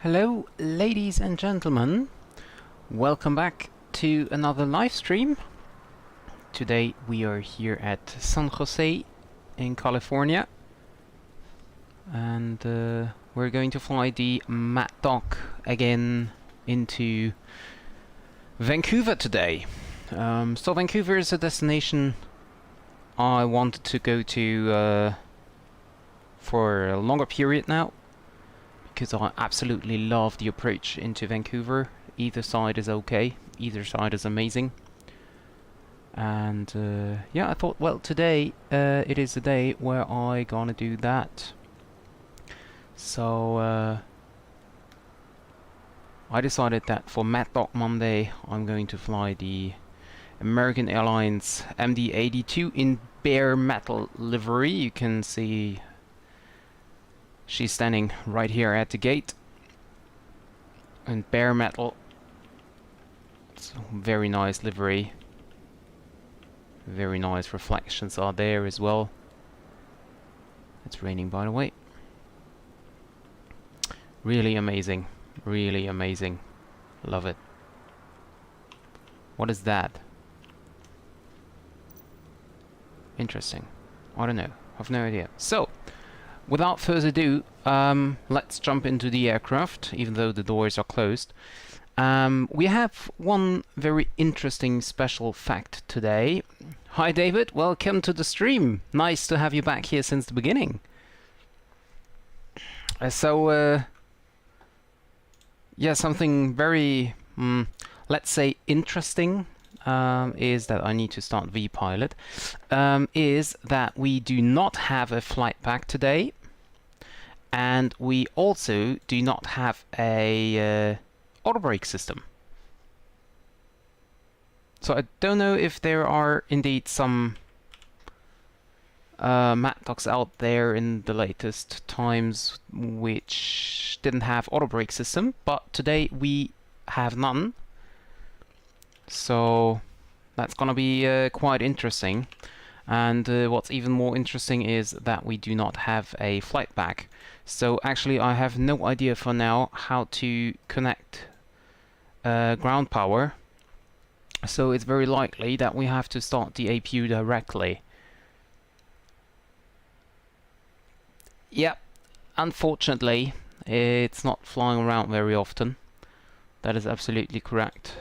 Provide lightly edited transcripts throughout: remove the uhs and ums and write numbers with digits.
Hello, ladies and gentlemen. Welcome back to another live stream. Today we are here at San Jose in California, and we're going to fly the Maddog again into Vancouver today. So Vancouver is a destination I wanted to go to for a longer period now, because I absolutely love the approach into Vancouver. Either side is okay, either side is amazing. And yeah, I thought, well, today it is the day where I gonna do that. So I decided that for Maddog Monday I'm going to fly the American Airlines MD-82 in bare metal livery. You can see she's standing right here at the gate in bare metal. It's a very nice livery. Very nice reflections are there as well. It's raining, by the way. Really amazing. Really amazing. Love it. What is that? Interesting. I don't know. I've no idea. So, without further ado, let's jump into the aircraft, even though the doors are closed. We have one very interesting special fact today. Hi David, welcome to the stream. Nice to have you back here since the beginning. Yeah, something very, let's say, interesting is that I need to start VPilot, is that we do not have a flight pack today, and we also do not have a auto brake system. So I don't know if there are indeed some Maddogs out there in the latest times which didn't have auto brake system, but today we have none. So that's gonna be quite interesting. And what's even more interesting is that we do not have a flight pack. So actually I have no idea for now how to connect ground power. So it's very likely that we have to start the APU directly. Yep, unfortunately it's not flying around very often. That is absolutely correct.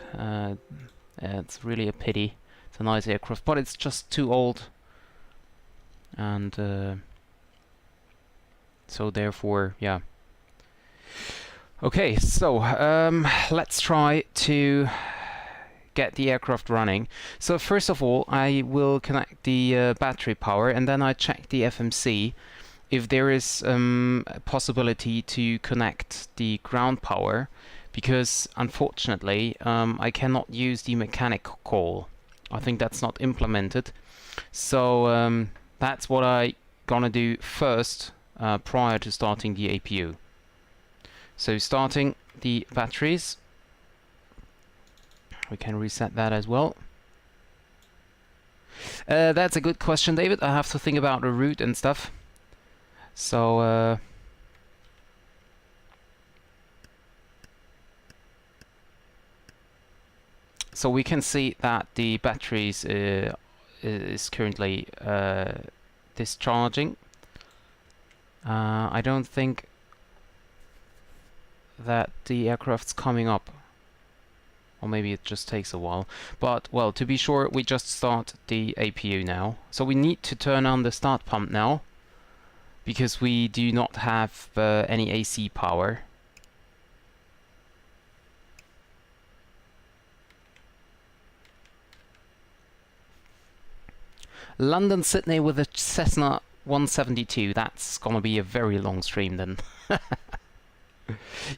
It's really a pity. It's a nice aircraft, but it's just too old. And so therefore, yeah. Okay, so let's try to get the aircraft running. So first of all, I will connect the battery power, and then I check the FMC if there is a possibility to connect the ground power, because unfortunately I cannot use the mechanic call. I think that's not implemented. So that's what I gonna do first prior to starting the APU. So starting the batteries, we can reset that as well. That's a good question, David. I have to think about the route and stuff. So so we can see that the batteries is currently discharging. I don't think that the aircraft's coming up, or maybe it just takes a while. But well, to be sure, we just start the APU now. So we need to turn on the start pump now, because we do not have any AC power. London, Sydney with a Cessna 172. That's gonna be a very long stream then.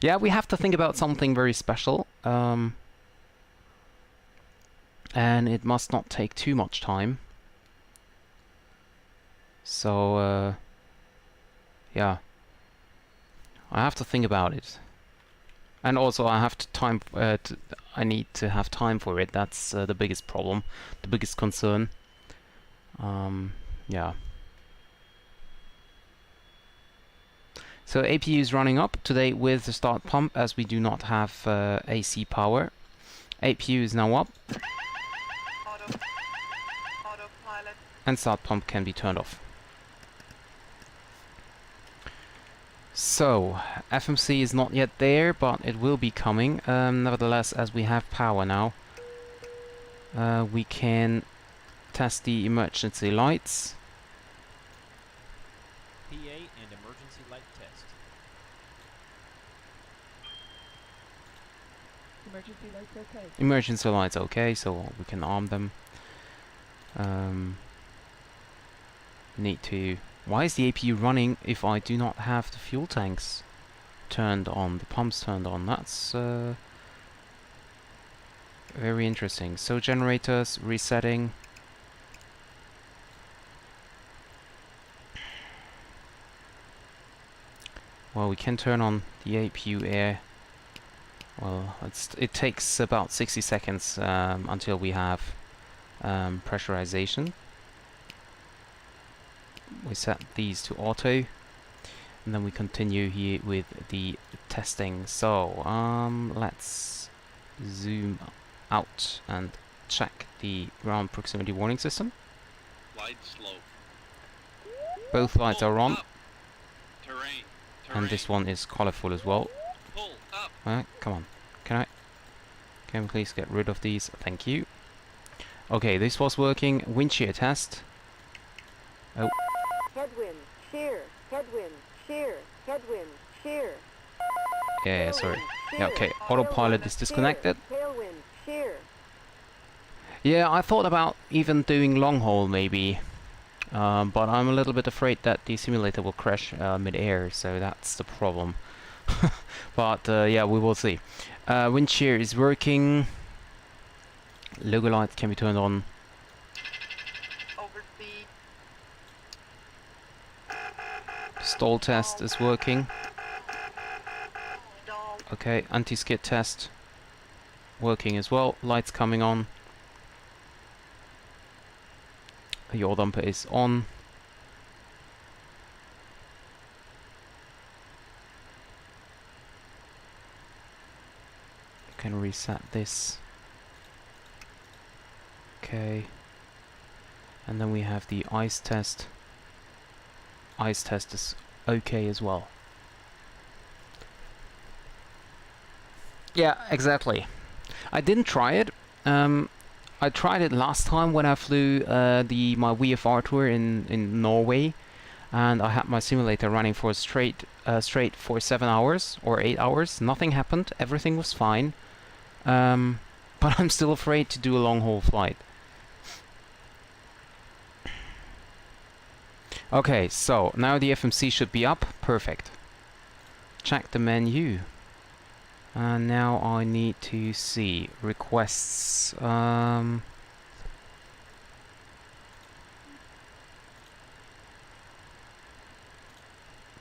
Yeah, we have to think about something very special. And it must not take too much time. So yeah, I have to think about it, and also I have to time. I need to have time for it. That's the biggest problem, the biggest concern. Yeah. So APU is running up today with the start pump, as we do not have AC power. APU is now up. Autopilot. And start pump can be turned off. So, FMC is not yet there, but it will be coming. Nevertheless, as we have power now, we can test the emergency lights. PA and emergency light test. Emergency lights okay. Emergency lights okay, so we can arm them. Need to... Why is the APU running if I do not have the fuel tanks turned on, the pumps turned on? That's very interesting. So generators resetting. Well, we can turn on the APU air. Well, it takes about 60 seconds until we have pressurization. We set these to auto, and then we continue here with the testing. So let's zoom out and check the ground proximity warning system. Lights slow. Both lights are on, Terrain. and this one is colorful as well. Pull up. Alright, come on. Can we please get rid of these? Thank you. Okay, this was working. Wind shear test. Oh. Headwind, shear, headwind, shear, headwind, shear. Yeah, sorry. Yeah, okay, autopilot is disconnected. Tailwind, shear. Yeah, I thought about even doing long haul maybe, but I'm a little bit afraid that the simulator will crash mid-air, so that's the problem. But yeah, we will see. Wind shear is working. Logo lights can be turned on. Overspeed. Stall test is working. Stall. Okay, anti-skid test working as well. Lights coming on. Yaw dumper is on. Can reset this. Okay. And then we have the ice test. Ice test is okay as well. Yeah, exactly. I didn't try it. I tried it last time when I flew my VFR tour in Norway, and I had my simulator running for straight for 7 hours or 8 hours. Nothing happened. Everything was fine. But I'm still afraid to do a long haul flight. Okay, so now the FMC should be up. Perfect. Check the menu. And now I need to see requests.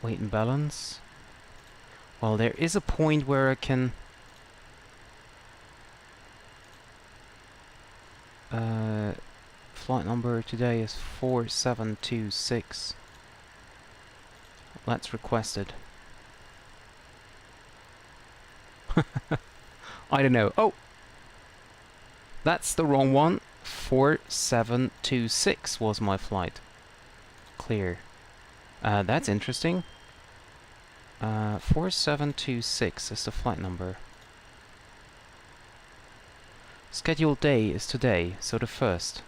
Weight and balance. Well, there is a point where I can flight number today is 4726. Let's request it. I don't know. Oh! That's the wrong one. 4726 was my flight. Clear. That's interesting. 4726 is the flight number. Scheduled day is today, so the 1st.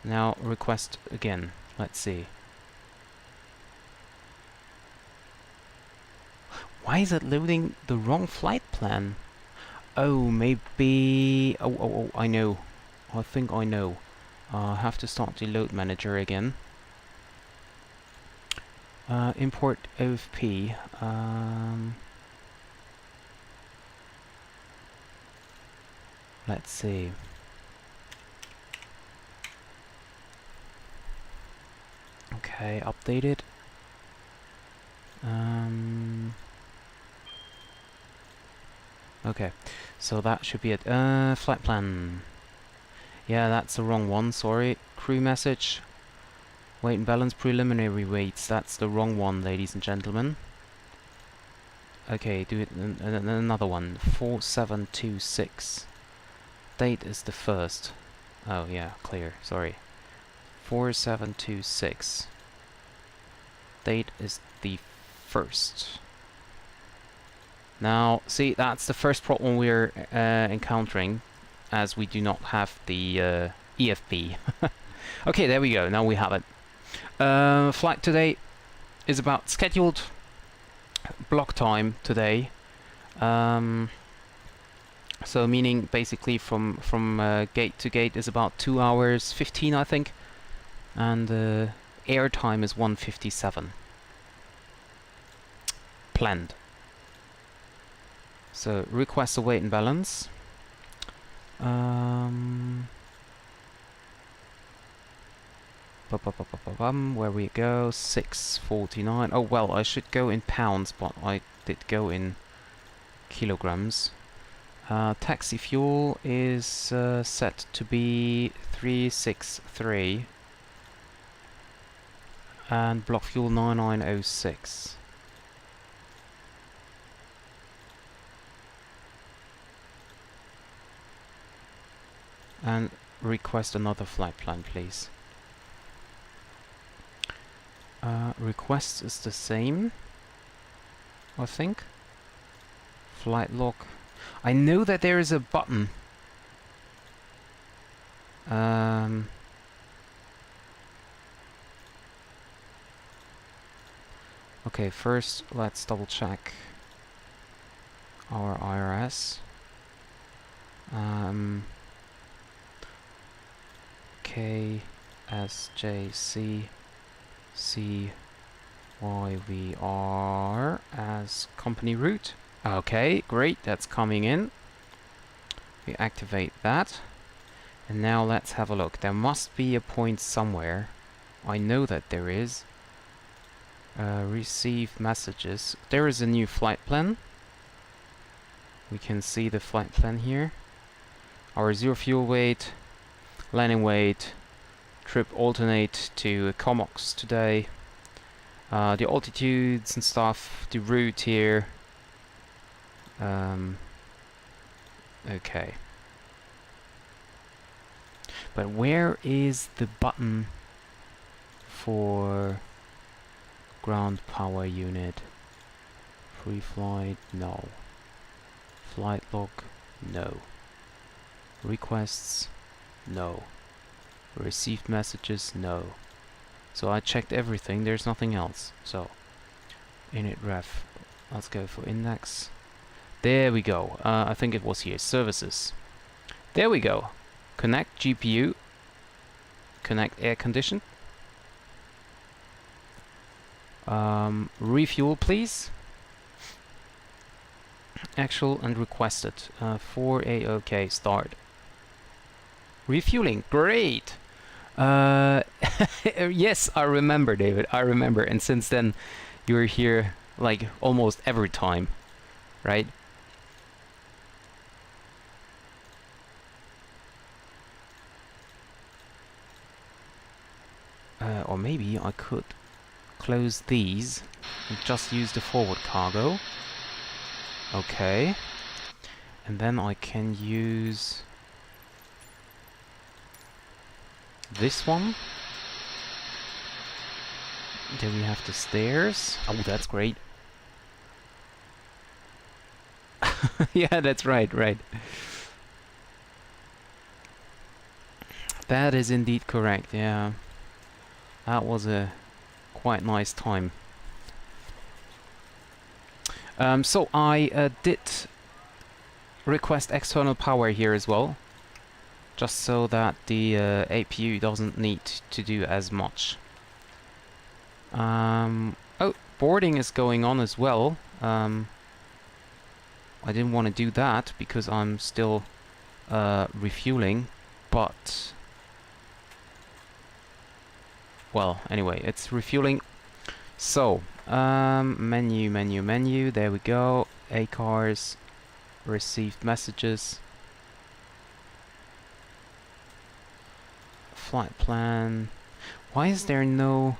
Now request again. Let's see. Why is it loading the wrong flight plan? Oh, maybe... Oh, I know. I think I know. I have to start the load manager again. Import OFP. Let's see. Okay, updated. Okay, so that should be it. Flight plan. Yeah, that's the wrong one, sorry. Crew message. Weight and balance preliminary weights. That's the wrong one, ladies and gentlemen. Okay, do it another one. 4726. Date is the first. Oh yeah, clear. Sorry. 4726. Date is the first. Now, see, that's the first problem we're encountering, as we do not have the EFP. Okay, there we go. Now we have it. Flight today is about scheduled block time today. So meaning basically from gate to gate is about 2 hours 15, I think, and air time is 1:57. Planned. So request a weight and balance. Where we go? 649. Oh well, I should go in pounds, but I did go in kilograms. Taxi fuel is set to be 363 and block fuel 9906. And request another flight plan, please. Request is the same, I think. Flight log. I know that there is a button. Okay, first let's double check our IRS. KSJC CYVR as company route. Okay, great, that's coming in. We activate that. And now let's have a look. There must be a point somewhere. I know that there is. Receive messages. There is a new flight plan. We can see the flight plan here. Our zero fuel weight, landing weight, trip alternate to Comox today. The altitudes and stuff, the route here. Okay. But where is the button for ground power unit? Free flight? No. Flight log? No. Requests? No. Received messages? No. So I checked everything, there's nothing else. So, init ref. Let's go for index. There we go. I think it was here. Services. There we go. Connect GPU. Connect air condition. Refuel, please. Actual and requested. 4A OK. Start. Refueling. Great. Yes, I remember, David. I remember. And since then, you're here like almost every time, right? Or maybe I could close these and just use the forward cargo. Okay. And then I can use this one. Then we have the stairs. Oh, that's great. Yeah, that's right, right. That is indeed correct, yeah. That was a quite nice time. So I did request external power here as well, just so that the APU doesn't need to do as much. Oh, boarding is going on as well. I didn't want to do that because I'm still refueling, but well, anyway, it's refueling. So, menu, there we go. ACARS, received messages. Flight plan. Why is there no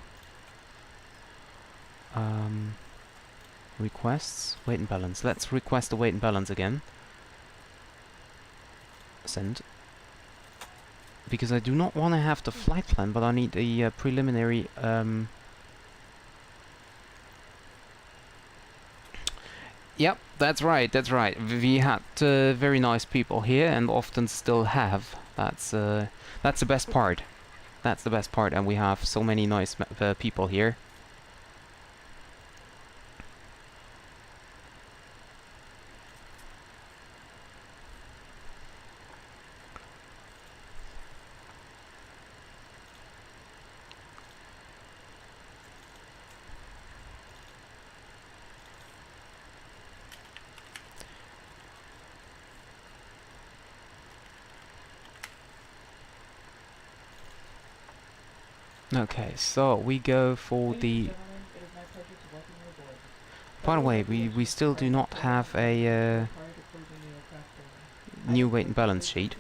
requests? Weight and balance. Let's request the weight and balance again. Send. Because I do not want to have the flight plan, but I need a preliminary. Yep, that's right. That's right. We had very nice people here, and often still have. That's the best part. That's the best part, and we have so many nice people here. Okay, so we go for the... By the way, we still do not have a new weight and balance sheet,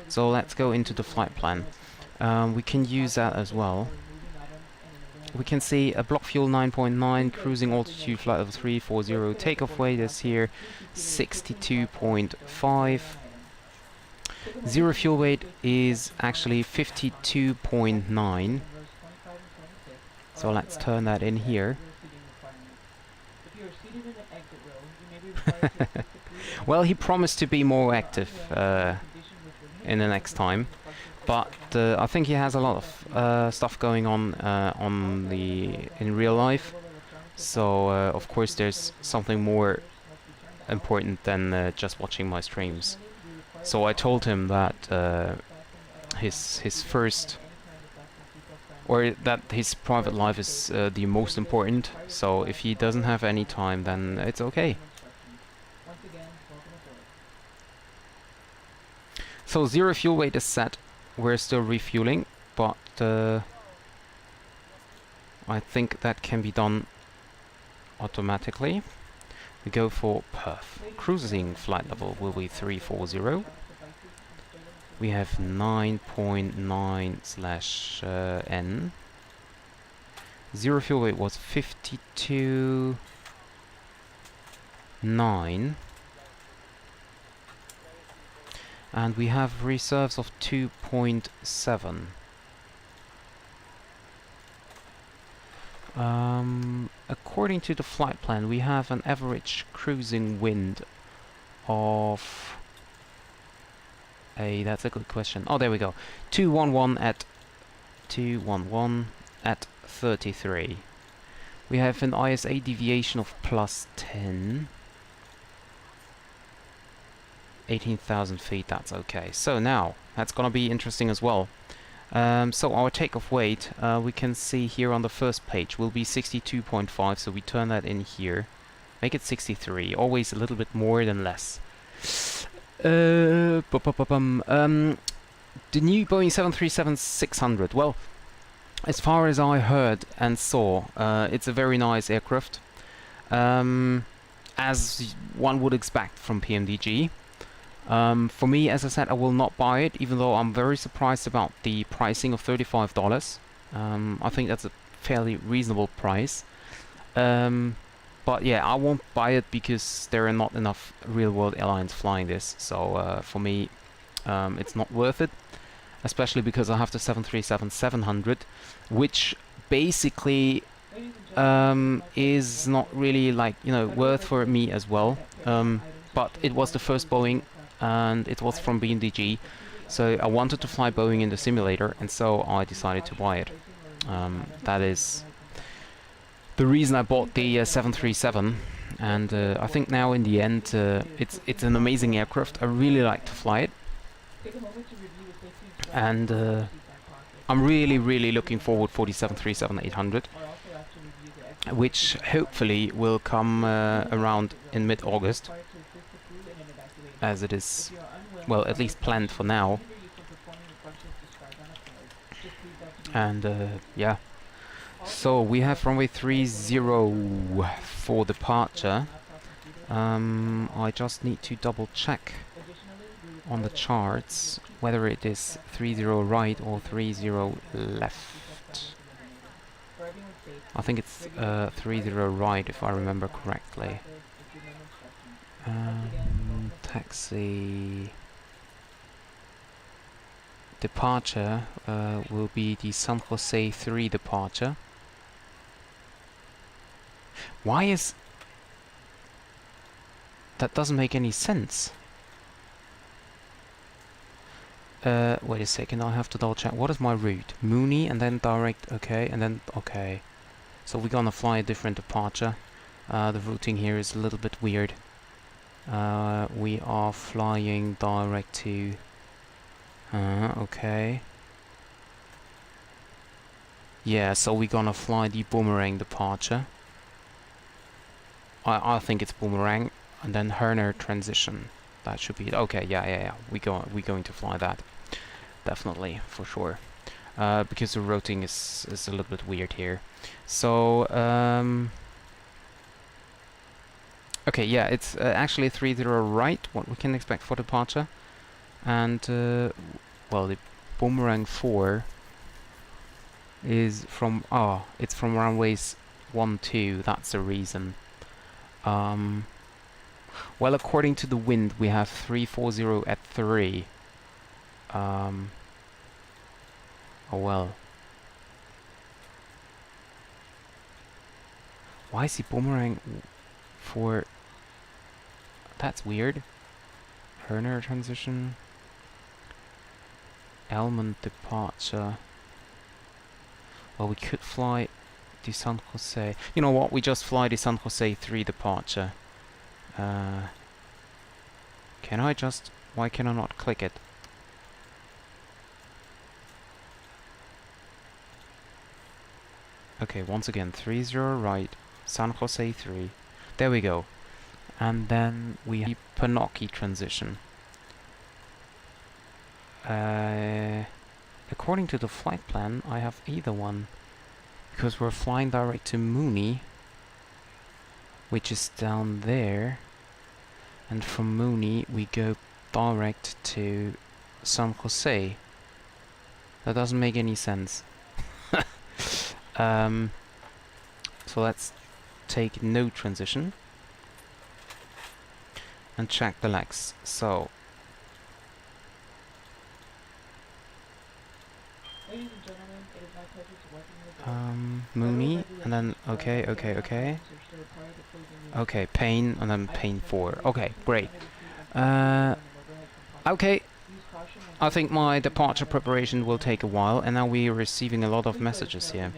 so let's go into the flight plan. We can use that as well. We can see a block fuel 9.9, cruising altitude flight level 340, takeoff weight is here 62.5. Zero fuel weight is actually 52.9. So let's turn that in here. Well, he promised to be more active in the next time, but I think he has a lot of stuff going on in real life. So of course there's something more important than just watching my streams. So I told him that his first, or that his private life is the most important, so if he doesn't have any time, then it's okay. So zero fuel weight is set. We're still refueling, but I think that can be done automatically. We go for Perth. Cruising flight level will be 340. We have 9.9/N. Zero fuel weight was 52.9. And we have reserves of 2.7. According to the flight plan, we have an average cruising wind of... that's a good question. Oh, there we go. 211 at 33. We have an ISA deviation of +10. 18,000 feet, that's okay. So now, that's gonna be interesting as well. So our takeoff weight, we can see here on the first page, will be 62.5, so we turn that in here. Make it 63, always a little bit more than less. The new Boeing 737-600. Well, as far as I heard and saw, it's a very nice aircraft, as one would expect from PMDG. For me, as I said, I will not buy it, even though I'm very surprised about the pricing of $35. I think that's a fairly reasonable price. But yeah, I won't buy it because there are not enough real-world airlines flying this. So for me, it's not worth it, especially because I have the 737-700, which basically is not really, like, you know, worth for me as well. But it was the first Boeing, and it was from BMDG, so I wanted to fly Boeing in the simulator, and so I decided to buy it. That is the reason I bought the 737, and I think now in the end it's an amazing aircraft. I really like to fly it, and I'm really looking forward for the 737-800, which hopefully will come around in mid-August, as it is, well, at least planned for now. And yeah, so we have runway 30 for departure. I just need to double check on the charts whether it is 30 right or 30 left. I think it's 30 right if I remember correctly. Taxi departure will be the San Jose 3 departure. Why is... That doesn't make any sense. Wait a second, I have to double check. What is my route? Mooney and then direct, okay, and then, okay. So we're gonna fly a different departure. The routing here is a little bit weird. We are flying direct to... okay. Yeah, so we're gonna fly the Boomerang departure. I think it's Boomerang, and then Herner transition. That should be it. Okay, yeah. We're going to fly that. Definitely, for sure. Because the routing is a little bit weird here. So, okay, yeah, it's actually 30 right, what we can expect for departure. And, well, the Boomerang 4 is from, it's from runways 1-2, that's the reason. Well, according to the wind, we have 340 at 3. Oh well. Why is he Boomerang for... That's weird. Herner transition. Element departure. Well, we could fly the San Jose. You know what? We just fly the San Jose 3 departure. Can I just... Why can I not click it? Okay, once again, 30 right, San Jose 3. There we go. And then we have Panoki transition. According to the flight plan, I have either one. Because we're flying direct to Mooney, which is down there. And from Mooney, we go direct to San Jose. That doesn't make any sense. So let's take no transition and check the legs. So Ladies and gentlemen, it is my pleasure to welcome you aboard. Mooney, and then okay. Okay, Pain, and then Pain 4. Okay, great. Okay, I think my departure preparation will take a while, and now we are receiving a lot of messages here.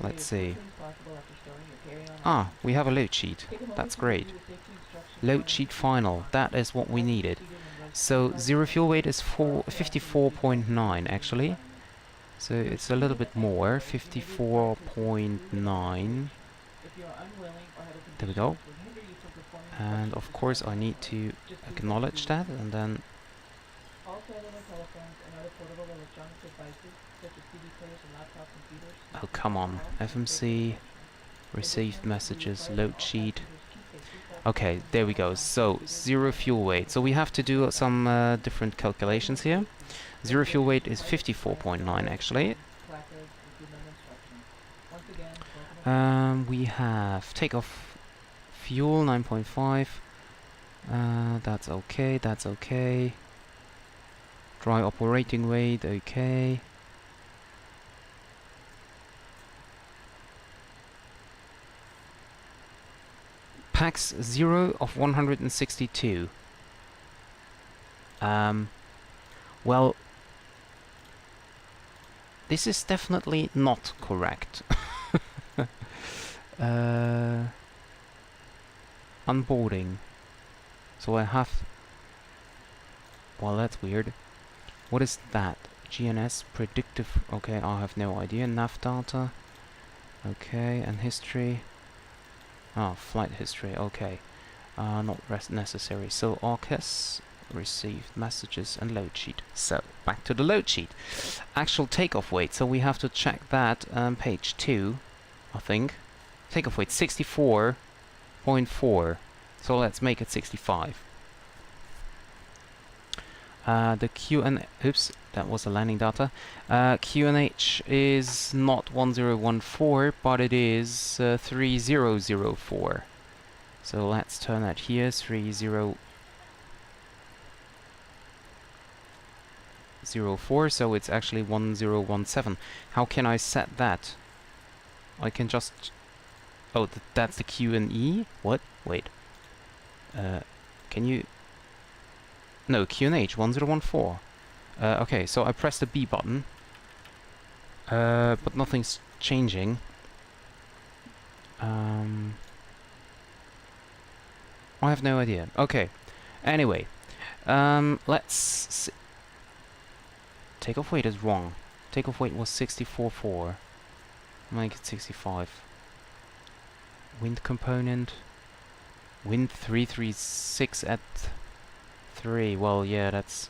Let's see. We have a load sheet. That's great. Load sheet final. That is what we needed. So zero fuel weight is 54.9 actually. So it's a little bit more. 54.9. There we go. And of course I need to acknowledge that, and then oh come on, FMC, received messages, load sheet. Okay, there we go. So zero fuel weight. So we have to do some different calculations here. Zero fuel weight is 54.9 actually. We have takeoff fuel 9.5. That's okay. That's okay. Dry operating weight. Okay. Pax 0 of 162. Well, this is definitely not correct. Unboarding. So I have... Well, that's weird. What is that? GNS predictive... Okay, I have no idea. Nav data. Okay, and history. Flight history. Okay. Not necessary. So ARCS, received messages, and load sheet. So, back to the load sheet. Actual takeoff weight. So we have to check that. Page 2, I think. Takeoff weight 64.4. So let's make it 65. The Q and oops, that was the landing data. QNH is not 1014, but it is 3004. So let's turn that here, 3004, so it's actually 1017. How can I set that? I can just... Oh, that's the Q and E? What? Wait. Can you... No, QNH 1014. Okay, so I press the B button. But nothing's changing. I have no idea. Okay. Anyway. Let's see. Takeoff weight is wrong. Takeoff weight was 64.4. Make it 65. Wind component. Wind 336 at 3. Well, yeah, that's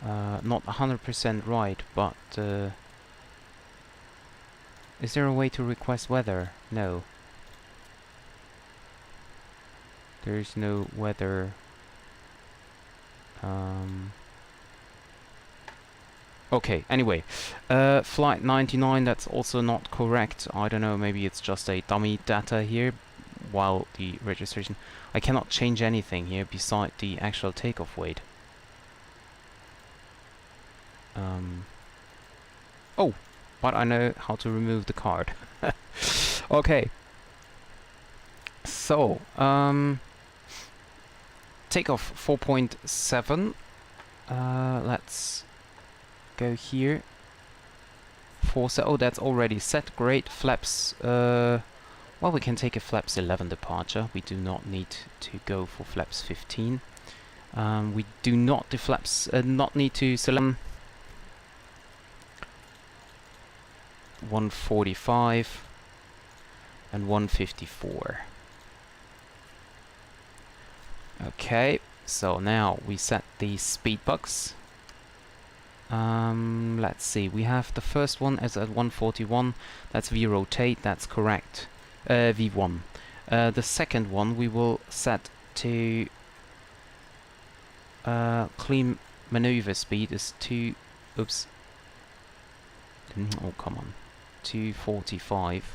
not 100% right, but is there a way to request weather? No. There's no weather. Okay, anyway. Flight 99, that's also not correct. I don't know, maybe it's just a dummy data here, while the registration... I cannot change anything here beside the actual takeoff weight. Oh, but I know how to remove the card. Okay. So, takeoff 4.7. Let's go here. Oh, that's already set. Great. Flaps. Well, we can take a flaps 11 departure. We do not need to go for flaps 15. We do not not need to select 145 and 154. Okay, so now we set the speed bugs. Let's see, we have the first one is at 141. That's V rotate, that's correct. V1. The second one we will set to clean maneuver speed is 2. Oops. Oh, come on. 245.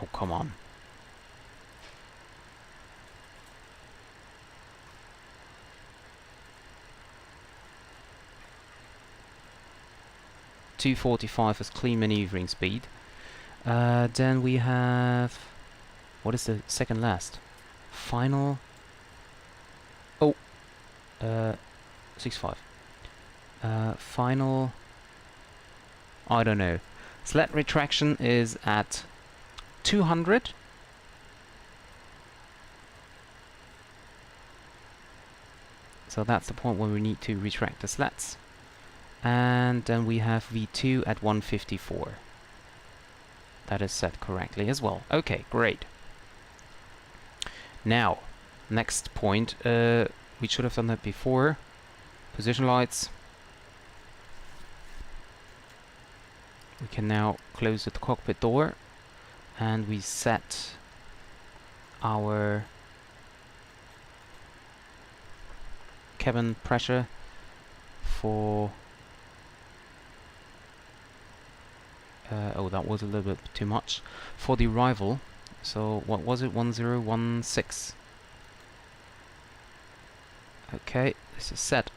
Oh, come on. .245 as clean maneuvering speed. Then we have... What is the second last? Final... Oh! 65. Final... I don't know. Sled retraction is at 200. So that's the point where we need to retract the sleds. And then we have V2 at 154. That is set correctly as well. Okay, great. Now, next point. We should have done that before. Position lights. We can now close the cockpit door. And we set our cabin pressure for... oh, that was a little bit too much. For the arrival, so what was it? 1016. Okay, this is set.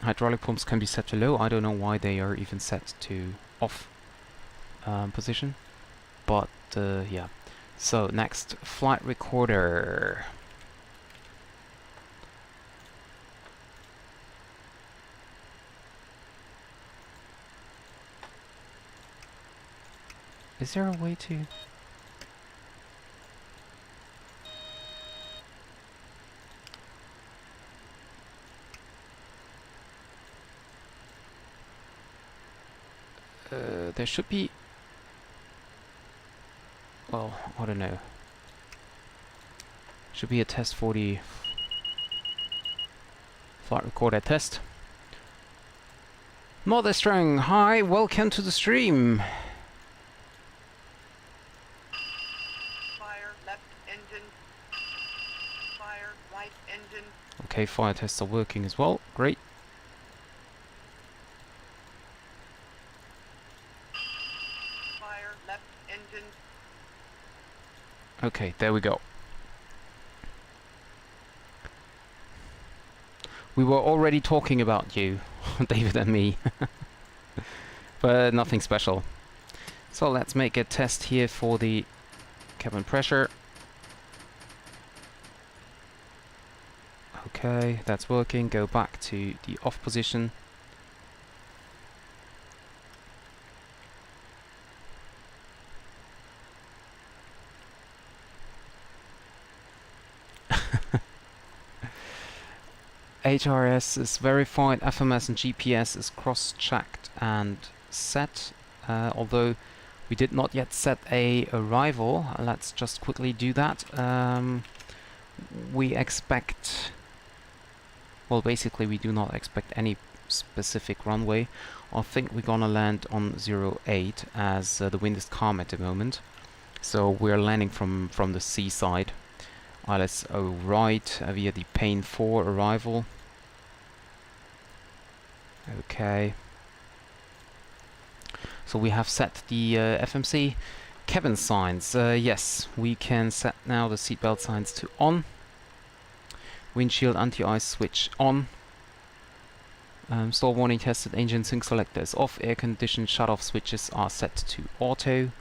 Hydraulic pumps can be set to low. I don't know why they are even set to off position. But yeah. So next, flight recorder. Is there a way to... there should be... Well, I don't know. Should be a test for the flight recorder test. Mother Strong, hi, welcome to the stream. Okay, fire tests are working as well. Great. Fire, left engine. Okay, there we go. We were already talking about you, David and me. But nothing special. So let's make a test here for the cabin pressure. Okay, that's working. Go back to the off position. HRS is verified, FMS and GPS is cross-checked and set, although we did not yet set a arrival. Let's just quickly do that. We expect, well, basically we do not expect any specific runway. I think we're gonna land on 08 as the wind is calm at the moment. So we're landing from the seaside. ILSO right via the Pane 4 arrival. Okay. So we have set the FMC cabin signs. Yes, we can set now the seatbelt signs to on. Windshield anti-ice switch on. Stall warning tested, engine sync selector is off. Air condition shut-off switches are set to auto.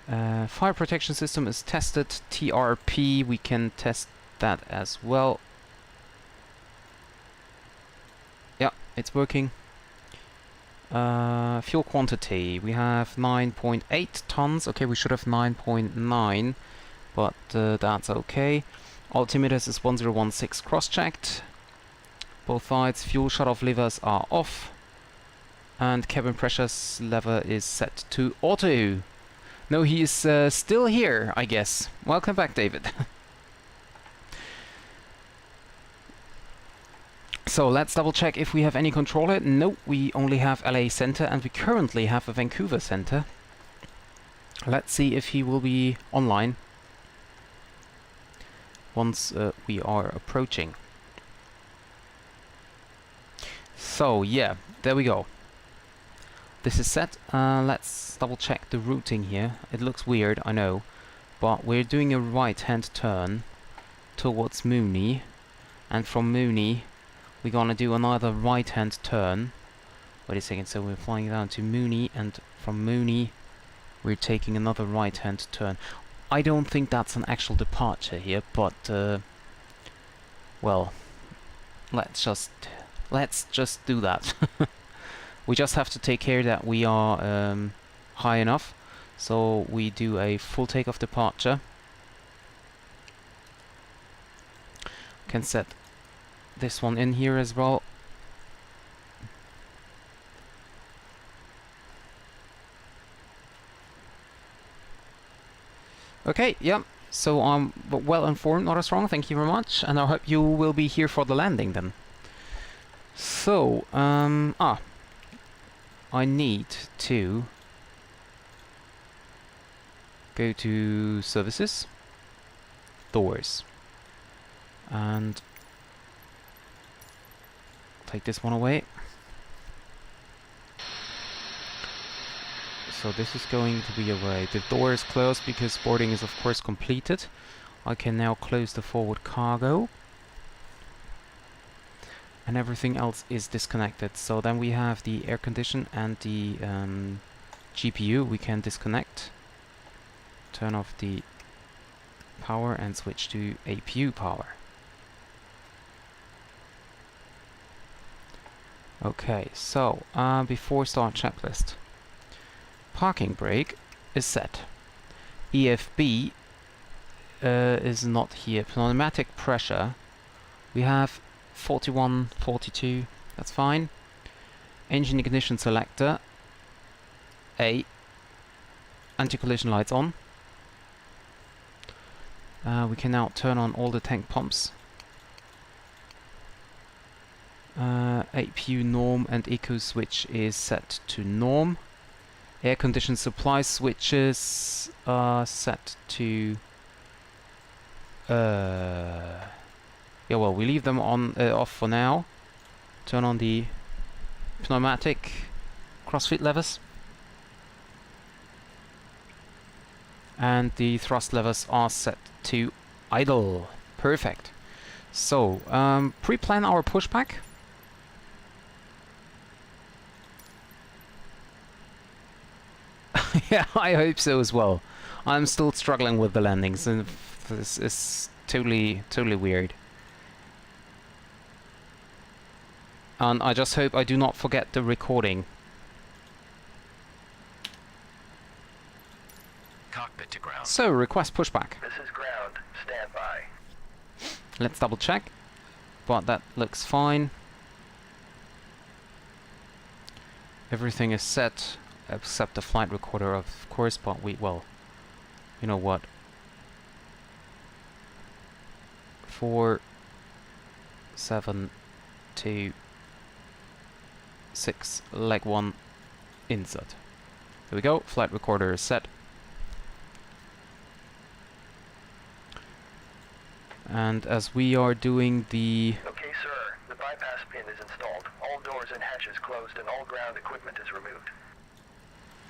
Fire protection system is tested. TRP, we can test that as well. Yeah, it's working. Fuel quantity, we have 9.8 tons. Okay, we should have 9.9, but that's okay. Altimeters is 1016 cross-checked. Both sides, fuel shut-off levers are off. And cabin pressure lever is set to auto. No, he is still here, I guess. Welcome back, David. So let's double check if we have any controller. No, we only have LA Center and we currently have a Vancouver Center. Let's see if he will be online once we are approaching. So yeah, there we go. This is set. Let's double check the routing here. It looks weird, I know, but we're doing a right-hand turn towards Mooney, and from Mooney we're gonna do another right-hand turn. Wait a second, so we're flying down to Mooney, and from Mooney we're taking another right-hand turn. I don't think that's an actual departure here, but well, let's just do that. We just have to take care that we are high enough, so we do a full takeoff departure. Can set this one in here as well. Okay, yeah, so I'm well informed, not as wrong, thank you very much, and I hope you will be here for the landing then. So, I need to go to services, doors, and take this one away. So this is going to be away. The door is closed because boarding is of course completed. I can now close the forward cargo. And everything else is disconnected. So then we have the air condition and the GPU. We can disconnect. Turn off the power and switch to APU power. Okay, so before start checklist. Parking brake is set. EFB is not here. Pneumatic pressure. We have 41, 42, that's fine. Engine ignition selector, A. Anti-collision lights on. We can now turn on all the tank pumps. APU norm and eco switch is set to norm. Air condition supply switches are set to Yeah, well, we leave them on off for now. Turn on the pneumatic crossfit levers. And the thrust levers are set to idle. Perfect. So, pre-plan our pushback. Yeah, I hope so as well. I'm still struggling with the landings, and this is totally weird. And I just hope I do not forget the recording. Cockpit to ground. So, request pushback. This is ground. Stand by. Let's double check. But that looks fine. Everything is set, except the flight recorder, of course, but well, you know what? 4, 7, 2, 6, leg 1, insert. There we go, flight recorder is set. And as we are doing the... Okay, sir. The bypass pin is installed. All doors and hatches closed and all ground equipment is removed.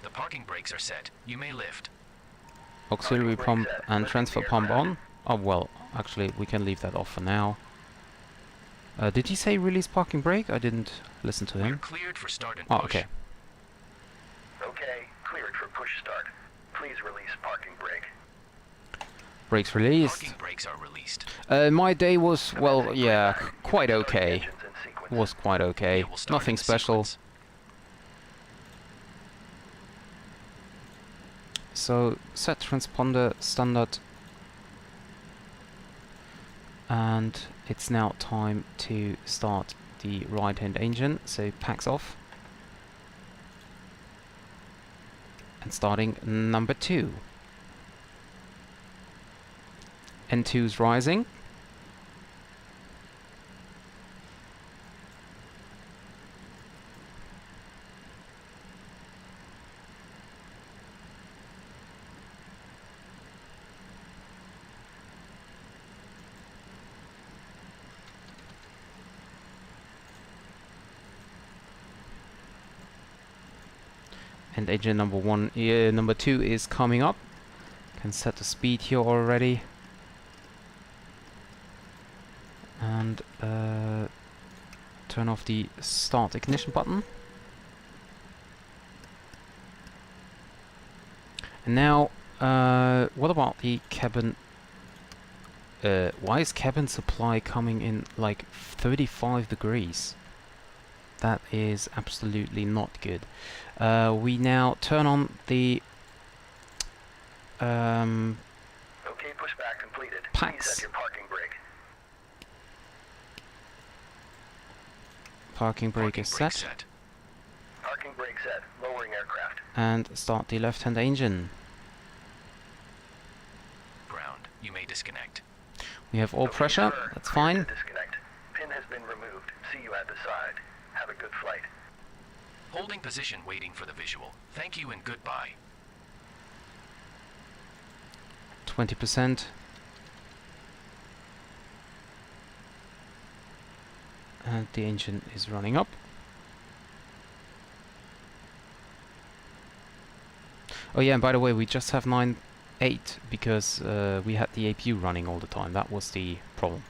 The parking brakes are set. You may lift. auxiliary pump and transfer pump on. Oh, well, actually, we can leave that off for now. Did he say release parking brake? I didn't listen to You're him. cleared for start and Oh, push. okay. Okay, cleared for push start. Please release parking brake. Brakes released. Parking brakes are released. My day was, well, yeah, quite Start okay. engines in sequence. Was quite okay. It will start Nothing in special. sequence. So, set transponder standard. And it's now time to start the right-hand engine. So, packs off. And starting number 2. N2's rising. And engine number 2 is coming up. Can set the speed here already. And turn off the start ignition button. And now, what about the cabin? Why is cabin supply coming in like 35 degrees? That is absolutely not good. We now turn on the Okay, pushback completed. Please packs. set your parking brake. Parking brake Parking is brake set. Parking brake set. Lowering aircraft. And start the left-hand engine. Ground. You may disconnect. We have all Okay, pressure, sir. that's Clear fine. to disconnect. Pin has been removed. See you at the side. Have a good flight. Holding position waiting for the visual. Thank you and goodbye. 20%. And the engine is running up. Oh yeah, and by the way, we just have 9.8 because we had the APU running all the time. That was the problem.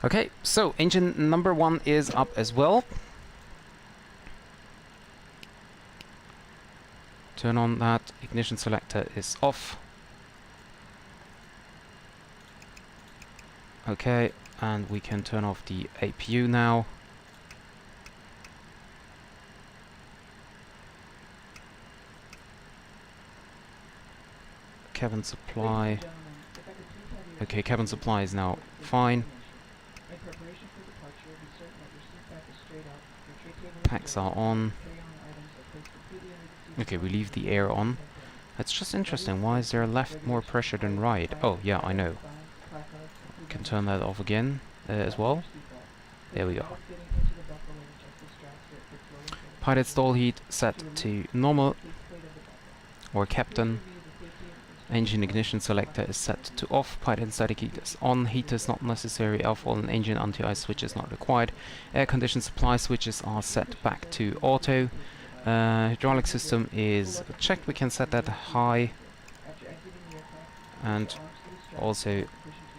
Okay, so engine number 1 is up as well. Turn on that. Ignition selector is off. Okay, and we can turn off the APU now. Cabin supply. Okay, cabin supply is now fine. Packs are on. Okay, we leave the air on. That's just interesting. Why is there left more pressure than right? Oh, yeah, I know. Can turn that off again as well. There we go. Pilot stall heat set to normal or captain. Engine ignition selector is set to off. Pilot and static heaters on. Heaters not necessary. Alpha and engine anti-ice switches not required. Air condition supply switches are set back to auto. Hydraulic system is checked. We can set that high and also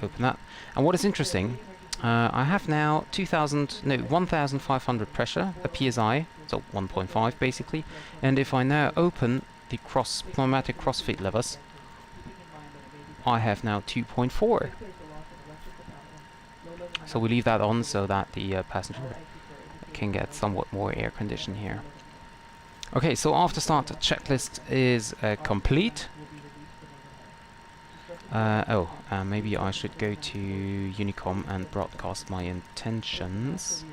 open that. And what is interesting, I have now 1,500 pressure, a PSI, so 1.5 basically. And if I now open the pneumatic crossfeed levers, I have now 2.4. So we leave that on so that the passenger can get somewhat more air condition here. Okay, so after start checklist is complete. Maybe I should go to Unicom and broadcast my intentions.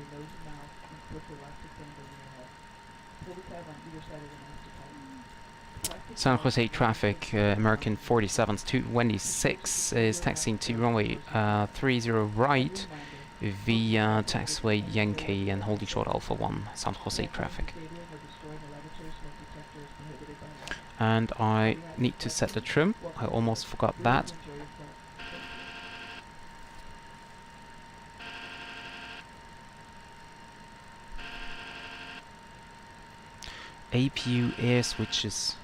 San Jose traffic, American 4726 is taxiing to runway 30 right via taxiway Yankee and holding short Alpha 1, San Jose traffic. And I need to set the trim. I almost forgot that. APU air switches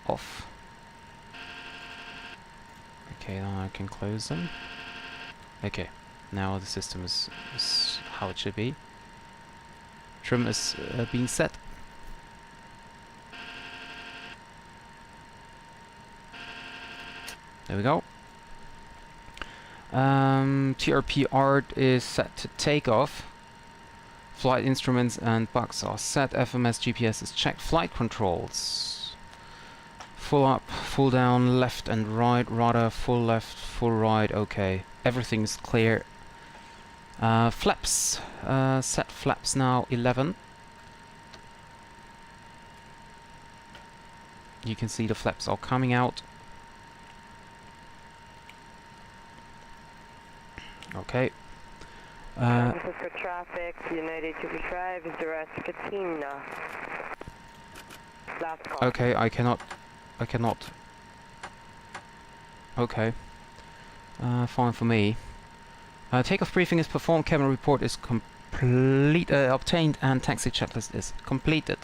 off. Okay, then I can close them. Okay, now the system is how it should be. Trim is being set. There we go. TRP art is set to takeoff. Flight instruments and bugs are set. FMS GPS is checked. Flight controls. Full up, full down, left and right, rudder, full left, full right. Okay, everything's clear. Flaps. Set flaps now 11. You can see the flaps are coming out. Okay. For traffic, United 255 is direct Katina. Last call. Okay, I cannot. Okay. Fine for me. Takeoff briefing is performed, cabin report is complete, obtained, and taxi checklist is completed.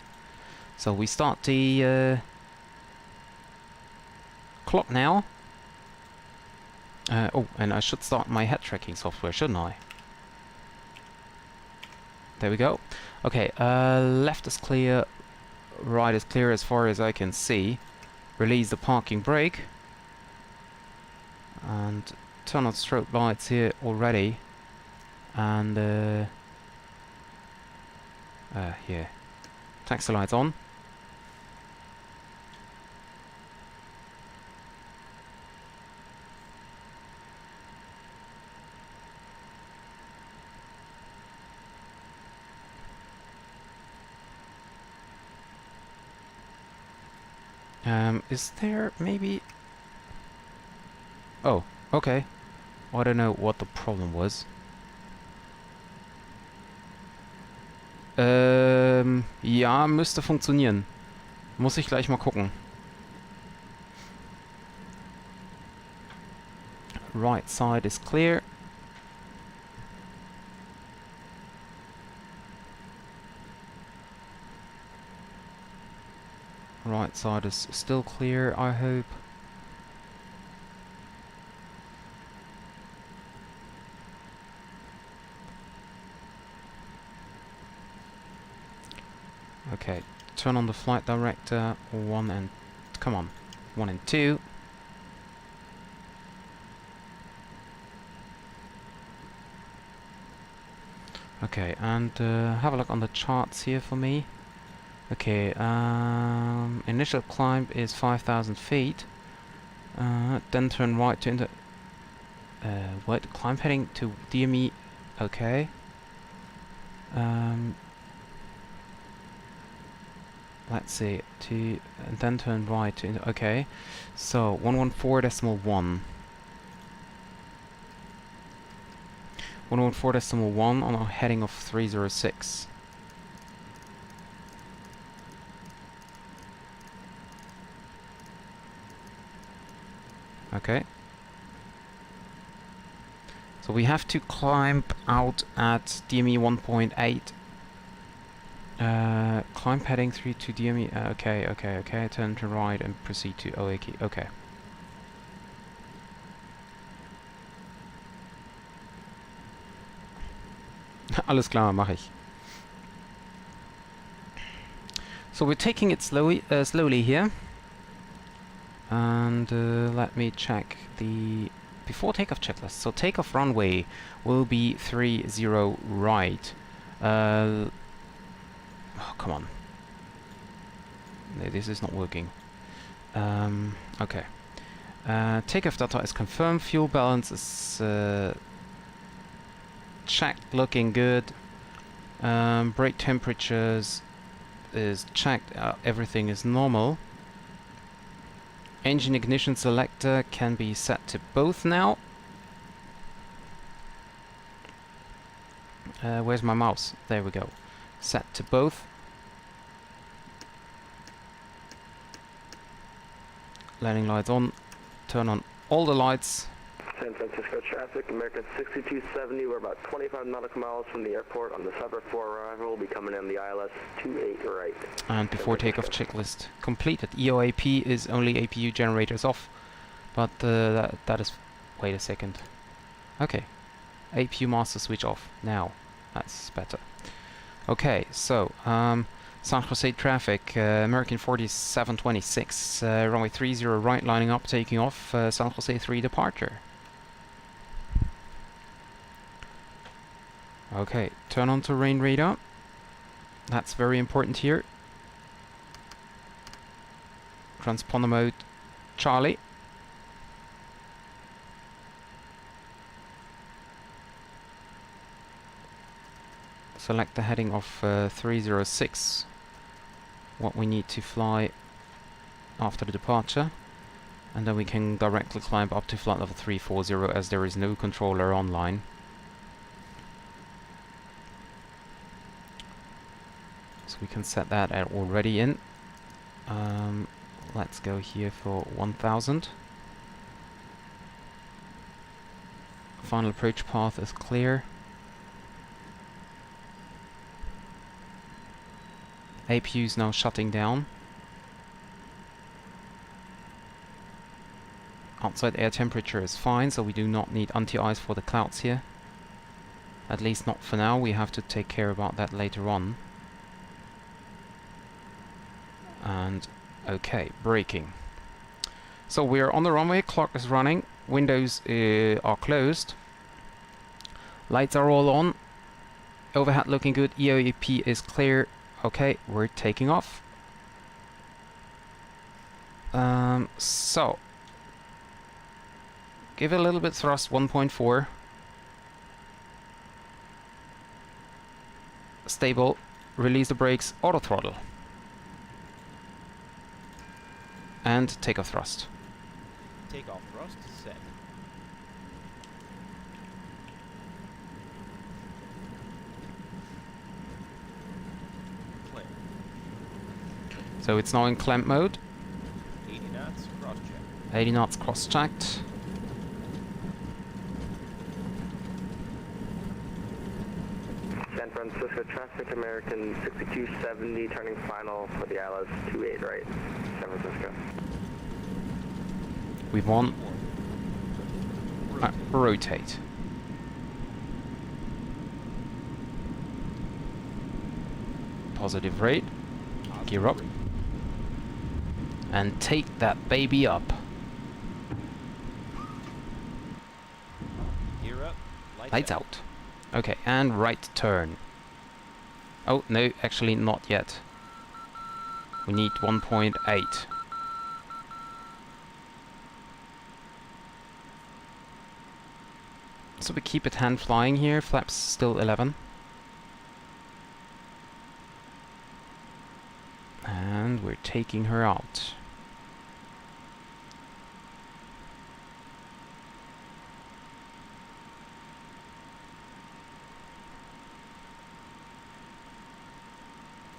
So we start the clock now. Oh, and I should start my head tracking software, shouldn't I? There we go. Okay, left is clear, right is clear as far as I can see. Release the parking brake. And turn on strobe lights here already. And, here. Taxi lights on. Is there maybe... Oh, okay. I don't know what the problem was. Ja, müsste funktionieren. Muss ich gleich mal gucken. Right side is clear. Right side is still clear, I hope. Okay, turn on the flight director. 1 and... Come on. 1 and 2. Okay, and have a look on the charts here for me. Okay, initial climb is 5,000 feet. Then turn right to what? Climb heading to DME. Okay. Let's see. And then turn right to. Okay. So 114.1. 114.1 on a heading of 306. Okay. So we have to climb out at DME 1.8. Climb heading 3 to DME. Okay. Turn to right and proceed to OAK. Okay. Alles klar, mache ich. So we're taking it slowly here. And let me check the before takeoff checklist. So takeoff runway will be 30 right. Oh, come on. No, this is not working. Okay. Takeoff data is confirmed. Fuel balance is checked, looking good. Brake temperatures is checked. Everything is normal. Engine ignition selector can be set to both now. Where's my mouse? There we go. Set to both. Landing lights on. Turn on all the lights. San Francisco traffic, American 6270. We're about 25 nautical miles from the airport on the Cyber 4 arrival. We'll be coming in the ILS 28 right. And before takeoff checklist completed. EOAP is only APU generators off. But that is... Wait a second. Okay. APU master switch off. Now. That's better. Okay, so... San Jose traffic, American 4726, runway 30 right, lining up, taking off, San Jose 3 departure. Okay, turn on terrain radar. That's very important here. Transponder mode, Charlie. Select the heading of 306. What we need to fly after the departure, and then we can directly climb up to flight level 340 as there is no controller online. So we can set that already in. Let's go here for 1000. Final approach path is clear. APU is now shutting down. Outside air temperature is fine, so we do not need anti-ice for the clouds here. At least not for now, we have to take care about that later on. And okay, braking. So we are on the runway, clock is running, windows are closed. Lights are all on. Overhead looking good, EOAP is clear. Okay, we're taking off. So give it a little bit thrust, 1.4. Stable. Release the brakes, auto throttle. And takeoff thrust. Takeoff thrust set. Clear. So it's now in clamp mode. 80 knots, cross-check. 80 knots cross-checked. San Francisco traffic, American 6270, turning final for the ILS 28 right, San Francisco. We've won. Rotate. Positive rate. Gear up. And take that baby up. Gear up, Lights out. Okay, and right turn. Oh, no, actually not yet. We need 1.8. So we keep it hand flying here, flaps still 11. And we're taking her out.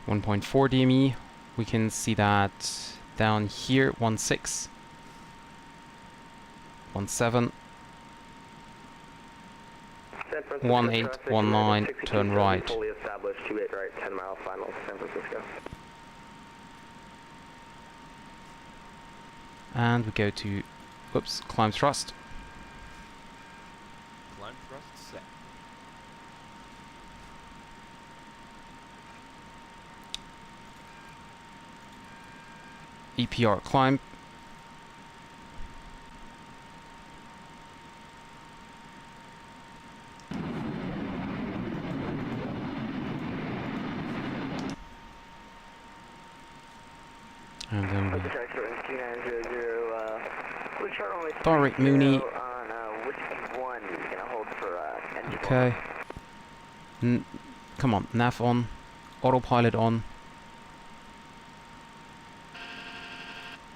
.4 DME, we can see that down here, 1.6. 17, San Francisco 18, traffic, 19, United turn 6270 right. Fully established, 28 right, 10 mile final, San Francisco. And we go to, oops, climb thrust. Climb thrust set. EPR climb. And then we direct Mooney. Okay. Come on, nav on, autopilot on.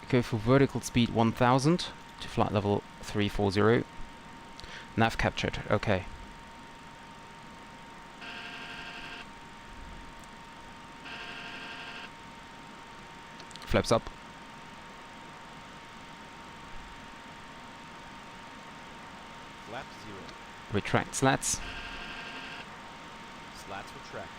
Go for vertical speed 1000 to flight level 340. Nav captured, okay. Flaps up. Flap 0. Retract slats. Slats retracted.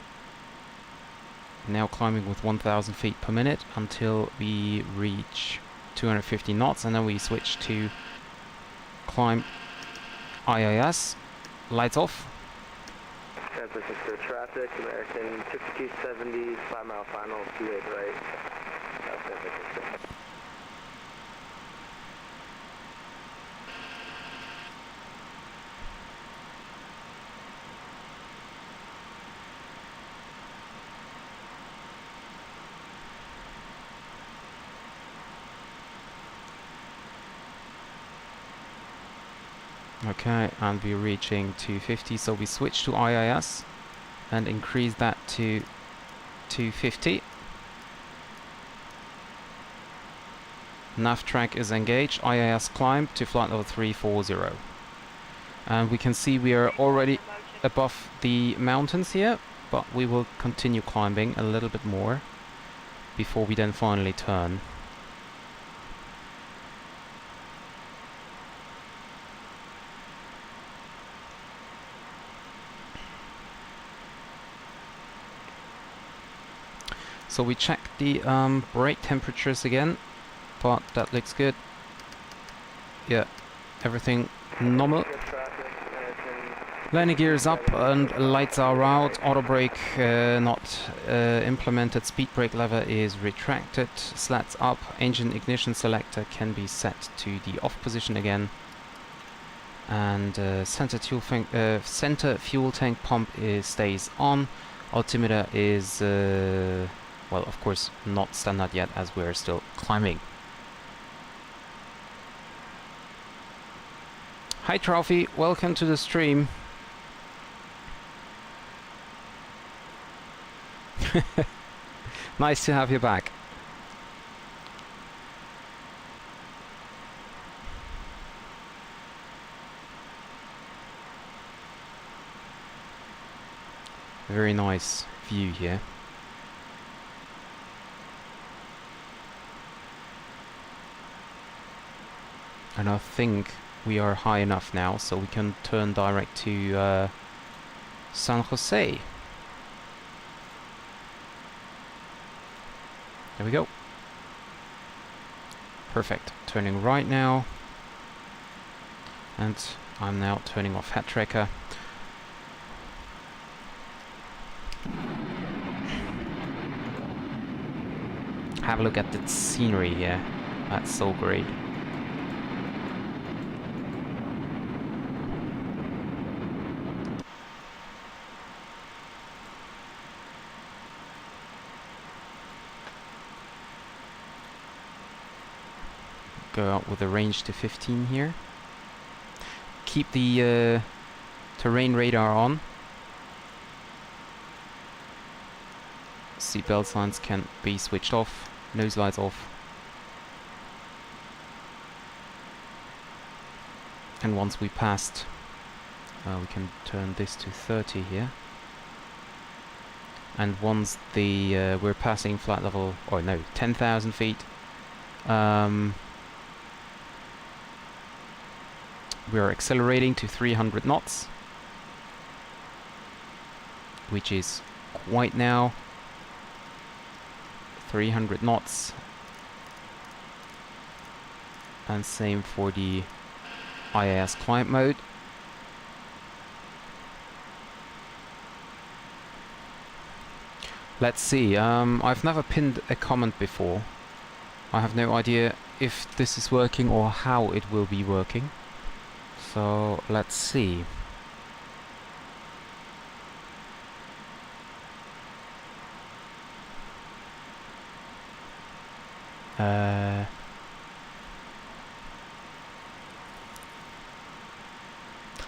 Now climbing with 1000 feet per minute until we reach 250 knots, and then we switch to climb IIS. Lights off. San Francisco traffic, American 6270, 5 mile final, 28 right, San Francisco. Okay, and we're reaching 250, so we switch to IIS and increase that to 250. Nav track is engaged, IIS climb to flight level 340. And we can see we are already above the mountains here, but we will continue climbing a little bit more before we then finally turn. So we check the brake temperatures again, but that looks good. Yeah, everything normal. Landing gear is up and lights are out. Auto brake not implemented. Speed brake lever is retracted. Slats up. Engine ignition selector can be set to the off position again. And center fuel tank pump stays on. Altimeter is well, of course, not standard yet, as we're still climbing. Hi Trophy, welcome to the stream. Nice to have you back. Very nice view here. And I think we are high enough now, so we can turn direct to San Jose. There we go. Perfect. Turning right now. And I'm now turning off head tracker. Have a look at the scenery here. That's so great. Go out with the range to 15 here. Keep the terrain radar on. Seatbelt signs can be switched off. Nose lights off. And once we passed, we can turn this to 30 here. And once the we're passing flight level, or no, 10,000 feet. we're accelerating to 300 knots, which is quite now. 300 knots. And same for the IIS climb mode. Let's see, I've never pinned a comment before. I have no idea if this is working or how it will be working. So let's see.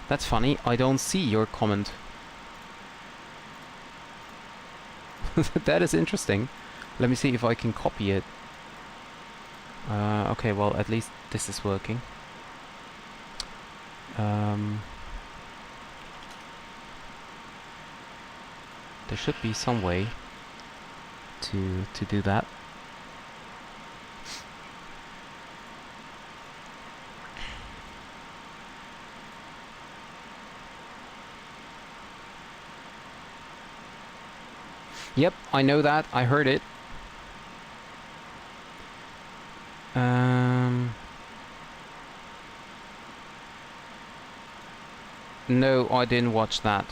That's funny, I don't see your comment. That is interesting. Let me see if I can copy it. Okay, well, at least this is working. There should be some way to do that. Yep, I know that. I heard it. No, I didn't watch that.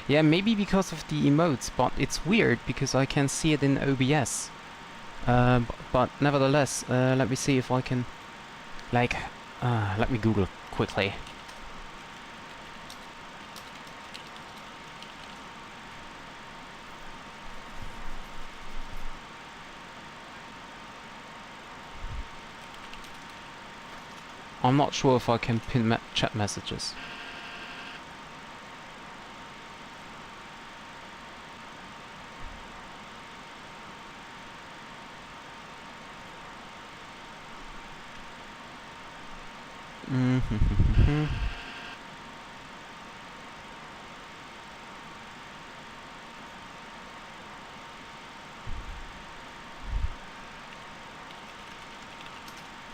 Yeah, maybe because of the emotes, but it's weird because I can see it in OBS. But nevertheless, let me see if I can, like, let me Google quickly. I'm not sure if I can pin chat messages.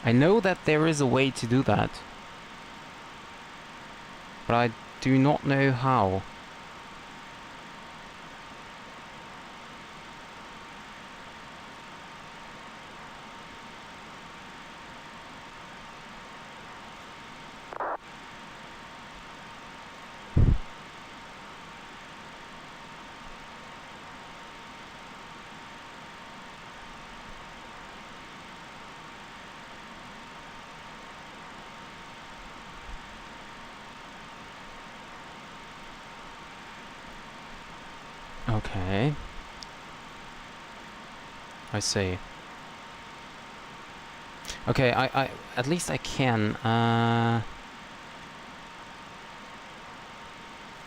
I know that there is a way to do that, but I do not know how. Okay. I see. Okay, I at least I can.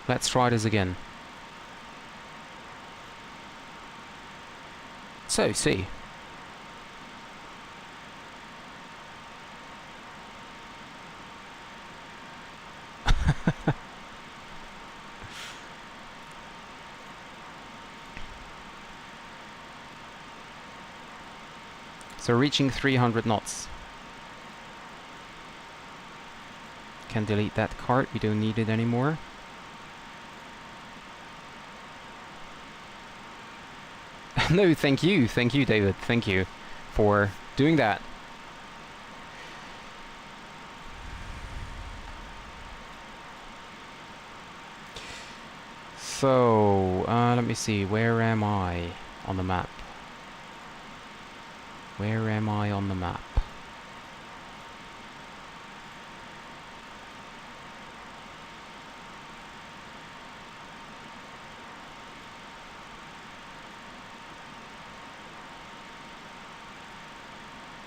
Let's try this again. So, see. So reaching 300 knots. Can delete that card, we don't need it anymore. No, thank you, David, thank you for doing that. So, let me see, where am I on the map? Where am I on the map?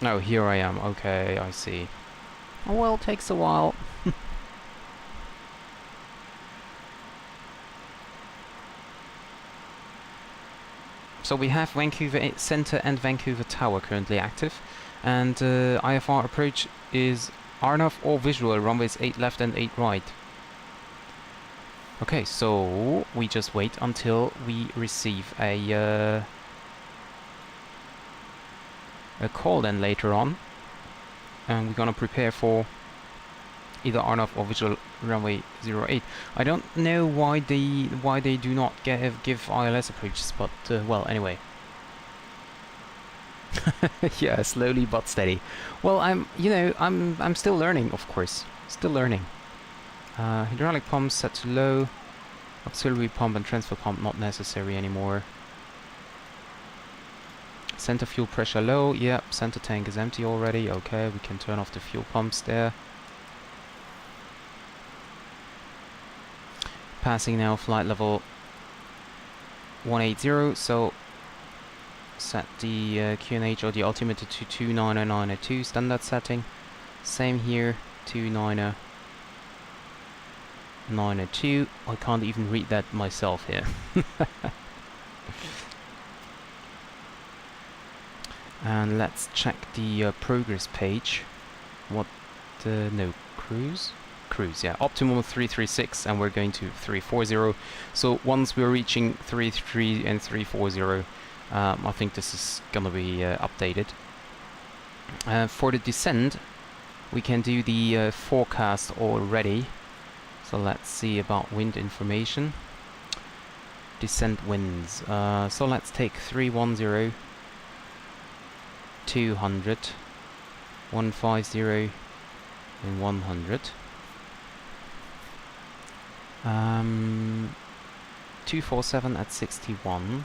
Oh, here I am. Okay, I see. Oh, well, it takes a while. So we have Vancouver Centre and Vancouver Tower currently active, and IFR approach is RNAV or visual, runways 8 left and 8 right. Okay, so we just wait until we receive a call then later on. and we're gonna prepare for either RNAV or visual runway 08. I don't know why they do not give ILS approaches, but well, anyway. Yeah, slowly but steady. Well, I'm still learning, of course. Still learning. Hydraulic pumps set to low. Auxiliary pump and transfer pump not necessary anymore. Center fuel pressure low. Yep, center tank is empty already. Okay, we can turn off the fuel pumps there. Passing now flight level 180, so set the QNH or the altimeter to 29092 standard setting. Same here, 29092. I can't even read that myself here. And let's check the progress page. What? No, cruise? Cruise, yeah. Optimum 336, and we're going to 340. So once we're reaching 33 and 340, I think this is gonna be updated. For the descent, we can do the forecast already. So let's see about wind information. Descent winds. So let's take 310, 200, 150, and 100. 247 at 61.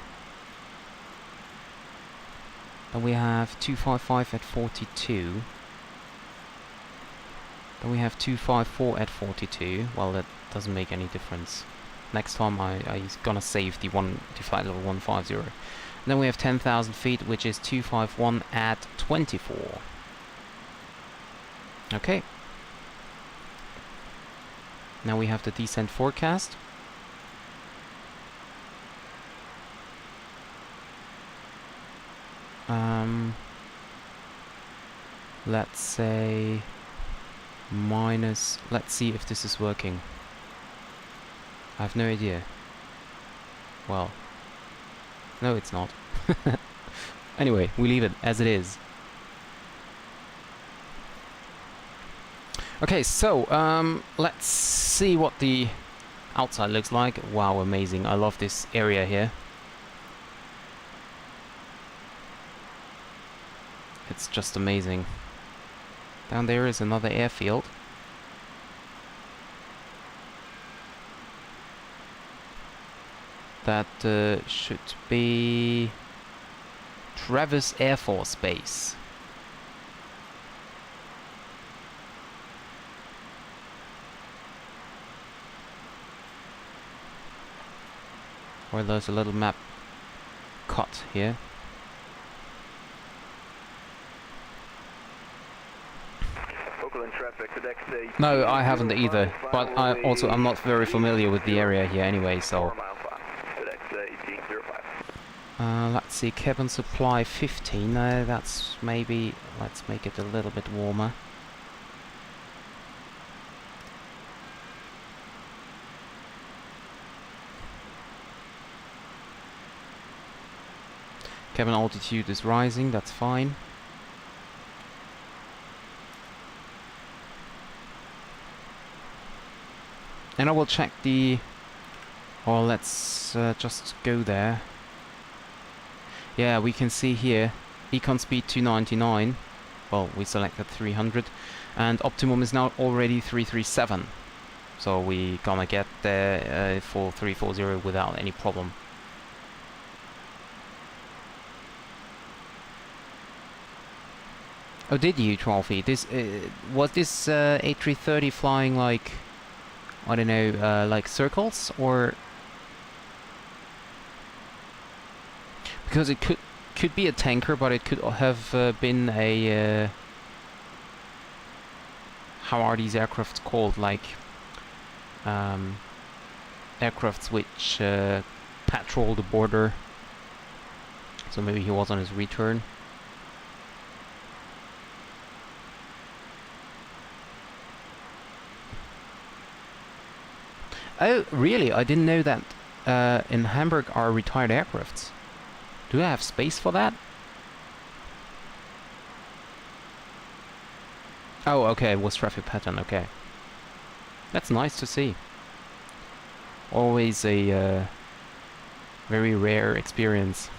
Then we have 255 at 42. Then we have 254 at 42. Well, that doesn't make any difference. Next time I'm gonna save the flight level 150. And then we have 10,000 feet, which is 251 at 24. Okay. Now we have the descent forecast. Let's say minus, let's see if this is working. I have no idea. Well, no, it's not. Anyway, we leave it as it is. Okay, so let's see what the outside looks like. Wow, amazing. I love this area here. It's just amazing. Down there is another airfield. That should be Travis Air Force Base. Where there's a little map cut here. No, I haven't either, but I'm not very familiar with the area here anyway, so... let's see, cabin supply 15, that's maybe... let's make it a little bit warmer. Cabin altitude is rising, that's fine. And I will check the... or let's just go there. Yeah, we can see here, econ speed 299. Well, we selected 300. And optimum is now already 337. So we gonna get there for 340 without any problem. Oh, did you, Trophy? This was this A330 flying like, I don't know, like circles, or because it could be a tanker, but it could have been a how are these aircrafts called? Like aircrafts which patrol the border. So maybe he was on his return. Oh, really? I didn't know that in Hamburg are retired aircrafts. Do I have space for that? Oh, okay, it was traffic pattern, okay. That's nice to see. Always a very rare experience.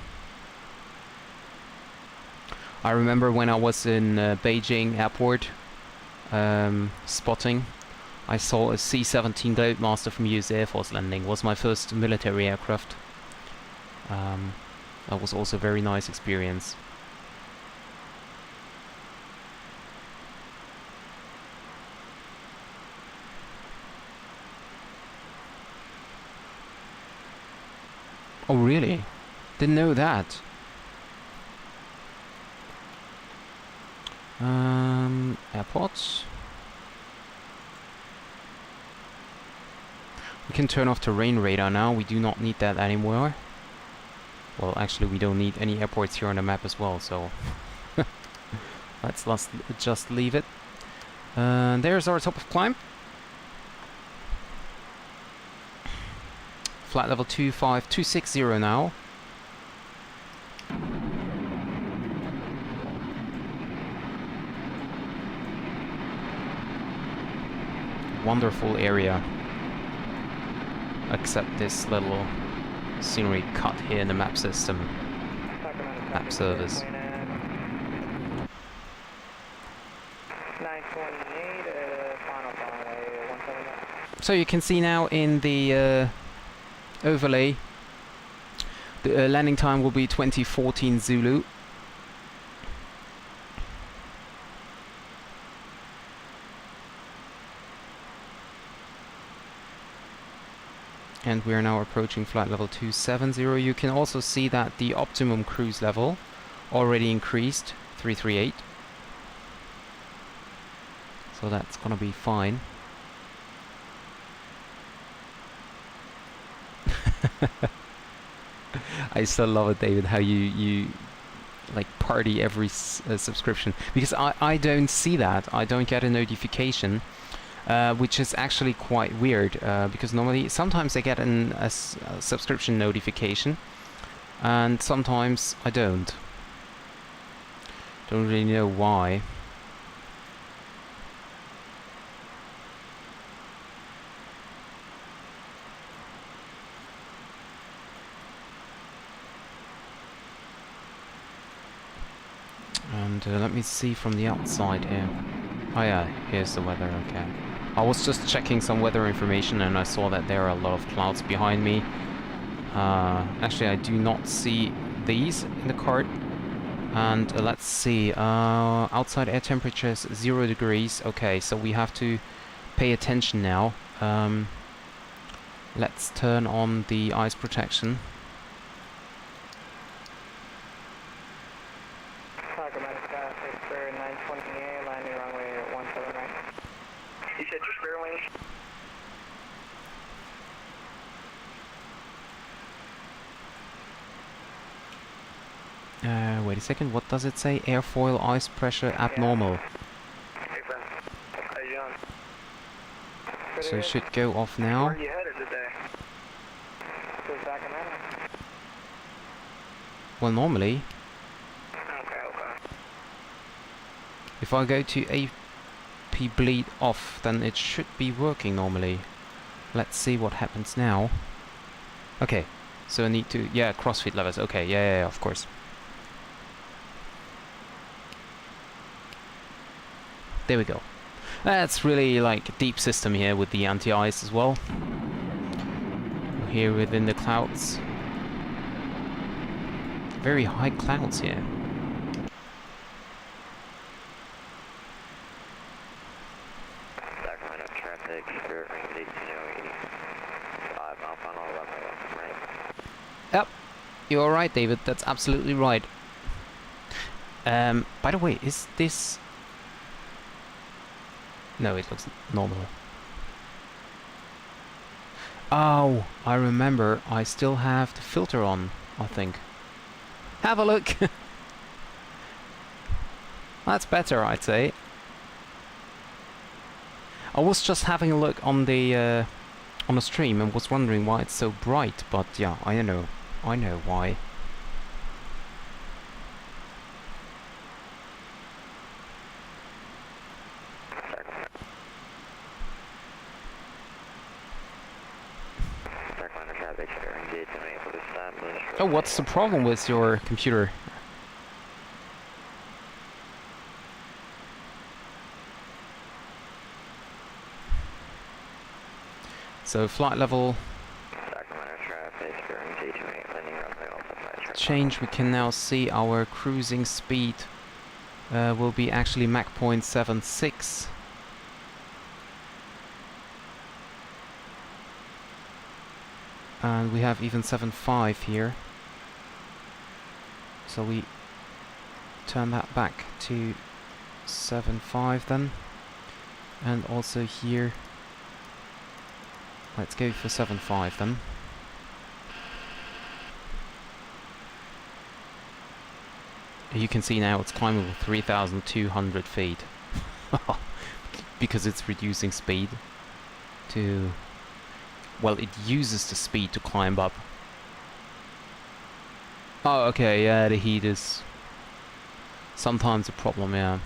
I remember when I was in Beijing airport spotting, I saw a C-17 Globemaster from US Air Force landing. It was my first military aircraft. That was also a very nice experience. Oh really? Didn't know that. Airports. We can turn off terrain radar now. We do not need that anymore. Well, actually, we don't need any airports here on the map as well, so let's just leave it. There's our top of climb. Flight level 25260 now. Wonderful area. Except this little scenery cut here in the map system. Map service. 928, final runway 179. So you can see now in the overlay, the landing time will be 2014 Zulu. And we are now approaching flight level 270. You can also see that the optimum cruise level already increased, 338. So that's gonna be fine. I still love it, David, how you like party every subscription, because I don't see that. I don't get a notification. Which is actually quite weird, because normally, sometimes I get a subscription notification, and sometimes I don't. Don't really know why. And let me see from the outside here. Oh yeah, here's the weather, okay. I was just checking some weather information and I saw that there are a lot of clouds behind me. Actually, I do not see these in the cart. And let's see, outside air temperature is 0 degrees. Okay, so we have to pay attention now. Let's turn on the ice protection. Spur 928, landing runway 179. You said your spare wings? Wait a second, what does it say? Airfoil ice pressure abnormal. Hey, friend. How you doing? So it should go off now. Where are you headed today? To Sacramento. Well, normally, Okay. if I go to AP bleed off, then it should be working normally. Let's see what happens now. Okay, so I need to, yeah, crossfit levels. Okay, yeah, of course. There we go. That's really like a deep system here with the anti-ice as well. Here within the clouds. Very high clouds here. Sacramento traffic, Spirit Ring 1808. 5 mile final runway 1 right. Yep, you're alright, David. That's absolutely right. By the way, is this... No, it looks normal. Oh, I remember. I still have the filter on, I think. Have a look. That's better, I'd say. I was just having a look on the stream and was wondering why it's so bright, but yeah, I know why. Oh, what's the problem with your computer? So flight level change, we can now see our cruising speed will be actually Mach 0.76. And we have even 7.5 here. So we turn that back to 7.5 then. And also here, let's go for 7.5 then. You can see now it's climbing 3,200 feet. Because it's reducing speed to... Well, it uses the speed to climb up. Oh, okay, yeah, the heat is sometimes a problem, yeah.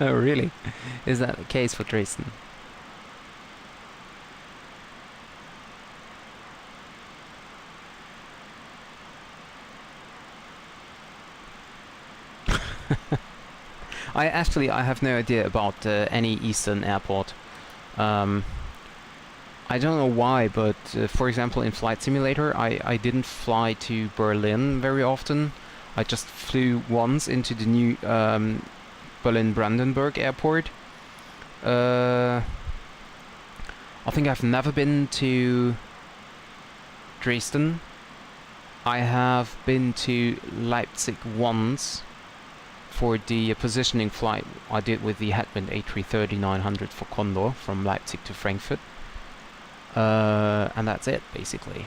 Oh, really? Is that the case for Dresden? I have no idea about any Eastern airport. I don't know why, but for example in Flight Simulator I didn't fly to Berlin very often. I just flew once into the new Berlin-Brandenburg airport. I think I've never been to Dresden. I have been to Leipzig once for the positioning flight I did with the Headwind A330-900 for Condor from Leipzig to Frankfurt. And that's it, basically.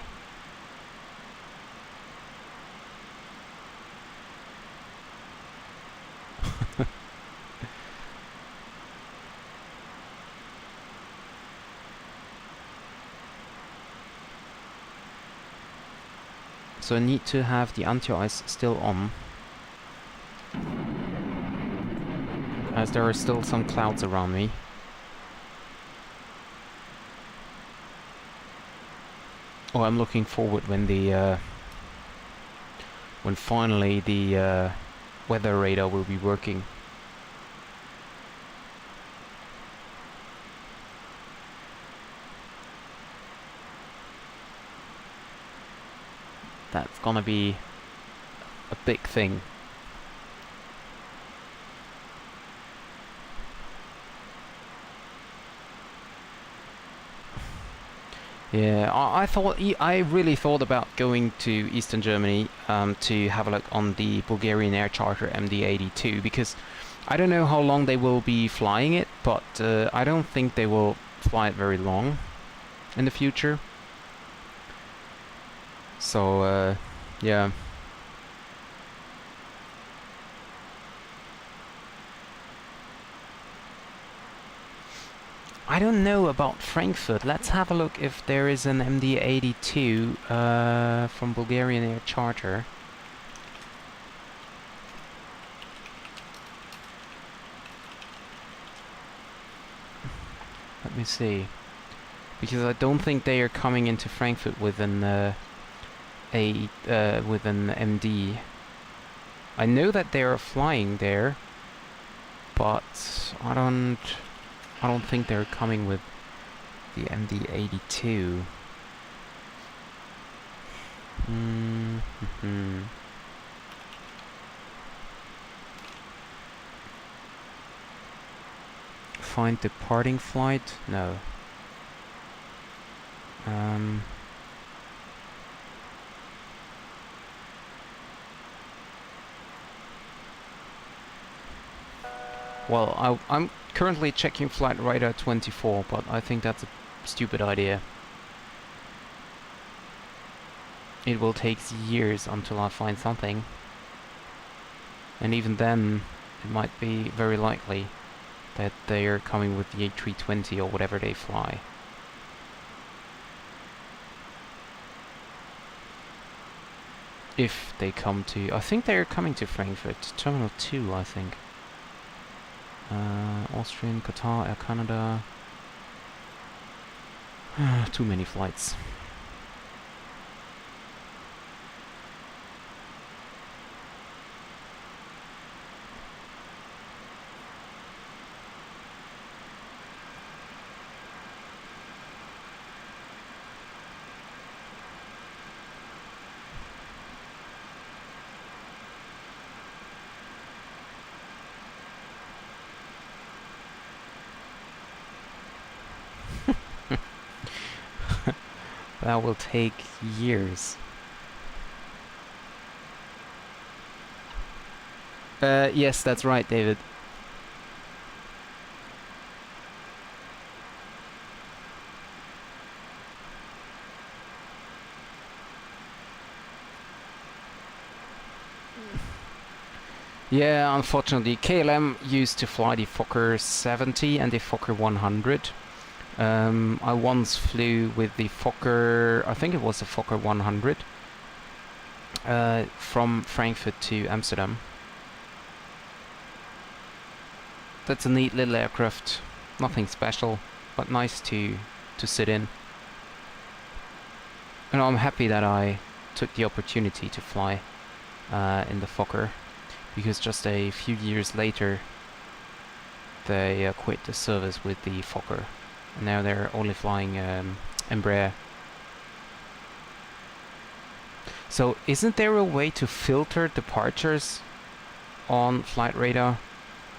So I need to have the anti-ice still on, as there are still some clouds around me. Oh, I'm looking forward when the when finally the weather radar will be working. That's gonna be a big thing. Yeah, I really thought about going to Eastern Germany to have a look on the Bulgarian air charter MD-82, because I don't know how long they will be flying it, but I don't think they will fly it very long in the future. So, yeah. I don't know about Frankfurt. Let's have a look if there is an MD-82 from Bulgarian Air Charter. Let me see. Because I don't think they are coming into Frankfurt with an with an MD. I know that they are flying there, but I don't think they're coming with the MD-82. Find departing flight? No. Well, I'm currently checking flight radar 24, but I think that's a stupid idea. It will take years until I find something. And even then, it might be very likely that they are coming with the A320 or whatever they fly. If they come to... I think they're coming to Frankfurt. Terminal 2, I think. Austrian, Qatar, Air Canada. Too many flights. That will take years. Yes, that's right, David. Yeah, unfortunately, KLM used to fly the Fokker 70 and the Fokker 100. I once flew with the Fokker, I think it was the Fokker 100, from Frankfurt to Amsterdam. That's a neat little aircraft, nothing special, but nice to sit in. And I'm happy that I took the opportunity to fly in the Fokker, because just a few years later they quit the service with the Fokker. And now they're only flying Embraer. So isn't there a way to filter departures on Flight Radar?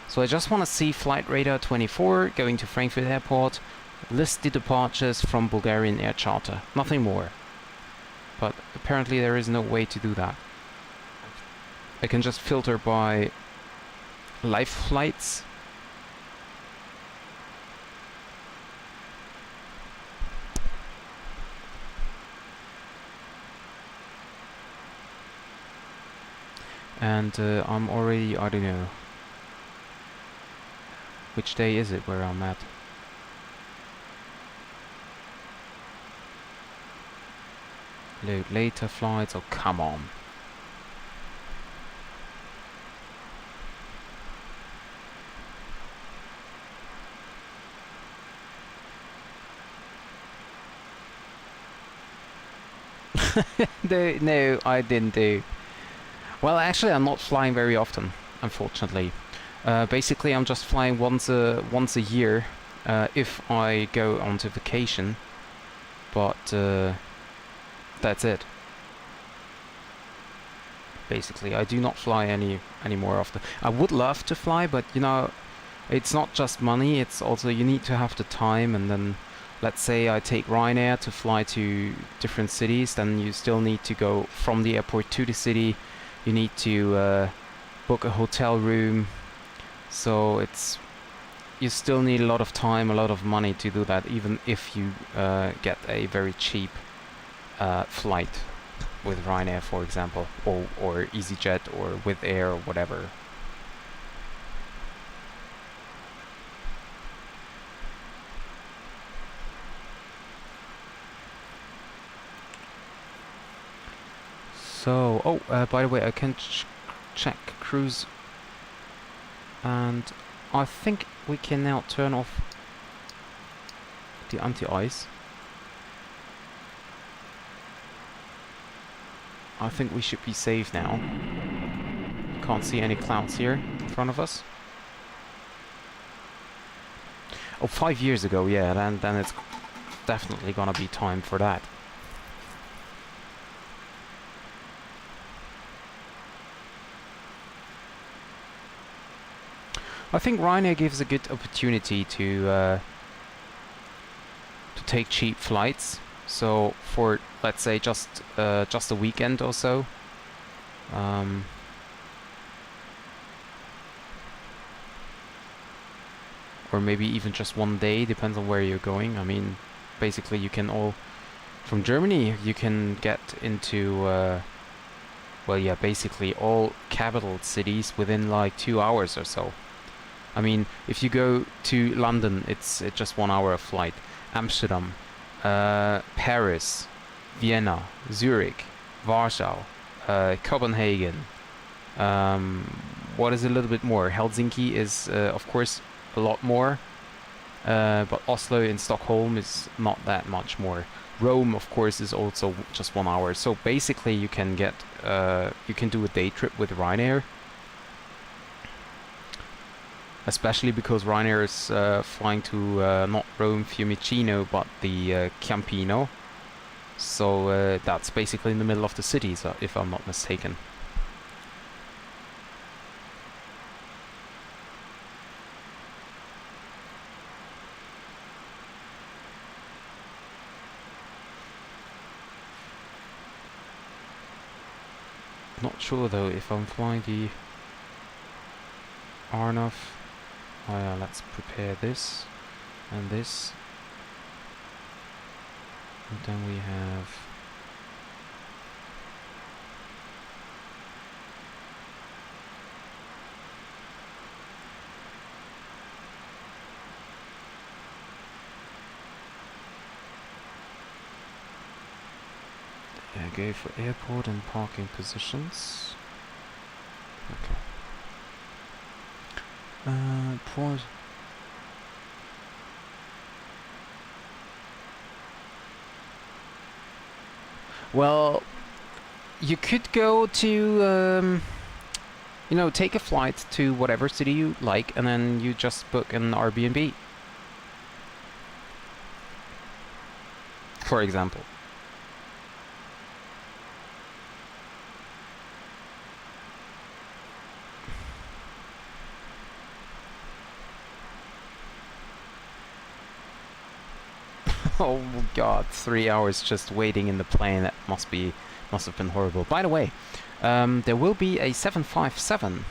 So I just want to see Flight Radar 24 going to Frankfurt Airport, list the departures from Bulgarian Air Charter, nothing more. But apparently there is no way to do that. I can just filter by live flights. And I'm already, I don't know, which day is it where I'm at? Load later flights, oh come on. No, I didn't do. Well, actually, I'm not flying very often, unfortunately. Basically, I'm just flying once a year if I go onto vacation. But that's it. Basically, I do not fly any more often. I would love to fly, but you know, it's not just money. It's also you need to have the time, and then. Let's say I take Ryanair to fly to different cities, then you still need to go from the airport to the city. You need to book a hotel room. So you still need a lot of time, a lot of money to do that, even if you get a very cheap flight with Ryanair, for example, or EasyJet, or with Air, or whatever. So, by the way, I can check cruise, and I think we can now turn off the anti-ice. I think we should be safe now. Can't see any clouds here in front of us. Oh, 5 years ago, yeah, then it's definitely gonna be time for that. I think Ryanair gives a good opportunity to take cheap flights. So for, let's say, just a weekend or so, or maybe even just one day, depends on where you're going. I mean, basically you can from Germany you can get into well, yeah, basically all capital cities within like 2 hours or so. I mean, if you go to London, it's just 1 hour of flight. Amsterdam, Paris, Vienna, Zurich, Warsaw, Copenhagen. What is a little bit more? Helsinki is, of course, a lot more. But Oslo and Stockholm is not that much more. Rome, of course, is also just 1 hour. So basically, you can get you can do a day trip with Ryanair, especially because Ryanair is flying to not Rome Fiumicino, but the Ciampino. So that's basically in the middle of the city, so if I'm not mistaken. Not sure though if I'm flying the Arnav. Oh yeah, let's prepare this and this. And then we have go for airport and parking positions. Okay. Port. Well, you could go to, you know, take a flight to whatever city you like, and then you just book an Airbnb, for example. Oh god, 3 hours just waiting in the plane. That must have been horrible. By the way, there will be a 757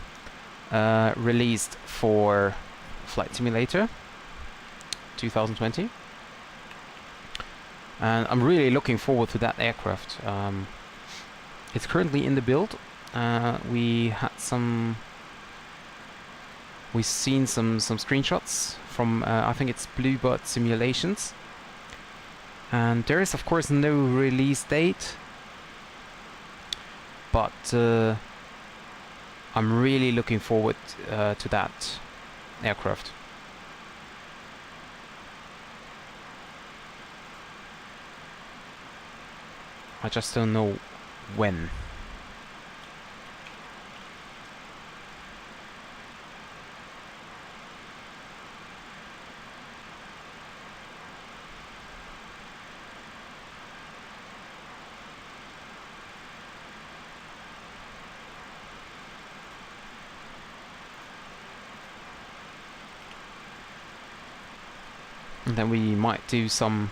released for Flight Simulator 2020, and I'm really looking forward to that aircraft. It's currently in the build. We've seen some screenshots from I think it's Bluebird Simulations. And there is, of course, no release date, but I'm really looking forward to that aircraft. I just don't know when. And then we might do some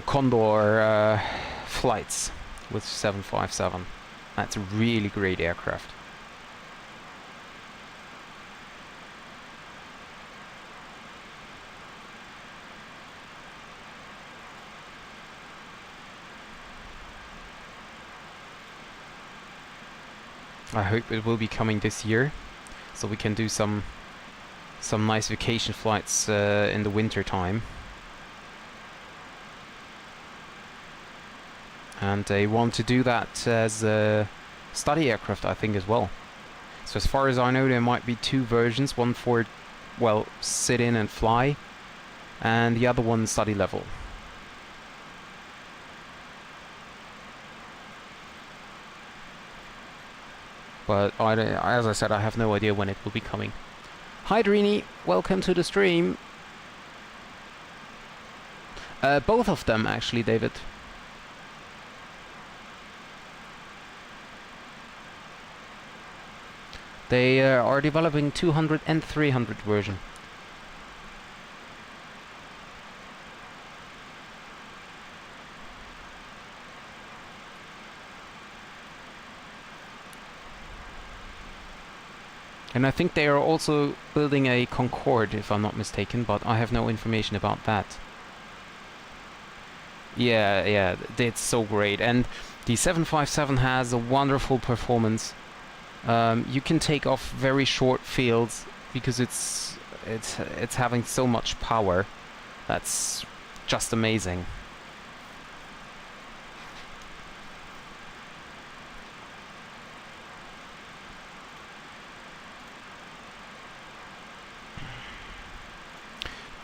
Condor flights with 757. That's a really great aircraft. I hope it will be coming this year, so we can do some nice vacation flights in the winter time. And they want to do that as a study aircraft, I think, as well. So as far as I know, there might be two versions, one for, well, sit in and fly, and the other one study level. But as I said, I have no idea when it will be coming. Hi Drini, welcome to the stream. Both of them actually, David. They are developing 200 and 300 version. And I think they are also building a Concorde, if I'm not mistaken, but I have no information about that. Yeah, it's so great. And the 757 has a wonderful performance. You can take off very short fields because it's having so much power. That's just amazing.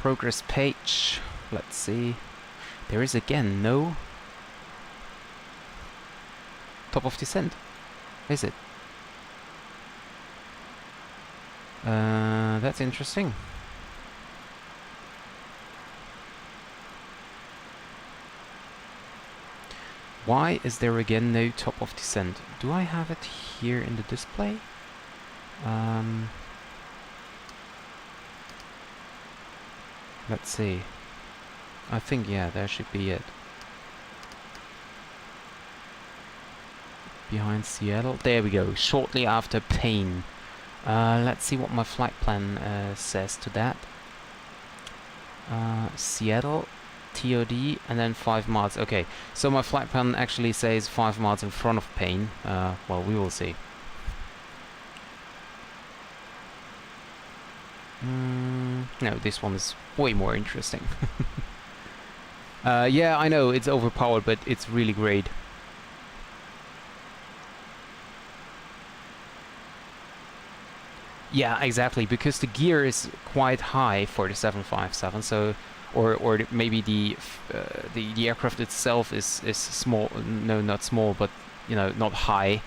progress page. Let's see. There is again no top of descent. Is it? That's interesting. Why is there again no top of descent? Do I have it here in the display? Let's see. I think, yeah, there should be it. Behind Seattle. There we go. Shortly after Payne. Let's see what my flight plan says to that. Seattle, TOD, and then 5 miles. Okay, so my flight plan actually says 5 miles in front of Payne. Well, we will see. No, this one is way more interesting. Yeah, I know it's overpowered, but it's really great. Yeah, exactly, because the gear is quite high for the 757, so or maybe the aircraft itself is small. No, not small, but you know, not high.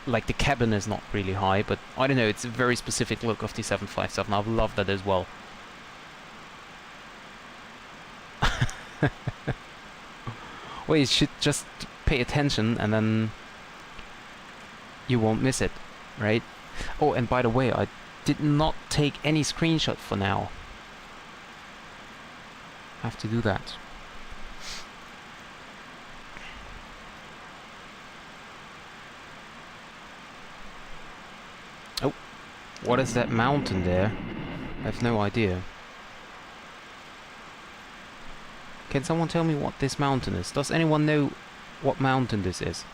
Like the cabin is not really high, but I don't know. It's a very specific look of the 757. I love that as well. Well, you should just pay attention, and then you won't miss it, right? Oh, and by the way, I did not take any screenshot for now. I have to do that. Oh, what is that mountain there? I have no idea. Can someone tell me what this mountain is? Does anyone know what mountain this is?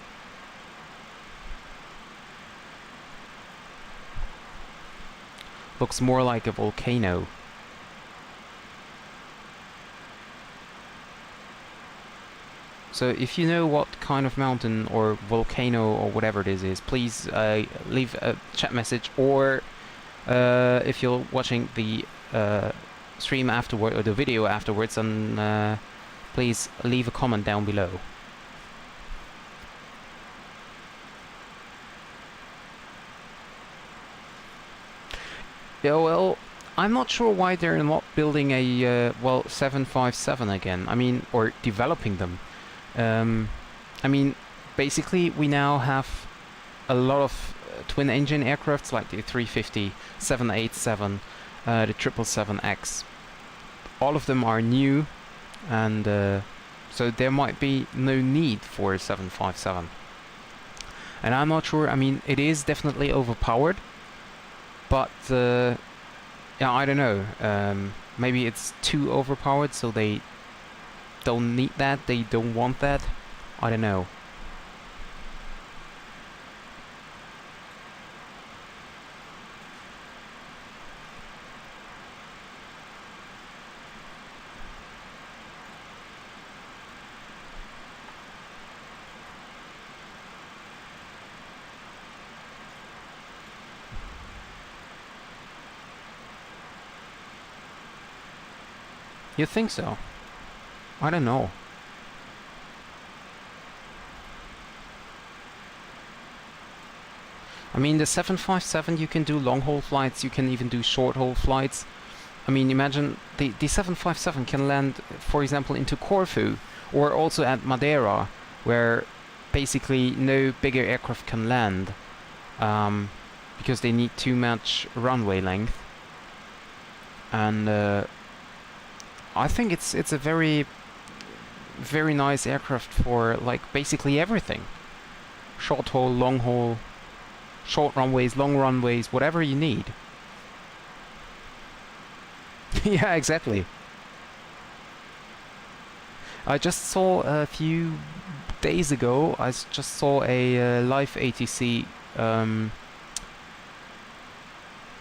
Looks more like a volcano. So if you know what kind of mountain or volcano or whatever this is, please leave a chat message, or if you're watching the stream afterward or the video afterwards, and please leave a comment down below. Yeah, well, I'm not sure why they're not building a well, 757 again. I mean, or developing them. I mean, basically we now have a lot of twin engine aircrafts like the 350, 787, the 777X. All of them are new, and so there might be no need for a 757. And I'm not sure. I mean, it is definitely overpowered, but yeah, I don't know. Maybe it's too overpowered, so they don't need that, they don't want that. I don't know. You think so? I don't know. I mean, the 757, you can do long-haul flights, you can even do short-haul flights. I mean, imagine the 757 can land, for example, into Corfu, or also at Madeira, where basically no bigger aircraft can land, because they need too much runway length. And I think it's a very nice aircraft for like basically everything. Short haul, long haul, short runways, long runways, whatever you need. Yeah, exactly. I just saw a few days ago, just saw a live ATC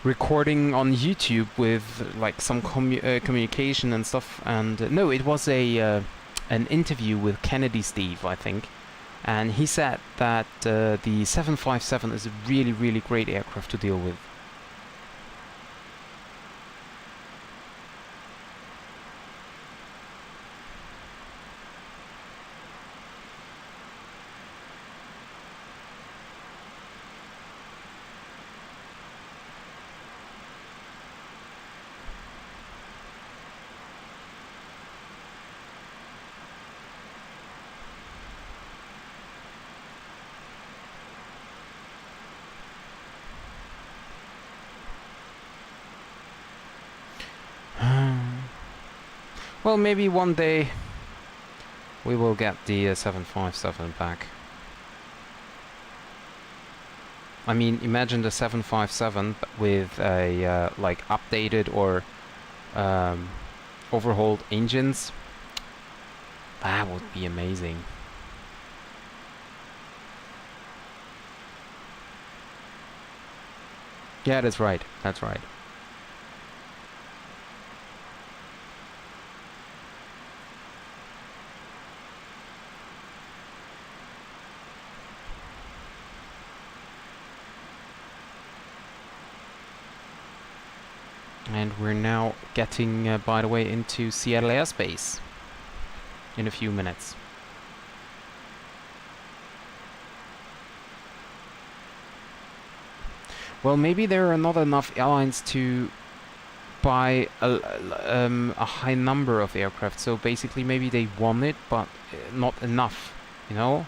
recording on YouTube with like some communication and stuff, and no, it was a an interview with Kennedy Steve, I think, and he said that the 757 is a really great aircraft to deal with. Well, maybe one day we will get the 757 back. I mean, imagine the 757 with a like updated or overhauled engines. That would be amazing. Yeah, that's right. That's right. And we're now getting, by the way, into Seattle airspace in a few minutes. Well, maybe there are not enough airlines to buy a high number of aircraft. So basically, maybe they want it, but not enough, you know?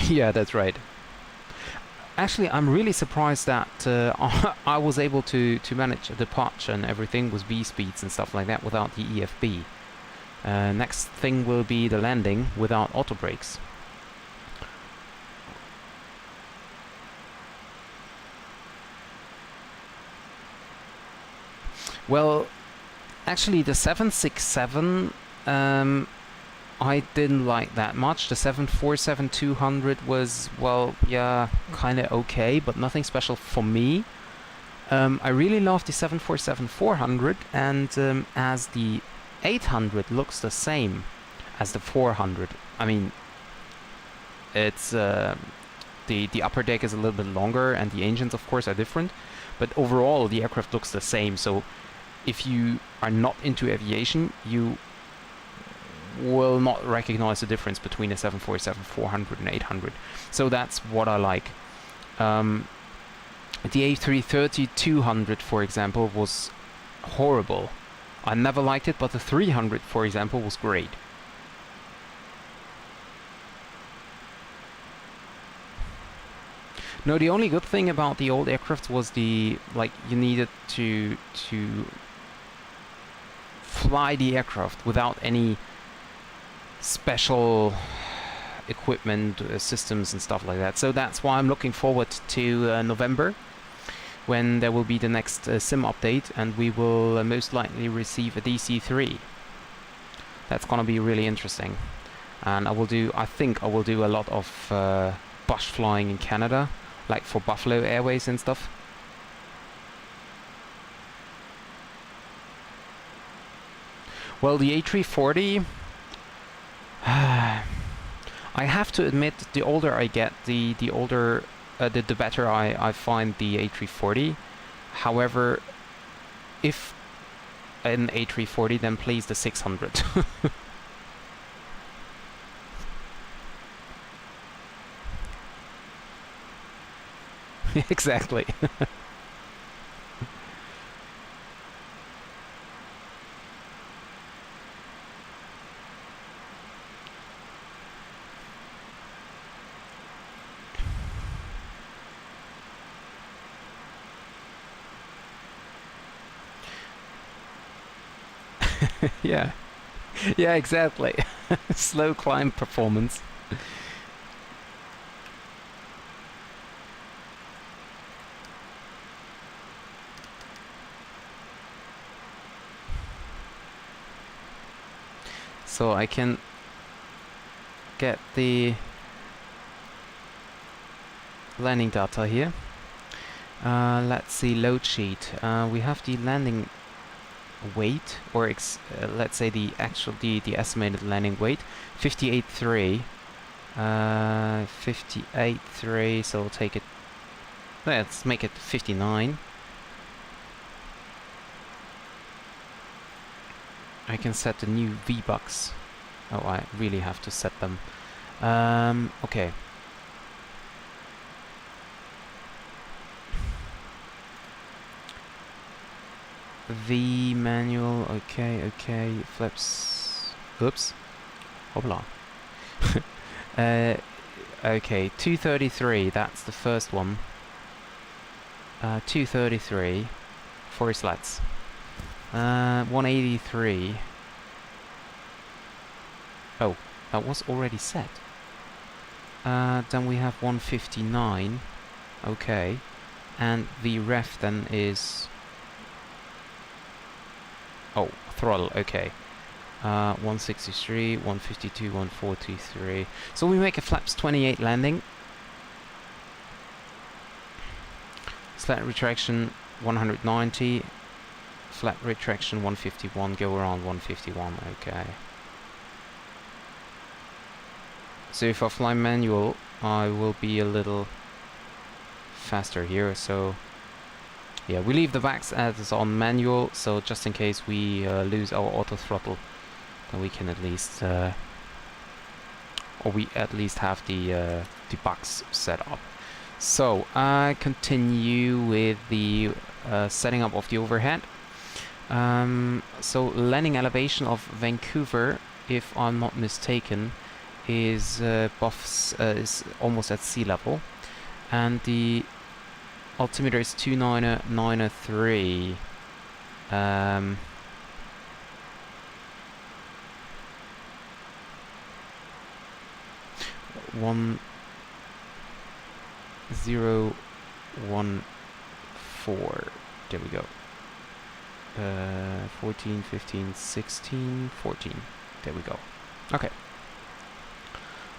Yeah, that's right. Actually, I'm really surprised that I was able to manage a departure and everything with V speeds and stuff like that without the EFB. Next thing will be the landing without auto brakes. Well, actually the 767 I didn't like that much. The 747-200 was, well, yeah, kind of okay, but nothing special for me. I really love the 747-400, and as the 800 looks the same as the 400. I mean, it's the upper deck is a little bit longer, and the engines, of course, are different, but overall the aircraft looks the same. So if you are not into aviation, you will not recognize the difference between a 747-400 and 800. So that's what I like. The A330-200, for example, was horrible. I never liked it, but the 300, for example, was great. No, the only good thing about the old aircraft was the, like, you needed to fly the aircraft without any special equipment, systems and stuff like that. So that's why I'm looking forward to November, when there will be the next sim update, and we will most likely receive a DC-3. That's gonna be really interesting, and I think I will do a lot of bush flying in Canada, like for Buffalo Airways and stuff. Well, the A340, I have to admit, the older I get, the better I find the A340. However, if an A340, then please the 600. Exactly. Yeah. Yeah, exactly. Slow climb performance. So I can get the landing data here. Let's see, load sheet. We have the landing weight, or let's say the estimated landing weight, 58.3. 58.3, so we'll take it, let's make it 59. I can set the new V-Bucks. Oh, I really have to set them. Okay. V manual, okay, flips, oops, hoopla. Okay, 233, that's the first one. 233 for slats. 183. Oh, that was already set. Then we have 159. Okay. And the ref then is... Oh, throttle, okay. 163, 152, 1423. So we make a flaps 28 landing. Slat retraction 190. Flat retraction 151. Go around 151. Okay. So if I fly manual, I will be a little faster here. So yeah, we leave the VAX as on manual. So just in case we lose our auto throttle, then we can at least, or we at least have the bugs set up. So I continue with the setting up of the overhead. So landing elevation of Vancouver, if I'm not mistaken, is is almost at sea level, and the altimeter is 29903. 1014. There we go. 14, 15, 16, 14. There we go. Okay.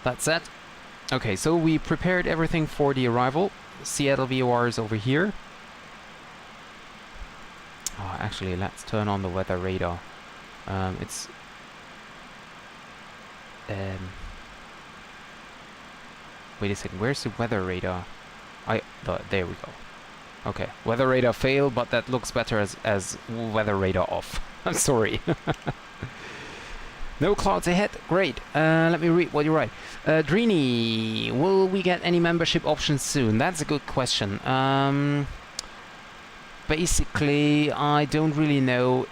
That's it. Okay, so we prepared everything for the arrival. Seattle VOR is over here. Oh, actually, let's turn on the weather radar. It's... wait a second, where's the weather radar? There we go. Okay, weather radar fail, but that looks better as weather radar off. I'm sorry. No clouds ahead, great. Let me read what you write. Drini, will we get any membership options soon? That's a good question. Basically, I don't really know,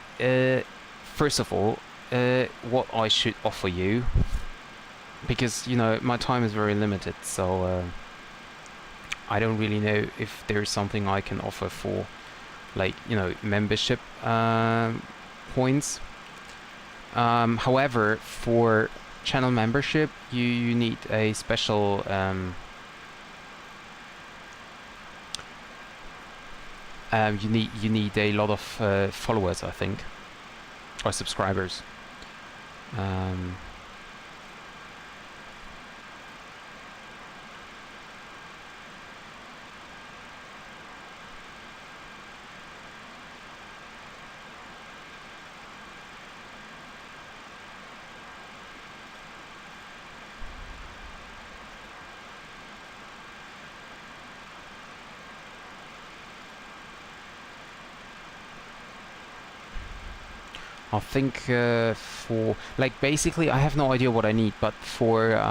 first of all, what I should offer you. Because, you know, my time is very limited, so I don't really know if there's something I can offer for, like, you know, membership points. However, for channel membership, you need a special you need a lot of followers, I think, or subscribers. I think for, like, basically I have no idea what I need, but for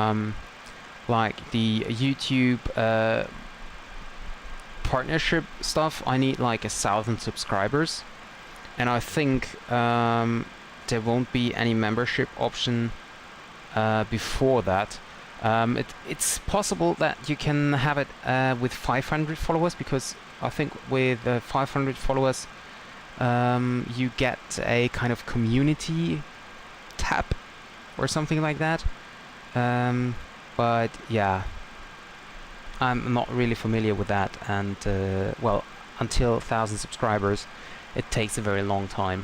like the YouTube partnership stuff, I need like 1,000 subscribers, and I think there won't be any membership option before that. It's possible that you can have it with 500 followers, because I think with 500 followers you get a kind of community tab or something like that. But yeah, I'm not really familiar with that, and well, until 1,000 subscribers it takes a very long time.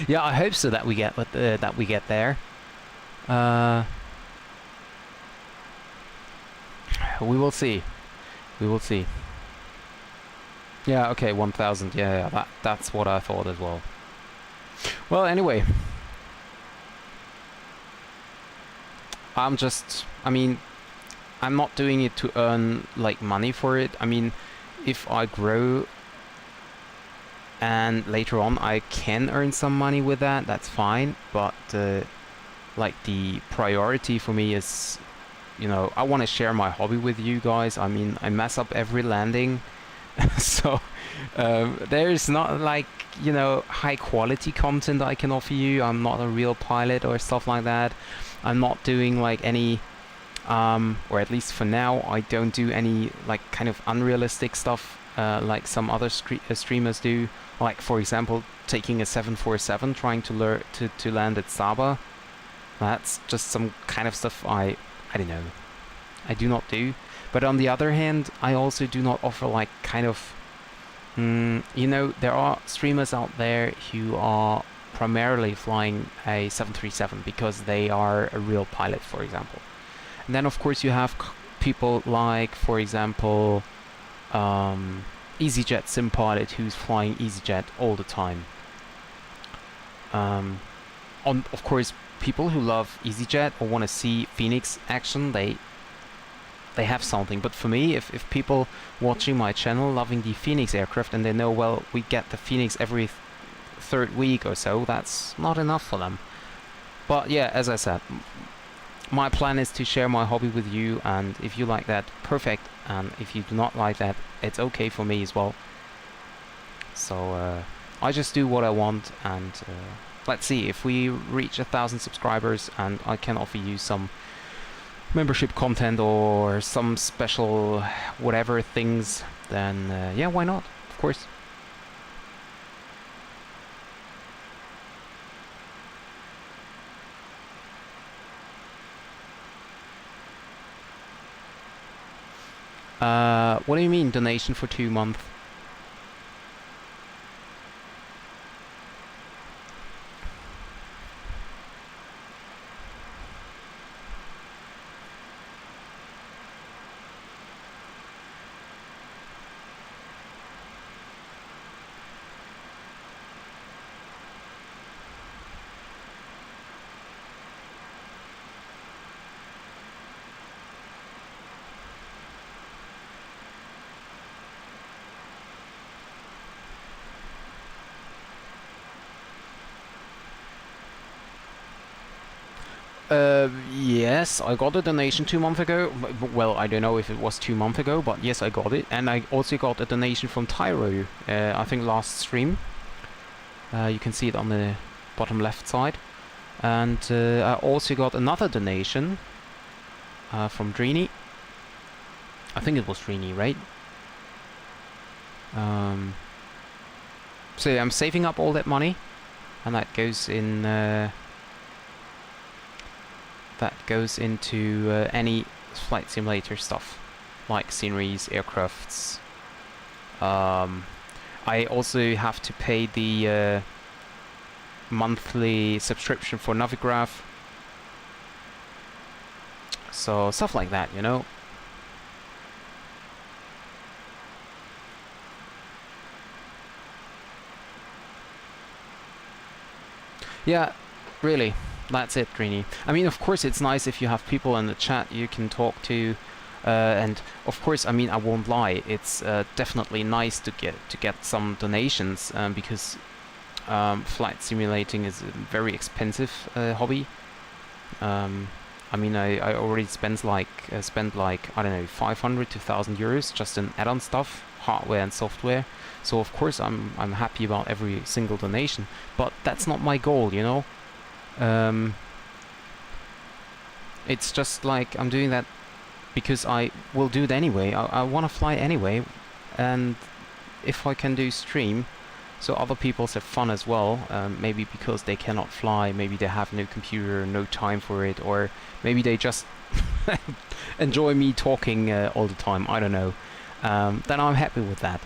Yeah, I hope so that we get there. We will see. We will see. Yeah, okay, 1,000. Yeah, that's what I thought as well. Well, anyway, I mean, I'm not doing it to earn like money for it. I mean, if I grow and later on I can earn some money with that, that's fine, but like the priority for me is, you know, I want to share my hobby with you guys. I mean, I mess up every landing. So there's not like, you know, high quality content I can offer you. I'm not a real pilot or stuff like that. I'm not doing like any or at least for now I don't do any like kind of unrealistic stuff like some other streamers do, like for example taking a 747 trying to learn to land at Saba. That's just some kind of stuff I don't know, I do not do. But on the other hand, I also do not offer like kind of, you know, there are streamers out there who are primarily flying a 737 because they are a real pilot, for example. And then of course you have people like, for example, EasyJet sim pilot who's flying EasyJet all the time. Of course, people who love EasyJet or want to see Phoenix action, they have something. But for me, if people watching my channel loving the Phoenix aircraft and they know, well, we get the Phoenix every third week or so, that's not enough for them. But yeah, as I said, my plan is to share my hobby with you, and if you like that, perfect, and if you do not like that, it's okay for me as well. So I just do what I want, and let's see if we reach 1,000 subscribers and I can offer you some membership content or some special whatever things, then yeah, why not, of course. What do you mean donation for 2 months? Yes, I got a donation 2 months ago. Well, I don't know if it was 2 months ago, but yes, I got it. And I also got a donation from Tyro, I think last stream. You can see it on the bottom left side. And I also got another donation from Drini. I think it was Drini, right? So I'm saving up all that money, and that goes in... that goes into any flight simulator stuff, like sceneries, aircrafts. I also have to pay the monthly subscription for Navigraph. So stuff like that, you know. Yeah, really. That's it, Greenie. I mean, of course, it's nice if you have people in the chat you can talk to, and of course, I mean, I won't lie. It's definitely nice to get some donations because flight simulating is a very expensive hobby. I mean, I already spent like I don't know, 500 to 1,000 euros just in add-on stuff, hardware and software. So of course, I'm happy about every single donation, but that's not my goal, you know. It's just like I'm doing that because I will do it anyway. I want to fly anyway, and if I can do stream so other people have fun as well, maybe because they cannot fly, maybe they have no computer, no time for it, or maybe they just enjoy me talking all the time, I don't know, then I'm happy with that.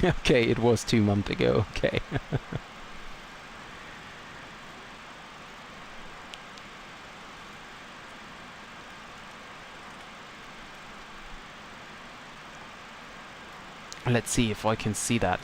Okay, it was 2 months ago, okay. Let's see if I can see that.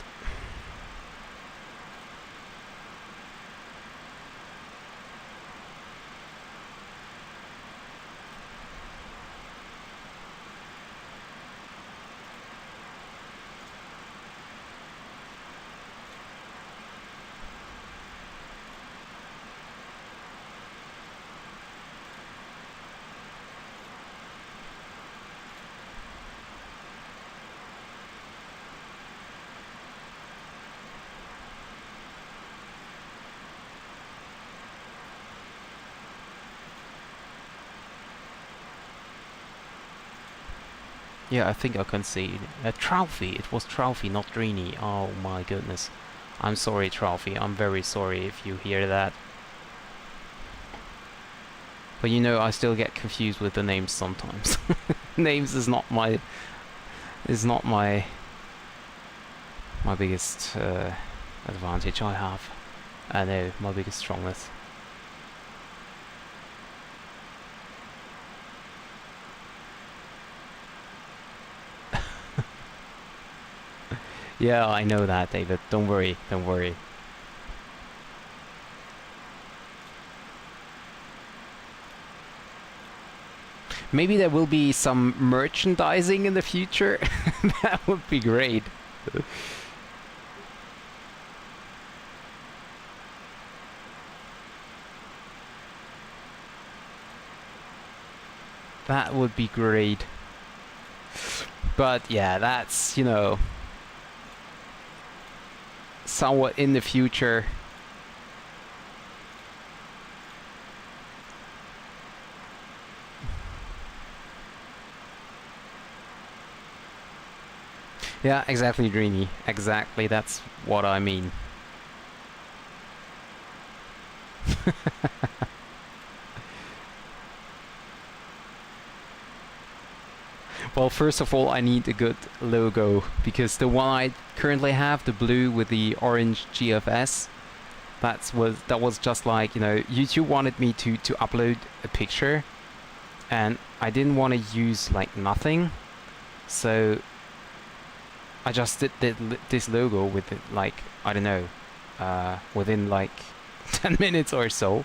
Yeah, I think I can see Tralfy. It was Tralfy, not Drini. Oh my goodness. I'm sorry, Tralfy. I'm very sorry if you hear that. But you know, I still get confused with the names sometimes. Names is not my biggest advantage I have. I know, my biggest strongness. Yeah, I know that, David. Don't worry, don't worry. Maybe there will be some merchandising in the future. That would be great. That would be great. But yeah, that's, you know, somewhat in the future. Yeah, exactly, Dreamy. Exactly, that's what I mean. Well, first of all, I need a good logo, because the one I currently have, the blue with the orange GFS, that was just like, you know, YouTube wanted me to upload a picture, and I didn't want to use like nothing, so I just did this logo with it, like, I don't know, within like 10 minutes or so,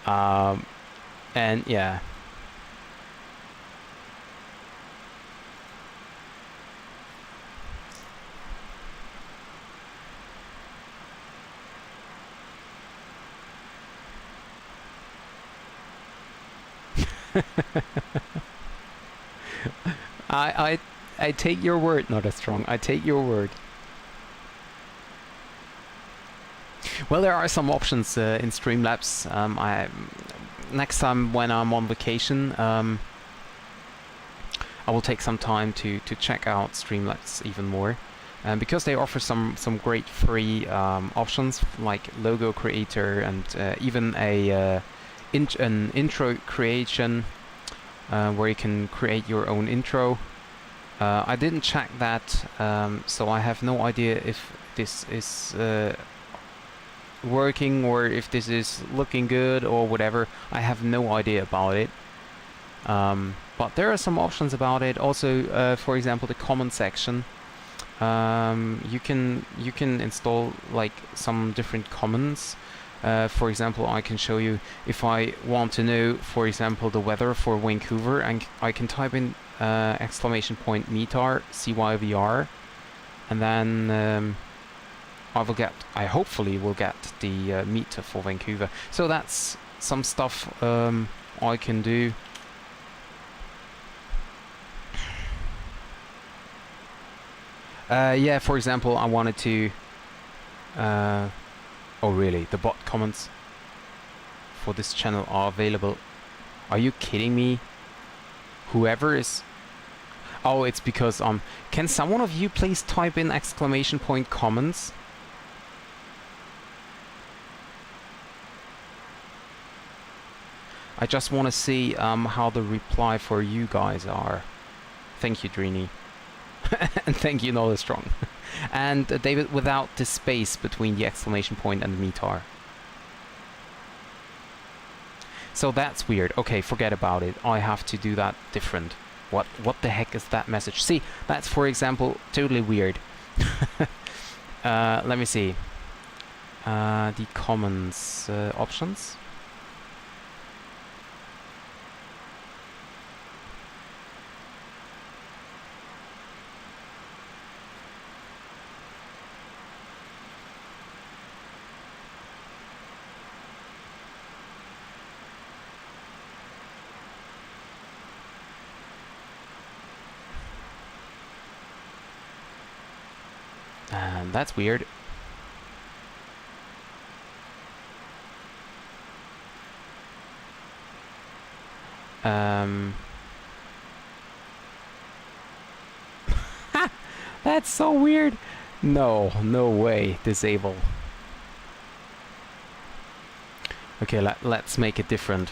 and yeah. I take your word, not as strong. I take your word. Well, there are some options in Streamlabs. Next time when I'm on vacation, I will take some time to check out Streamlabs even more, because they offer some great free options like logo creator and even an intro creation where you can create your own intro. I didn't check that, so I have no idea if this is working or if this is looking good or whatever. I have no idea about it. But there are some options about it. Also, for example, the comment section. You can install like some different comments. For example, I can show you if I want to know, for example, the weather for Vancouver, and I can type in !METAR CYVR, and then I hopefully will get the meter for Vancouver. So that's some stuff I can do. Yeah, for example, I wanted to oh really, the bot comments for this channel are available. Are you kidding me? Whoever is... Oh, it's because can someone of you please type in !comments? I just want to see how the reply for you guys are. Thank you, Drini. And thank you, Nola Strong. And David, without the space between the ! And the METAR. So that's weird. Okay, forget about it. I have to do that different. What the heck is that message? See, that's, for example, totally weird. Let me see. The comments options. That's weird. That's so weird. No, no way. Disable. Okay, let's make it different.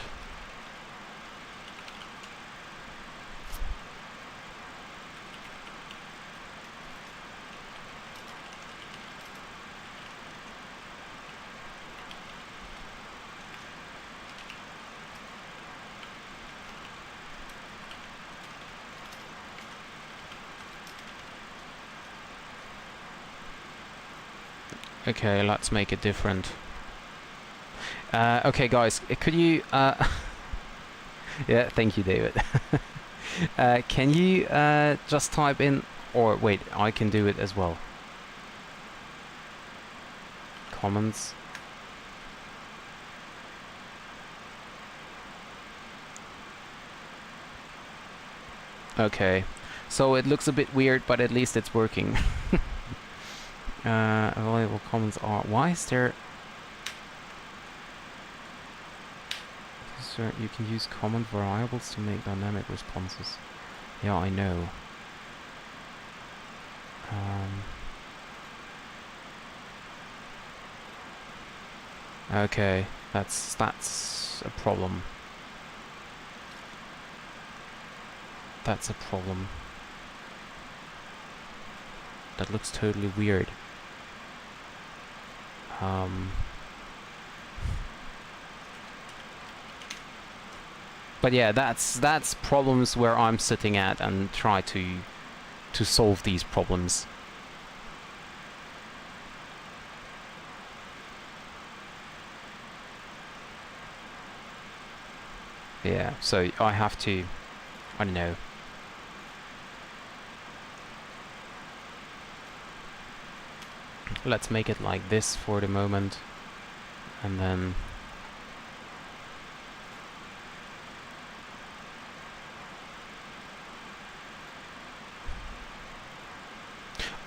Okay, let's make it different. Okay, guys, could you... yeah, thank you, David. Can you just type in... Or wait, I can do it as well. Comments. Okay, so it looks a bit weird, but at least it's working. Available comments are... Why is there... So you can use comment variables to make dynamic responses. Yeah, I know. Okay, that's a problem. That's a problem. That looks totally weird. But yeah, that's problems where I'm sitting at and try to solve these problems. Yeah, so I have to, I don't know. Let's make it like this for the moment, and then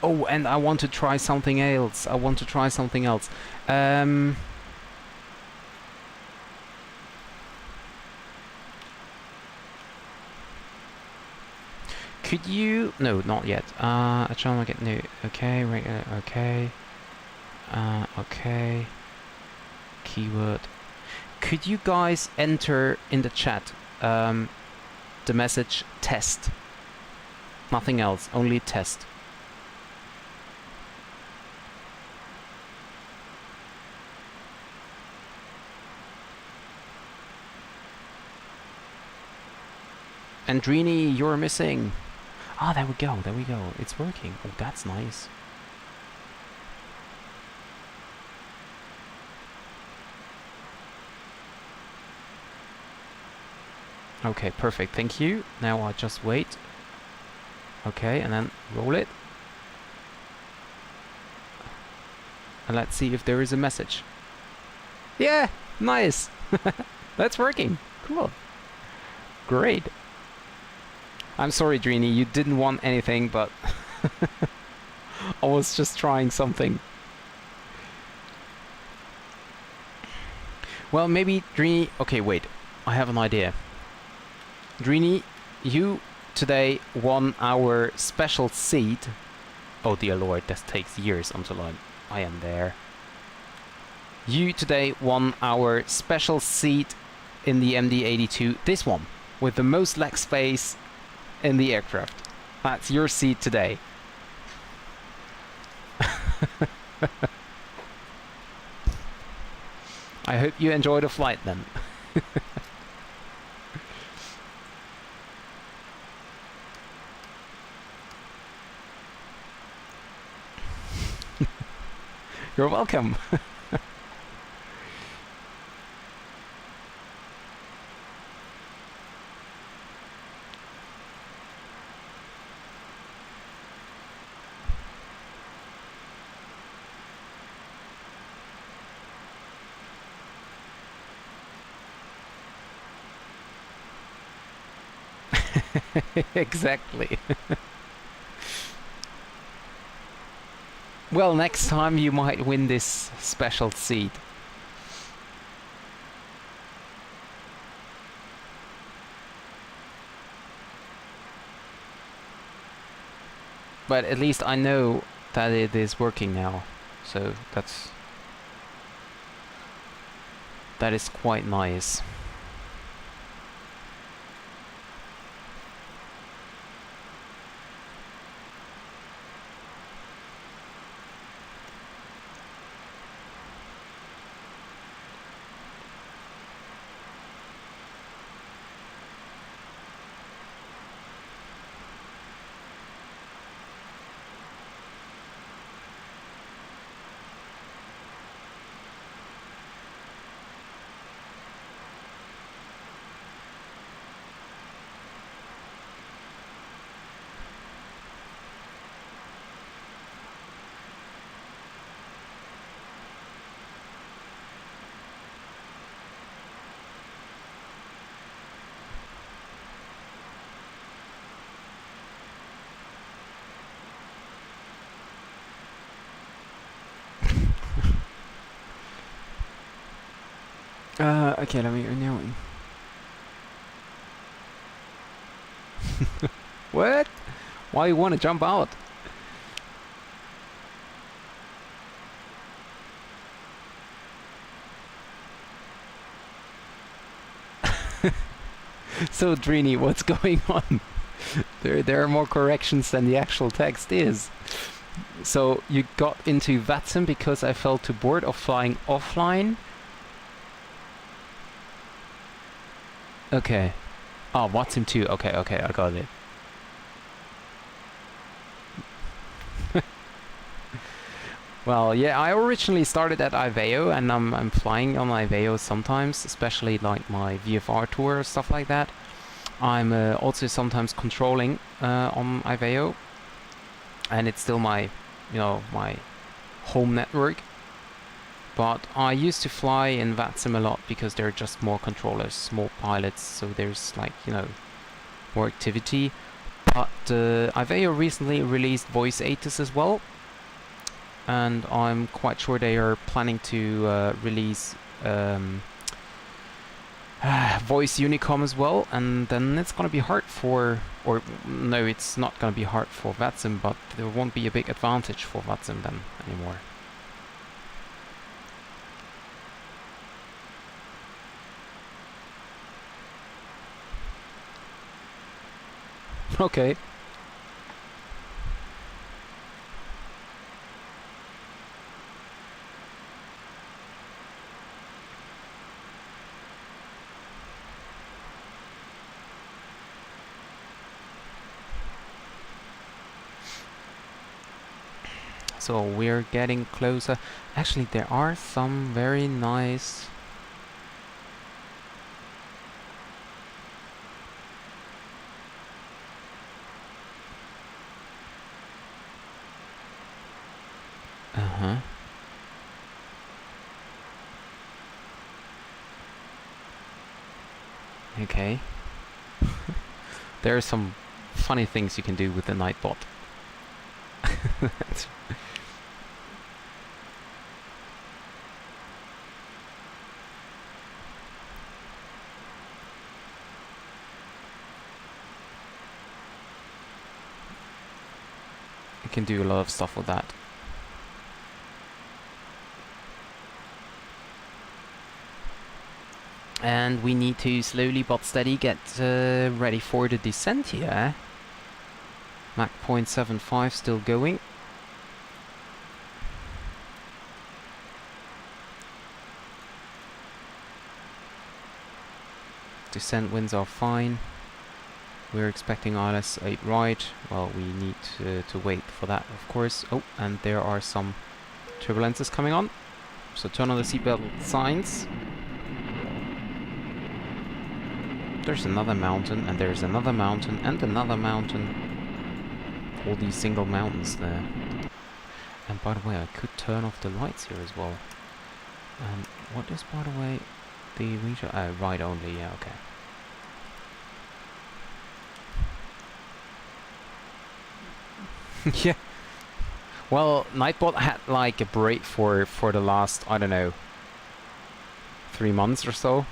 oh, and I want to try something else. Could you... No, not yet. I try to get new. Okay, regular. Okay. Okay. Keyword. Could you guys enter in the chat the message test? Nothing else, only test. Andrini, you're missing. Ah, there we go, there we go. It's working. Oh, that's nice. Okay, perfect. Thank you. Now I just wait. Okay, and then roll it. And let's see if there is a message. Yeah, nice. That's working. Cool. Great. I'm sorry, Drini, you didn't want anything, but I was just trying something. Well, maybe Drini... Okay, wait. I have an idea. Drini, you today won our special seat. Oh dear lord, this takes years until I am there. You today won our special seat in the MD-82. This one, with the most leg space in the aircraft. That's your seat today. I hope you enjoy the flight then. You're welcome. Exactly. Well, next time you might win this special seat. But at least I know that it is working now, so that is quite nice. Okay, let me renew it. What? Why you want to jump out? So Drini, what's going on? There are more corrections than the actual text is. So you got into VATSIM because I felt too bored of flying offline? Okay. Oh, VATSIM 2. Okay, I got it. Well, yeah, I originally started at Iveo, and I'm flying on Iveo sometimes, especially like my VFR tour or stuff like that. I'm also sometimes controlling on Iveo, and it's still my, my home network. But I used to fly in VATSIM a lot because there are just more controllers, more pilots, so there's like, more activity. But Iveo recently released voice ATIS as well, and I'm quite sure they are planning to release voice Unicom as well, and then it's gonna be hard for, or no, it's not gonna be hard for VATSIM, but there won't be a big advantage for VATSIM then anymore. Okay. So we're getting closer. Actually, there are some very nice Okay. There are some funny things you can do with the Nightbot. You can do a lot of stuff with that. And we need to slowly but steady get ready for the descent here. Mach 0.75 still going. Descent winds are fine. We're expecting ILS 8 right. Well, we need to wait for that, of course. Oh, and there are some turbulences coming on. So turn on the seatbelt signs. There's another mountain, and there's another mountain, and another mountain. All these single mountains there. And by the way, I could turn off the lights here as well. And what is, by the way, the region? Oh, right only, yeah, okay. Yeah. Well, Nightbot had like a break for the last, I don't know, 3 months or so.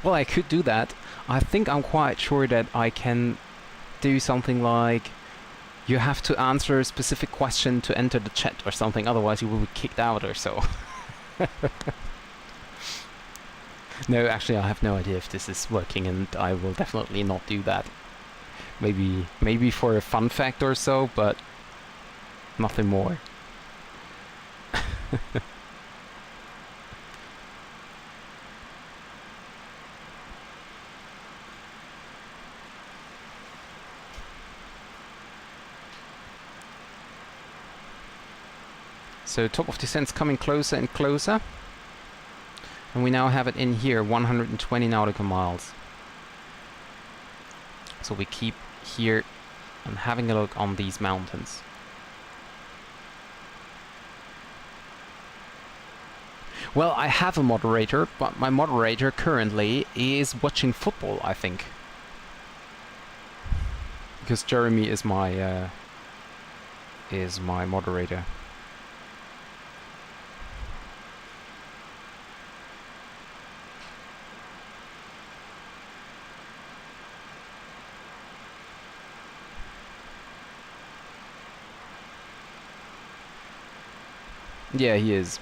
Well, I could do that. I think I'm quite sure that I can do something like you have to answer a specific question to enter the chat or something, otherwise you will be kicked out or so. No, actually I have no idea if this is working, and I will definitely not do that. Maybe for a fun fact or so, but nothing more. So top of descent's coming closer and closer. And we now have it in here, 120 nautical miles. So we keep here and having a look on these mountains. Well, I have a moderator, but my moderator currently is watching football, I think. Because Jeremy is my moderator. Yeah, he is.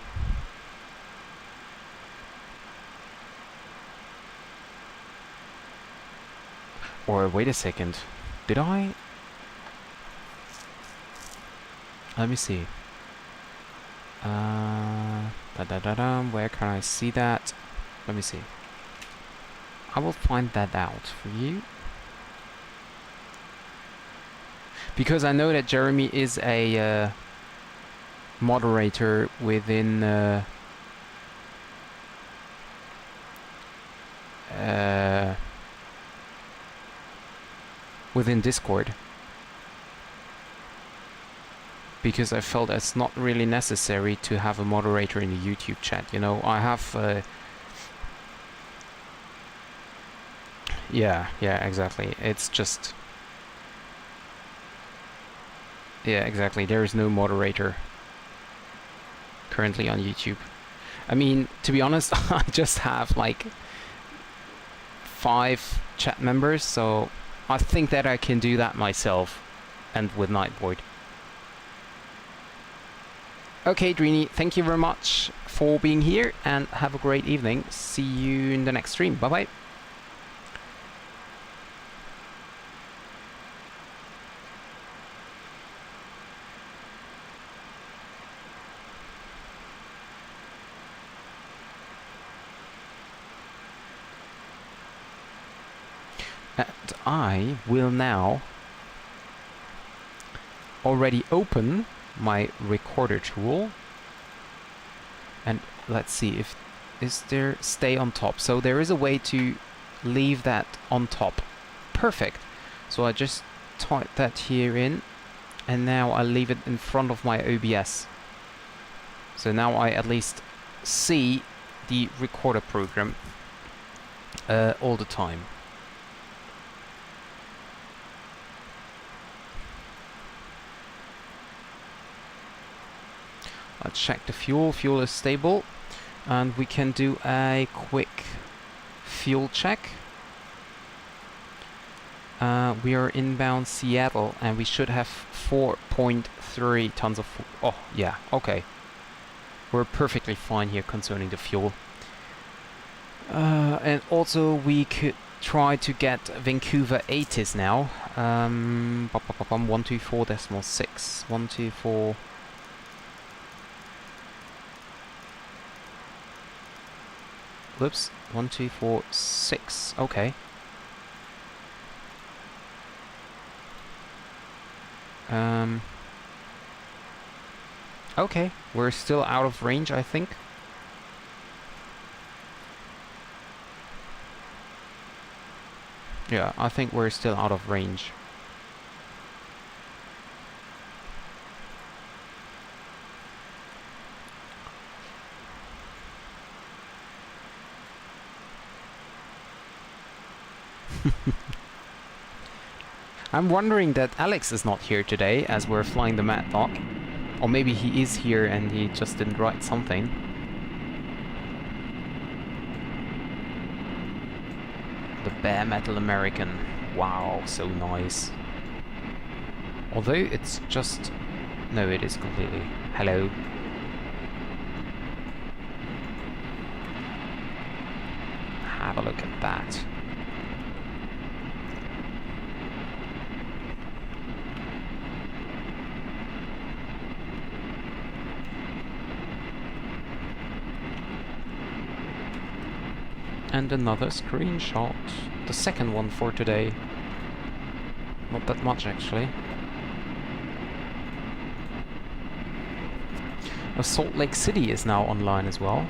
Or wait a second. Did I? Let me see. Where can I see that? Let me see. I will find that out for you. Because I know that Jeremy is a moderator within within Discord, because I felt it's not really necessary to have a moderator in the YouTube chat. You know, I have yeah, exactly. It's just exactly. There is no moderator currently on YouTube. I mean, to be honest, I just have like 5 chat members, so I think that I can do that myself, and with Nightboard. Okay, Drini, thank you very much for being here, and have a great evening. See you in the next stream. Bye bye. And I will now already open my recorder tool, and let's see if is there stay on top. So there is a way to leave that on top. Perfect. So I just type that here in, and now I leave it in front of my OBS. So now I at least see the recorder program all the time. Let's check the fuel. Fuel is stable, and we can do a quick fuel check. We are inbound Seattle, and we should have 4.3 tons of fuel. Oh, yeah, okay. We're perfectly fine here concerning the fuel. And also we could try to get Vancouver 80s now. 124.6. 124. Whoops, 1246. Okay. Okay, we're still out of range, I think. Yeah, I think we're still out of range. I'm wondering that Alex is not here today as we're flying the Maddog. Or maybe he is here and he just didn't write something. Bare Metal American. Wow, so nice. Although it's just... No, it is completely... Hello. Have a look at that. And another screenshot. The second one for today. Not that much, actually. Salt Lake City is now online as well.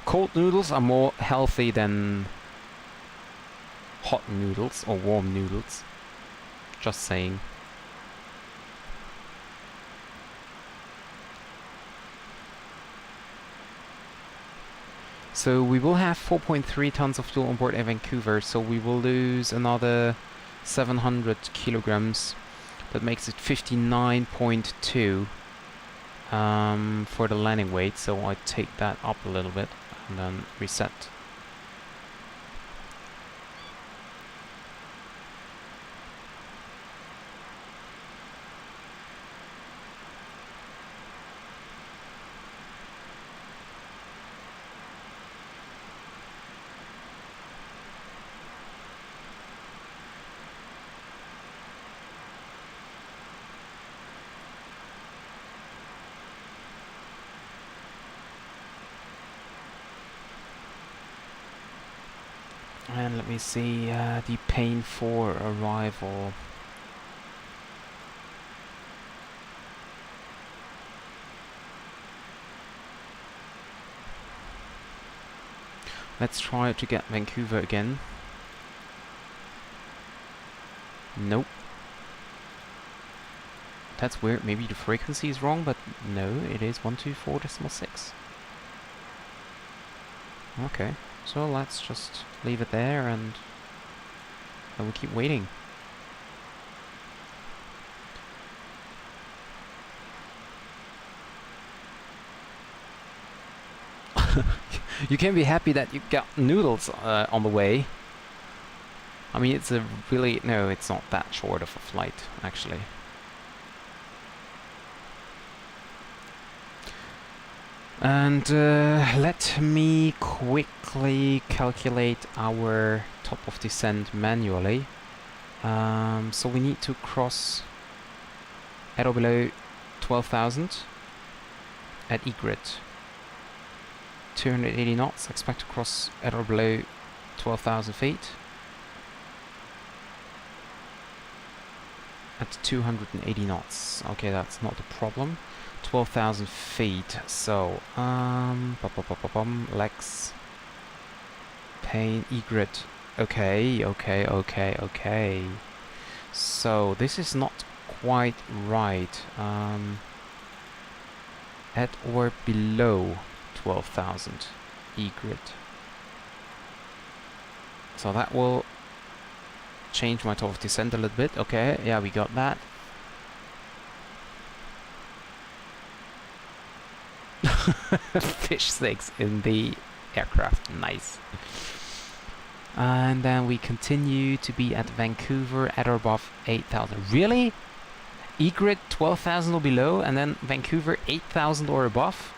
Cold noodles are more healthy than hot noodles or warm noodles. Just saying. So we will have 4.3 tons of fuel on board at Vancouver, so we will lose another 700 kilograms. That makes it 59.2 for the landing weight, so I take that up a little bit and then reset. And let me see the pain for arrival. Let's try to get Vancouver again. Nope. That's weird. Maybe the frequency is wrong, but no, it is 124.6. Okay. So let's just leave it there and we'll keep waiting. You can be happy that you got noodles on the way. I mean, it's a really... No, it's not that short of a flight, actually. And let me quickly calculate our top of descent manually. So we need to cross at or below 12,000 at egret. 280 knots, expect to cross at or below 12,000 feet. At 280 knots. Okay, that's not a problem. 12,000 feet. So, Lex, Pain, egret. Okay. So this is not quite right. At or below 12,000 egret. So that will change my top of descent a little bit. Okay, yeah, we got that. Fish sticks in the aircraft. Nice. And then we continue to be at Vancouver at or above 8,000. Really? Egret 12,000 or below, and then Vancouver 8,000 or above?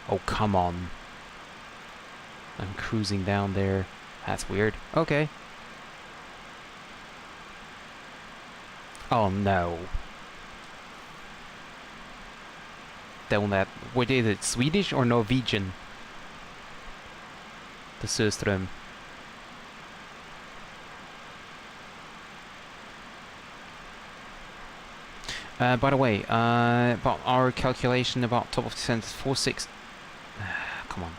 Oh, come on. I'm cruising down there. That's weird. Okay. Oh no. Down that. What is it? Swedish or Norwegian? The Sjöström. By the way, about our calculation about top of descent is 46. Come on.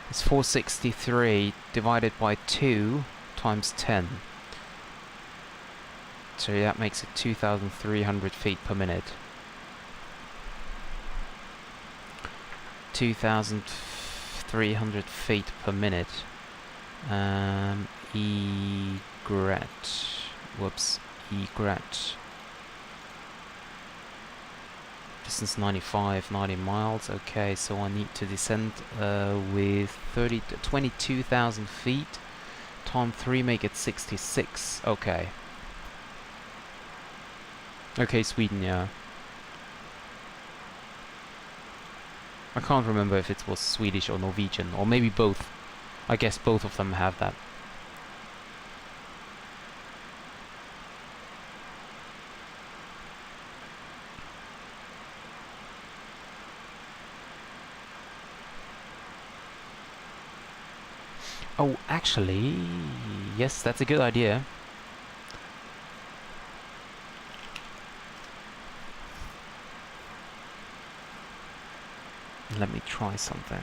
It's 463 divided by 2 times 10. So that makes it 2,300 feet per minute. 22,300 feet per minute. Egret. Whoops. Egret. Distance 90 miles. Okay, so I need to descend with 22,000 feet. Time 3, make it 66. Okay. Okay, Sweden, yeah. I can't remember if it was Swedish or Norwegian, or maybe both. I guess both of them have that. Oh, actually, yes, that's a good idea. Let me try something.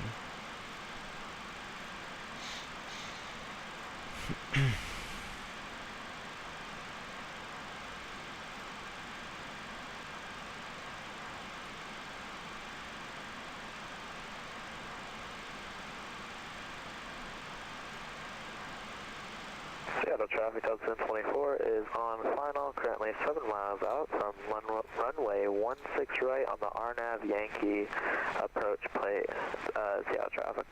Seattle traffic, Delta 1024 is on final, currently 7 miles out from runway 16 right on the RNAV Yankee approach plate, Seattle traffic.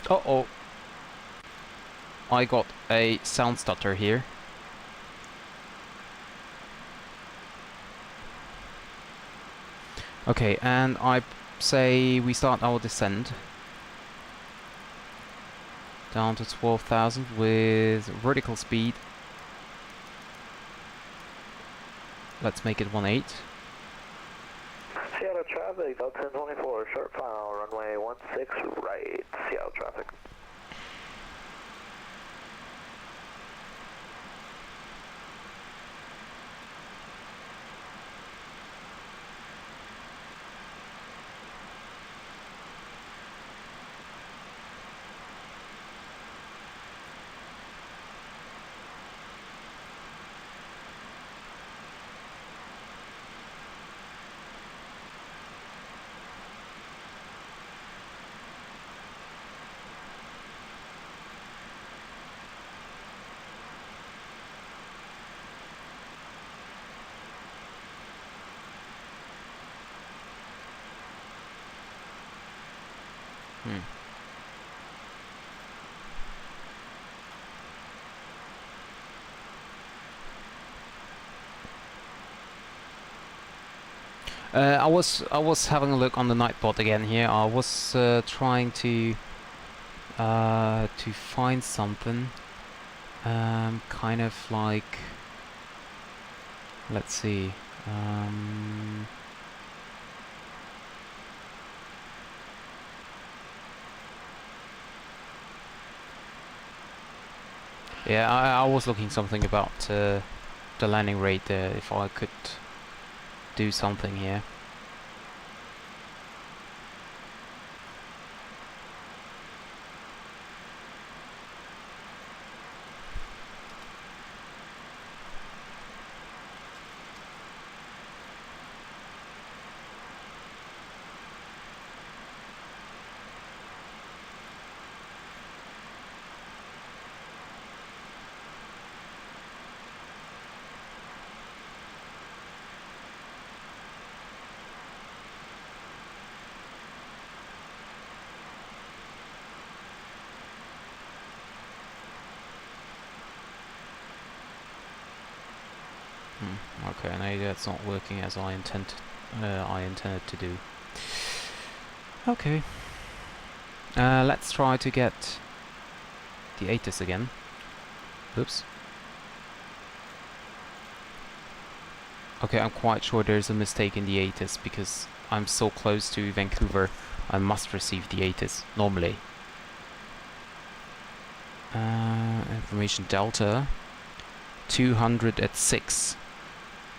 Uh-oh. I got a sound stutter here. Okay, and I say we start our descent. Down to 12,000 with vertical speed. Let's make it 18. Seattle traffic, Delta 1024, short final, runway 16 right, Seattle traffic. I was having a look on the Nightbot again here. I was trying to find something, kind of like, let's see. Yeah, I was looking something about the landing rate there, if I could do something here. Okay, now that's not working as I intended to do. Okay. Let's try to get the ATIS again. Oops. Okay, I'm quite sure there's a mistake in the ATIS because I'm so close to Vancouver. I must receive the ATIS normally. Information Delta 200 at 6.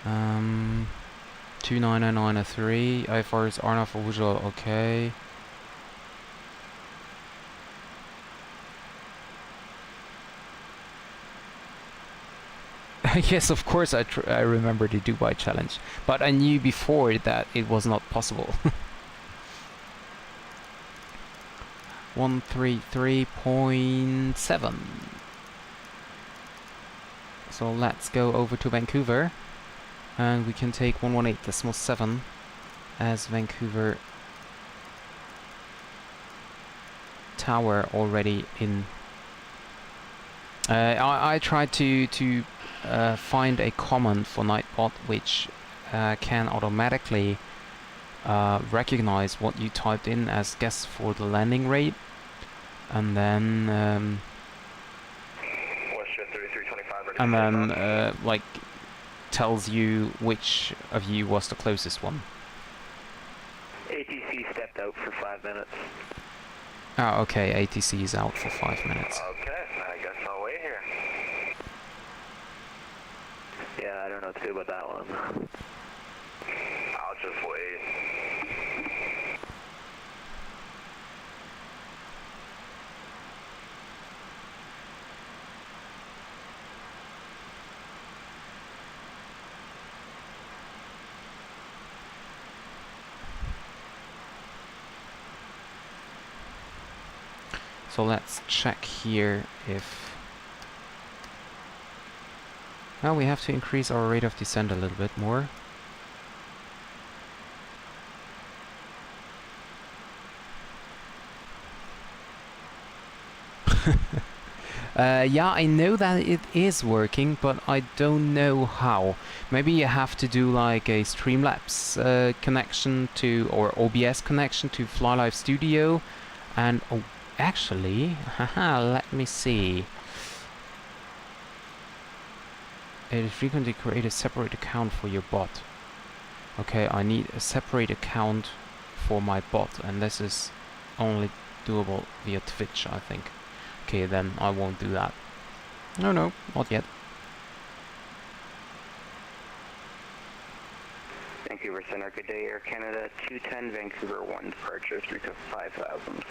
29903. IFRS RNAV for visual. Okay. Yes, of course I remember the Dubai challenge, but I knew before that it was not possible. 133.7. So let's go over to Vancouver, and we can take 118.7 as Vancouver Tower already in. I tried to find a command for Nightbot which can automatically recognize what you typed in as guess for the landing rate, and then like tells you which of you was the closest one. ATC stepped out for 5 minutes. Oh, okay, ATC is out for 5 minutes. Okay, I guess I'll wait here. Yeah, I don't know what to do about that one. I'll just wait. So let's check here if... Well, we have to increase our rate of descent a little bit more. Yeah, I know that it is working, but I don't know how. Maybe you have to do like a Streamlabs connection to, or OBS connection to FlyLive Studio, and oh, actually, haha, let me see. It is frequently create a separate account for your bot. Okay, I need a separate account for my bot, and this is only doable via Twitch, I think. Okay, then I won't do that. No, not yet. Vancouver Center, good day, Air Canada 210, Vancouver 1 departure, 3 to 5,000.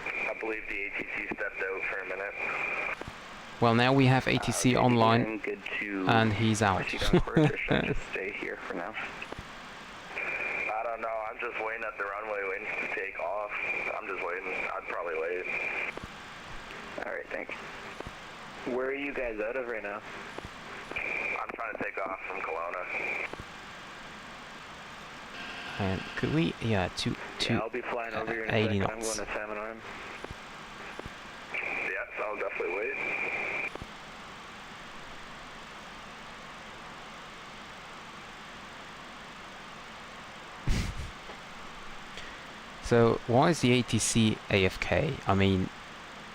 I believe the ATC stepped out for a minute. Well, now we have ATC online, Good to and he's out. just stay here for now. I don't know, I'm just waiting at the runway waiting to take off. I'm just waiting. I'd probably wait. Alright, thanks. Where are you guys out of right now? I'm trying to take off from Kelowna. And could we, yeah, Yeah, I'll be flying over here in a 80 second. knots. I'm going to Salmon Arm. Yes, I'll definitely wait. So why is the ATC AFK? I mean,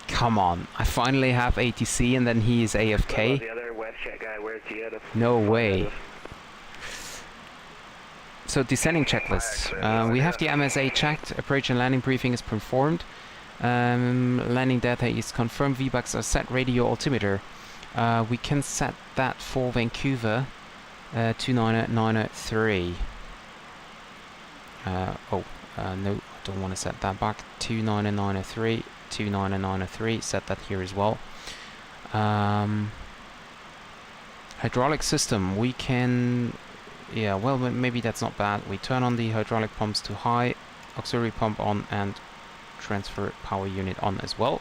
come on! I finally have ATC, and then he is AFK. The other WestJet guy, where's he at? No way. So descending checklist. We have the MSA checked. Approach and landing briefing is performed. Landing data is confirmed. VBACs are set. Radio altimeter. We can set that for Vancouver. 29903. No, I don't want to set that back. 29903. 29903. Set that here as well. Hydraulic system. We can. Yeah, well, maybe that's not bad. We turn on the hydraulic pumps to high, auxiliary pump on, and transfer power unit on as well.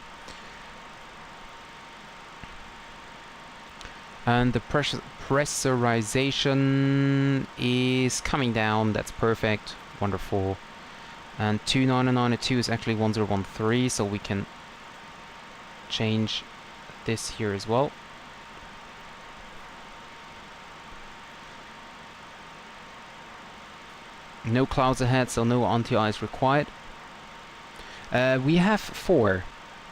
And the pressurization is coming down. That's perfect. Wonderful. And 29902 is actually 1013, so we can change this here as well. No clouds ahead, so no anti-ice required. We have 4.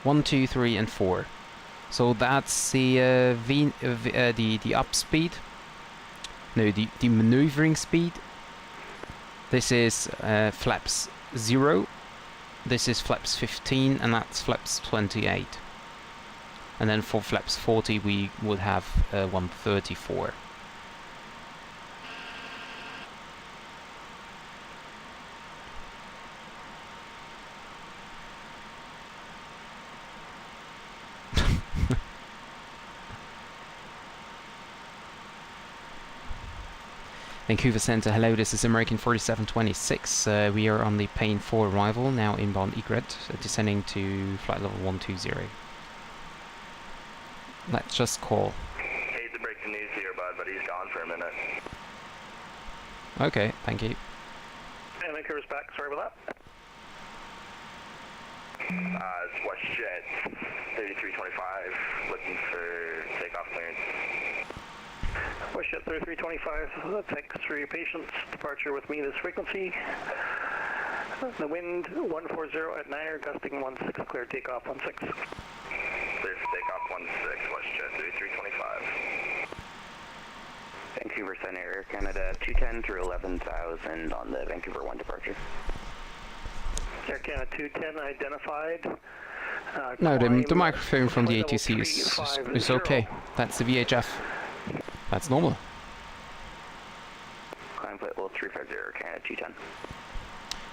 1, 2, 3, and 4. So that's the up speed. No, the maneuvering speed. This is flaps 0, this is flaps 15, and that's flaps 28. And then for flaps 40 we would have 134. Vancouver Center, hello, this is American 4726. We are on the Pane 4 arrival, now inbound egret, descending to flight level 120. Let's just call. Hate to break the news here, bud, but he's gone for a minute. Okay, thank you. And Vancouver's back, sorry about that. It's WestJet 3325, looking for takeoff clearance. WestJet 3325, thanks for your patience. Departure with me this frequency. The wind 140 at 9er, gusting 16, clear takeoff 16. Clear for takeoff 16, WestJet 3325. Vancouver Center, Air Canada 210 through 11,000 on the Vancouver 1 departure. Air Canada 210 identified. No, the microphone from the ATC is okay. That's the VHF. That's normal. Climb flight level 350, Air Canada 210.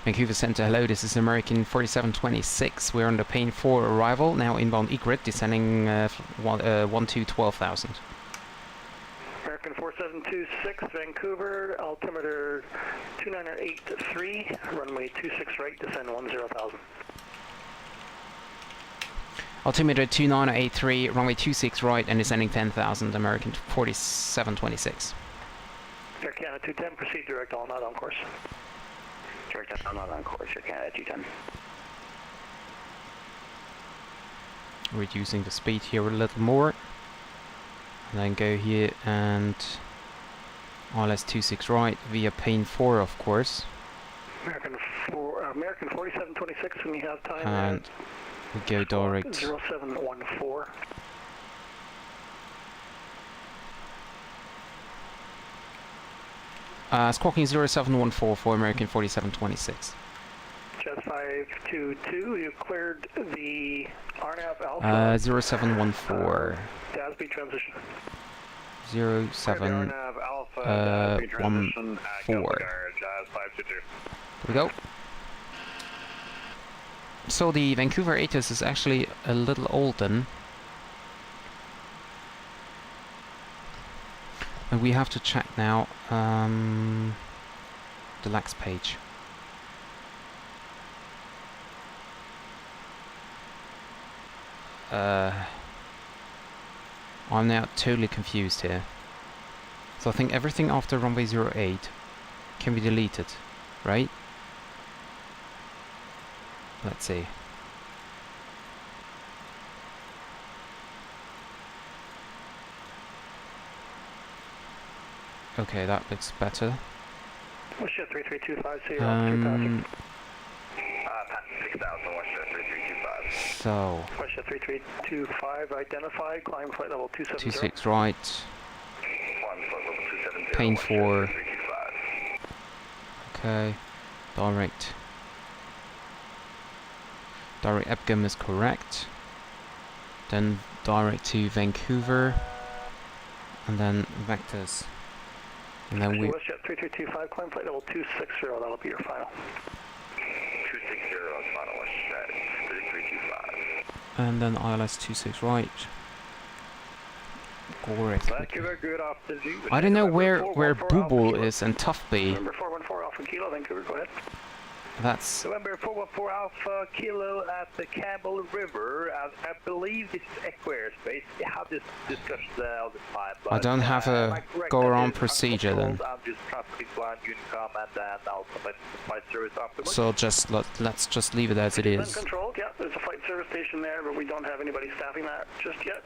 Vancouver Center, hello, this is American 4726. We're on the Pane 4 arrival, now inbound egret, descending 12,000. American 4726, Vancouver, altimeter 2983, runway 26 right, descend 10,000. Altimeter 2983, runway 26 right, and descending 10,000, American 4726. Air Canada 210, proceed direct, all not on course. Direct, all not on course, Air Canada 210. Reducing the speed here a little more. And then go here and ILS 26 right via Pane 4, of course. American 4726 when you have time. And we go direct. 0714. Squawking 0714 for American 4726. Jet 522, you cleared the RNAV Alpha. 0714. DASB transition. 0714. There we go. So the Vancouver ATIS is actually a little old then. And we have to check now the lax page. I'm now totally confused here. So I think everything after runway 08 can be deleted, right? Let's see. Okay, that looks better. WestJet 3325, so you're off 3,000. Passing 6,000, WestJet 3325. So, WestJet 3325 identified, climb flight level 270. 26 right, Climb flight level 270, Pane WestJet 4. 3325. Okay, direct. Direct Epgum is correct. Then direct to Vancouver. And then vectors. And then we... WestJet 3325, climb flight level 260, that'll be your final. 260 on final WestJet 3325. And then ILS 26 right. Correct. Vancouver, good afternoon. I don't know where Booble is and Tufby. November 414 Alpha Kilo, Vancouver, go ahead. That's... November 414 Alpha Kilo at the Campbell River. I believe this is Aquarispace. We have this discussion all the time. I don't have a go-around procedure then. I'm just traffic one Unicom and then I'll submit the flight service afterwards. So just let's just leave it as it is. Controlled, yeah. There's a flight service station there, but we don't have anybody staffing that just yet.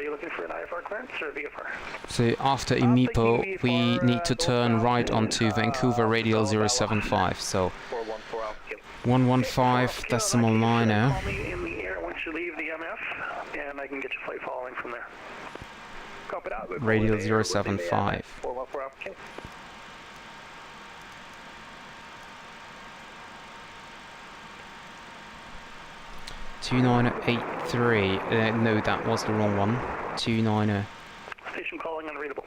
You're looking for an IFR clearance or a VFR? So after Imipo, we need to turn right onto Vancouver Radial 075. So 115.9 now. Call me in the air once you leave the MF, and I can get your flight following from there. Copy that. Radial 075. 414 Alpha Kilo. 2983. No, that was the wrong one. 2983. Station calling unreadable.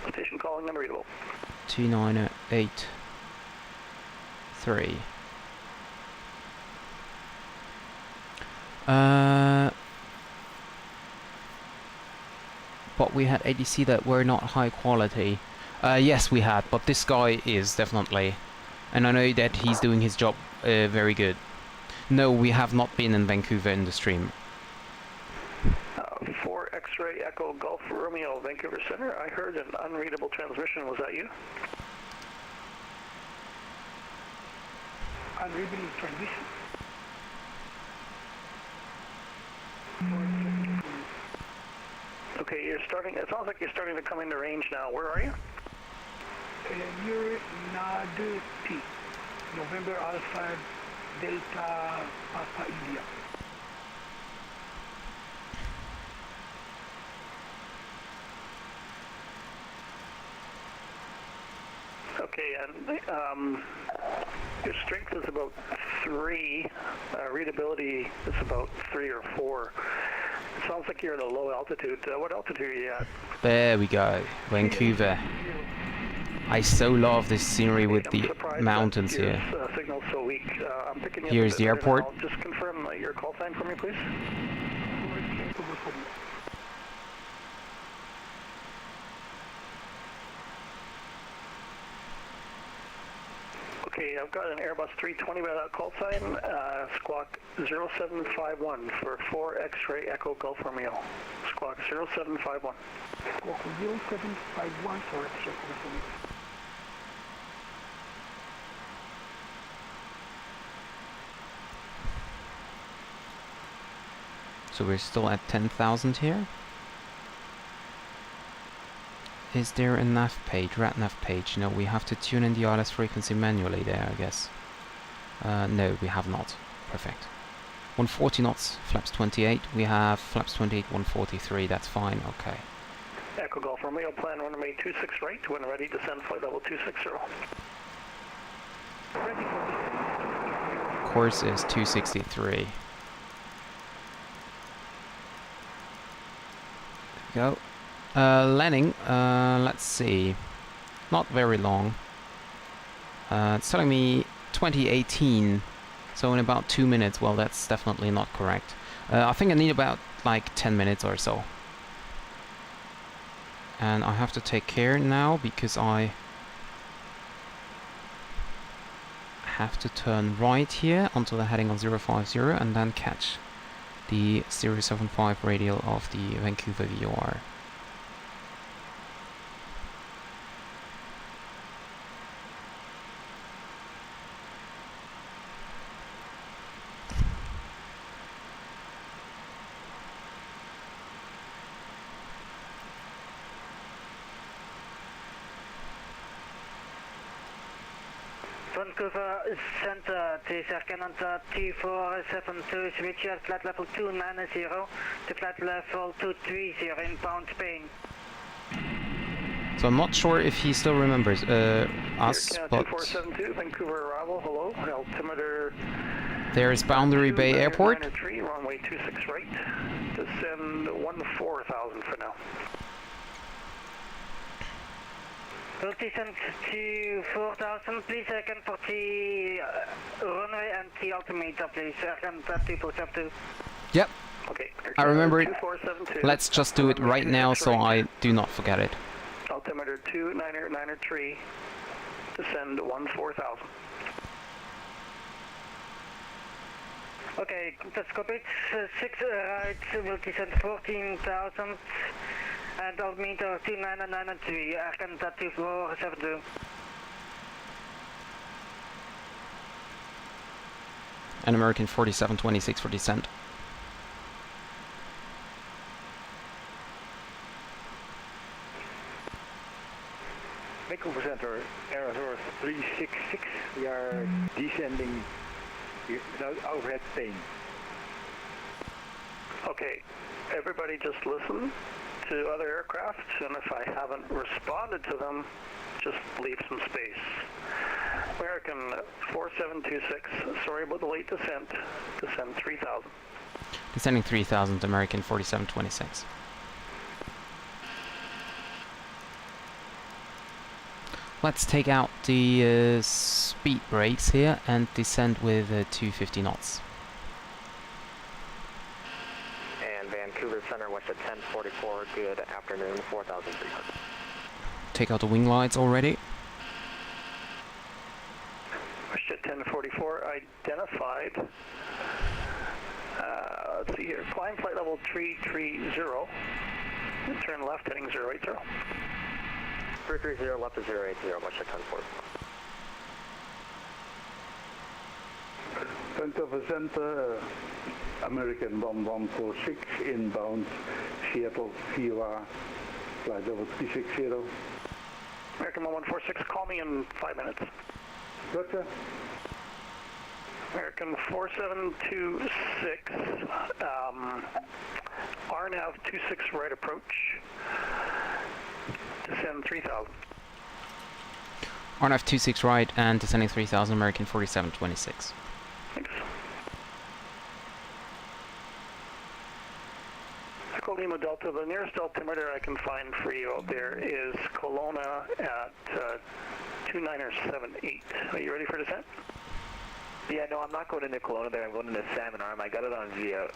Station calling unreadable. 2983. But we had ADC that were not high quality. Yes, we had, but this guy is definitely. And I know that he's doing his job very good. No, we have not been in Vancouver in the stream. 4 X-ray Echo Golf Romeo, Vancouver Center. I heard an unreadable transmission. Was that you? Unreadable transmission. Okay, you're starting. It sounds like you're starting to come into range now. Where are you? You're Nadu T. November Alpha Delta Papa India. Okay, and your strength is about 3. Readability is about 3 or 4. It sounds like you're at a low altitude. What altitude are you at? There we go, Vancouver. I so love this scenery with the mountains here. Signal's so weak. I'm picking you up Here's a the bit airport. now. Just confirm your call sign for me, please. Okay, I've got an Airbus 320 by that call sign, squawk 0751 for 4 X-ray Echo Golf Romeo. Squawk 0751. Squawk 0751 for X-ray Golf Romeo. So we're still at 10,000 here. Is there a nav page, rad nav page? No, we have to tune in the ILS frequency manually there, I guess. No, we have not. Perfect. 140 knots, flaps 28. We have flaps 28, 143. That's fine. Okay. Echo Golf Romeo, plan runway 26 right. When ready, descend flight level 260. Ready for descent. Course is 263. There we go. Landing, let's see. Not very long. It's telling me 2018. So in about 2 minutes. Well, that's definitely not correct. I think I need about like 10 minutes or so. And I have to take care now because I have to turn right here onto the heading of 050 and then catch the 075 radial of the Vancouver VOR. Vancouver Center, het is herkennend T472, switch at flight level 290 to flight level 230 inbound Spain. So I'm not sure if he still remembers us, but 2472, Vancouver arrival, hello, altimeter. There's Boundary Bay Airport. 993, runway 26 right, descend 14,000 for now. Will descend to 4,000, please confirm the runway and the altimeter, please, confirm 2472. Yep, Okay. I remember it. 2472. Let's just do it right now so I do not forget it. Altimeter 2993, descend 14,000. Okay, that's copied. 6 right, will descend 14,000. And altimeter 2993, herkend 2472. And American 4726 for descent. Vancouver Center, Air 366. We are descending without overhead pain. Okay, everybody just listen to other aircraft, and if I haven't responded to them, just leave some space. American 4726, sorry about the late descent. Descend 3000. Descending 3000, American 4726. Let's take out the speed brakes here and descend with 250 knots. And Vancouver Center, west at 1044, good afternoon, 4,300. Take out the wing lights already. West at 1044, identified. Let's see here, climb flight level 330. Turn left heading 080. 330, left to 080, west at 1044. Vancouver Center, American 1146, inbound Seattle via flight level 360. American 1146, call me in 5 minutes. Roger. American 4726, RNAV 26 right approach, descend 3000. RNF 26 right and descending 3000, American 4726. Thanks. Echo Lima Delta, the nearest altimeter I can find for you out there is Kelowna at 2978. Are you ready for descent? Yeah, no, I'm not going into Kelowna there. I'm going into Salmon Arm. I got it on via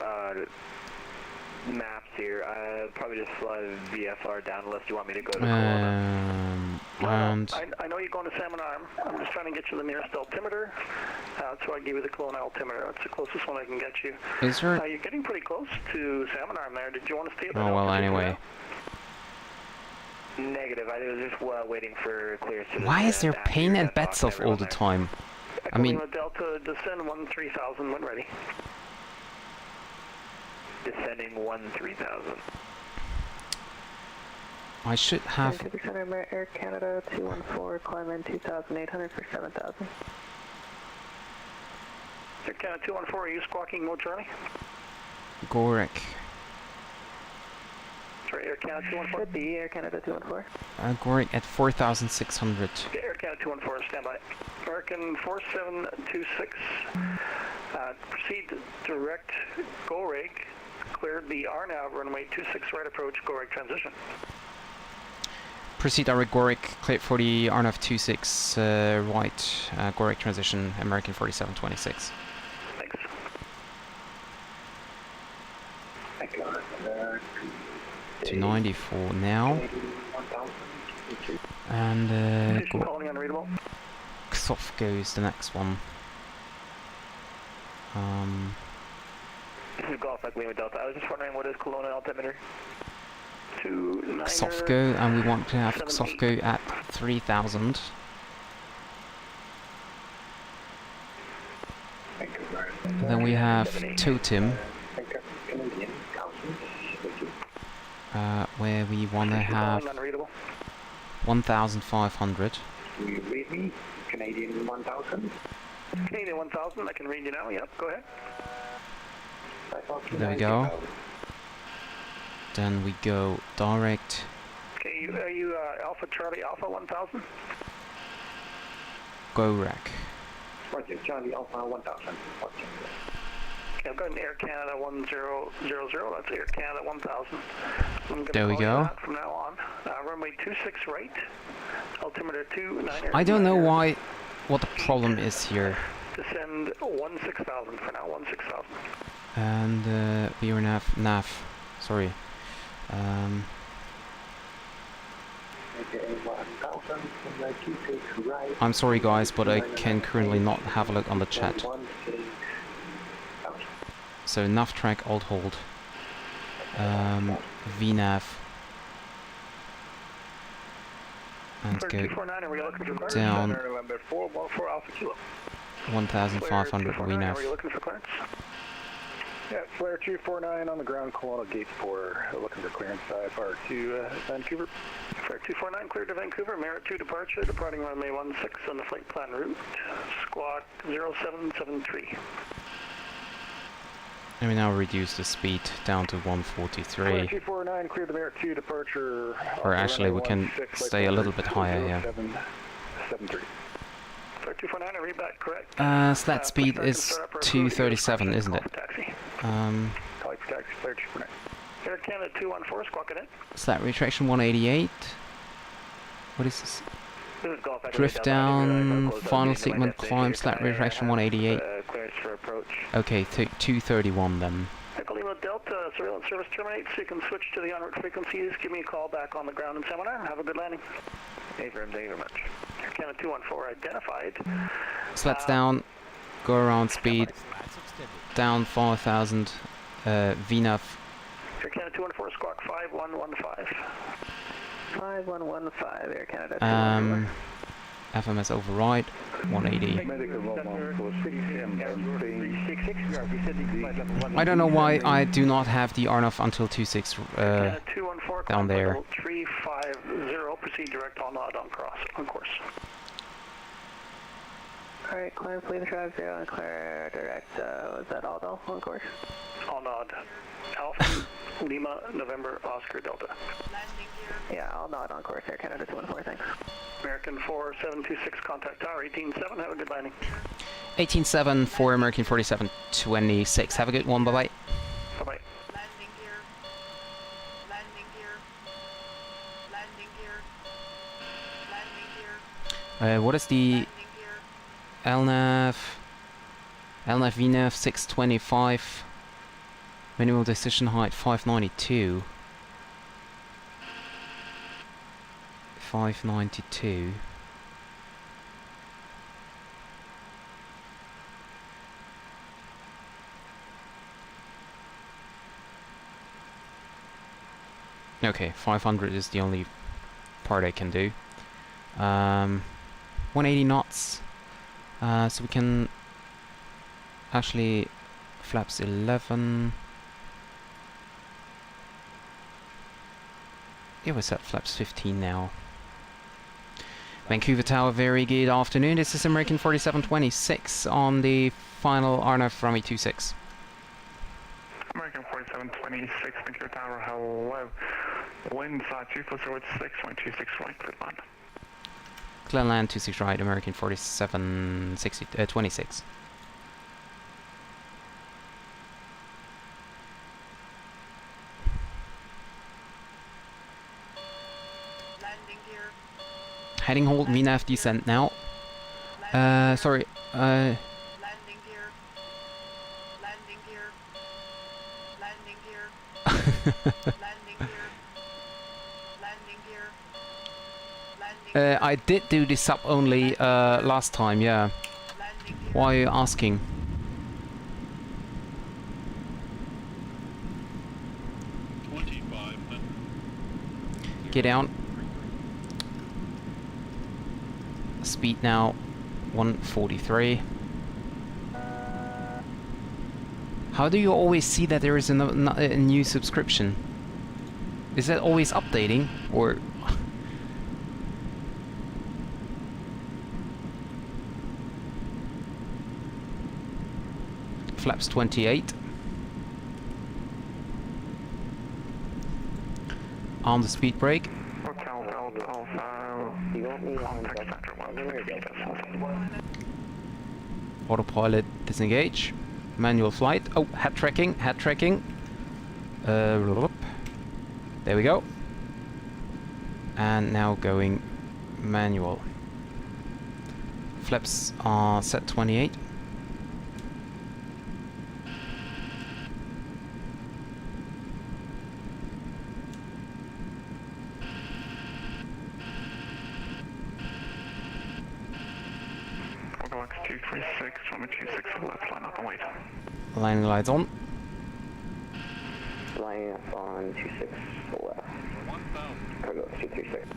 maps here. I'll probably just fly VFR down unless you want me to go to Kelowna. And I know you're going to Salmon Arm. I'm just trying to get you the nearest altimeter. So I gave you the Kelowna altimeter. That's the closest one I can get you. is there? You're getting pretty close to Salmon Arm there. Did you want to stay at that Oh well, altitude for anyway. now? Negative. I was just waiting for clearance to Why is there descend after pain you and got bets off all everyone the there. time? Echo I mean, Lima Delta, descend 13,000 when ready. Descending 13,000. I should have. Vancouver Center, Air Canada 214, climb in 2,800 for 7,000. Air Canada 214, are you squawking mode Charlie? Gorek. Sorry, Air Canada 214. Should be Air Canada 214. Gorek at 4600. Okay, Air Canada 214, stand by. American 4726, proceed direct, go reg, cleared the RNAV runway 26 right approach, go reg transition. Proceed direct Gorek, cleared for the RNF 26 right, Gorek transition, American 4726. Thanks. 294 now. And Station calling unreadable. soft goes the next one. This is Golf Mike Lima Delta. I was just wondering what is Kelowna altimeter? Soft go, and we want to have soft go at 3000. And then we have Totem, where we want to have 1500. Do you read me? Canadian 1000. Canadian 1000, I can read you now, yep, go ahead. There we go. Then we go direct. Okay, are you Alpha Charlie Alpha 1000? Go rack. Roger, Charlie Alpha 1000. Okay, I've got an Air Canada 1000, that's Air Canada 1000. I'm gonna There we call you go. that from now on. Runway 26 right, altimeter 29. I don't know what the problem is here. Descend 16,000 for now, 16,000. And we are nav. Sorry. I'm sorry guys, but I can currently not have a look on the chat. So nav track, alt hold. VNav. And go 249, are we looking for clearance? down November 414 Alpha Kilo. 1500 Flare 249, VNav. are you looking for clearance? Yeah, Flare 249 on the ground, Kelowna Gate 4, looking for clearance FR to Vancouver. Flare 249, cleared to Vancouver, Merit 2 departure, departing runway 16 on the flight plan route, squawk 0773. And we now reduce the speed down to Flare 143. 249, cleared the Merit 2 departure. Or actually we can stay a little bit higher here. 0773. Flare 249, I read back, correct? So that speed Pushback and is start up 237, approach, isn't call it? for taxi. Call for taxi, clear 249. Air Canada 214, squawk it in. Slat retraction 188. What is this? This is Golf Echo Drift Delta, down, close final up, segment climb, slat retraction 188. Clearance for approach. Okay, 231 then. Echo Lima Delta, surveillance service terminates, so you can switch to the en route frequencies. Give me a call back on the ground in seminar. Have a good landing. Affirm, thank you very much. Air Canada 214 identified. Slats down, go around speed, Slats extended. down 5000, VNAV. Air Canada 214, squawk 5115. 5115, Air Canada 214. FMS override, 180. Medical Longmont for 6M, I don't know why I do not have the RNOF until 26 Canada 214, down there. 350, proceed direct all nod on course. Alright, climb fleet drive 0 and clear direct, was that all on course? All nod. Alpha, Lima, November, Oscar, Delta. Yeah, I'll nod on course, Air Canada 214, thanks. American 4726, contact tower 187, have a good landing. 187 for American 4726. Have a good one, bye bye. Bye-bye. Landing gear. Landing gear. Landing gear. Landing gear. What is the Landing gear. LNAV VNAV 625, minimal decision height 592. 592. Okay, 500 is the only part I can do. 180 knots. So we can actually flaps 11. Yeah, we're set flaps 15 now. Vancouver Tower, very good afternoon. This is American 4726 on the final RNF runway 26. American 4726, Vancouver Tower, hello. Wind 24086, 126 right, clear land. Clear land 26 right, American 4726. Landing gear. Heading hold, VNAV descent now. Sorry, Landing gear. Landing gear. Landing gear. Landing gear. Landing gear. Landing I did do the sub only last time, yeah. landing gear. Why are you asking? Get down. Speed now 143. How do you always see that there is a new subscription? Is that always updating or? Flaps 28. On the speed brake. Hotel Delta Alpha, contact center 160. Autopilot disengage. Manual flight. Oh, head tracking, head tracking. There we go. And now going manual. Flaps are set 28. Galaxy 236, 126 left, line up and wait. Landing lights on. Line up on 26 left. 1,000. Cargo 236.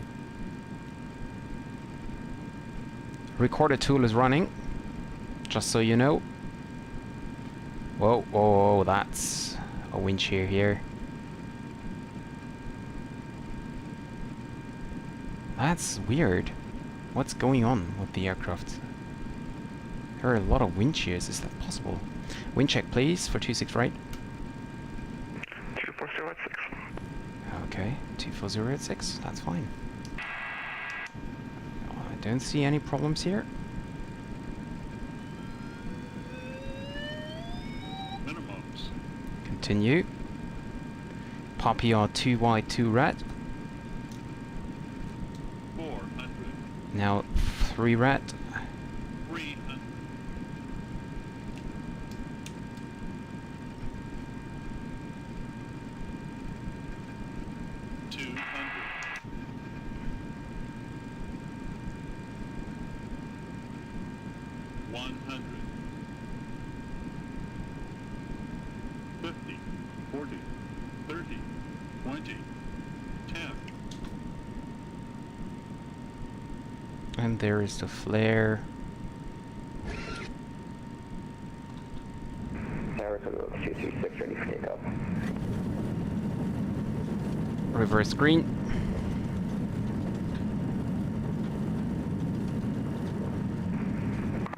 Recorder tool is running. Just so you know. Whoa, whoa, whoa, that's a wind shear here. That's weird. What's going on with the aircraft? There are a lot of wind shears, is that possible? Wind check please for 26 right. 24086. Okay, 24086, that's fine. I don't see any problems here. Continue. Poppy are 2 white, 2 red. 400. Now 3 red. 300. 200. 100. 50. 40. 30. 20. 10. And there is the flare. Saratoga 236 ready for takeoff. Reverse green.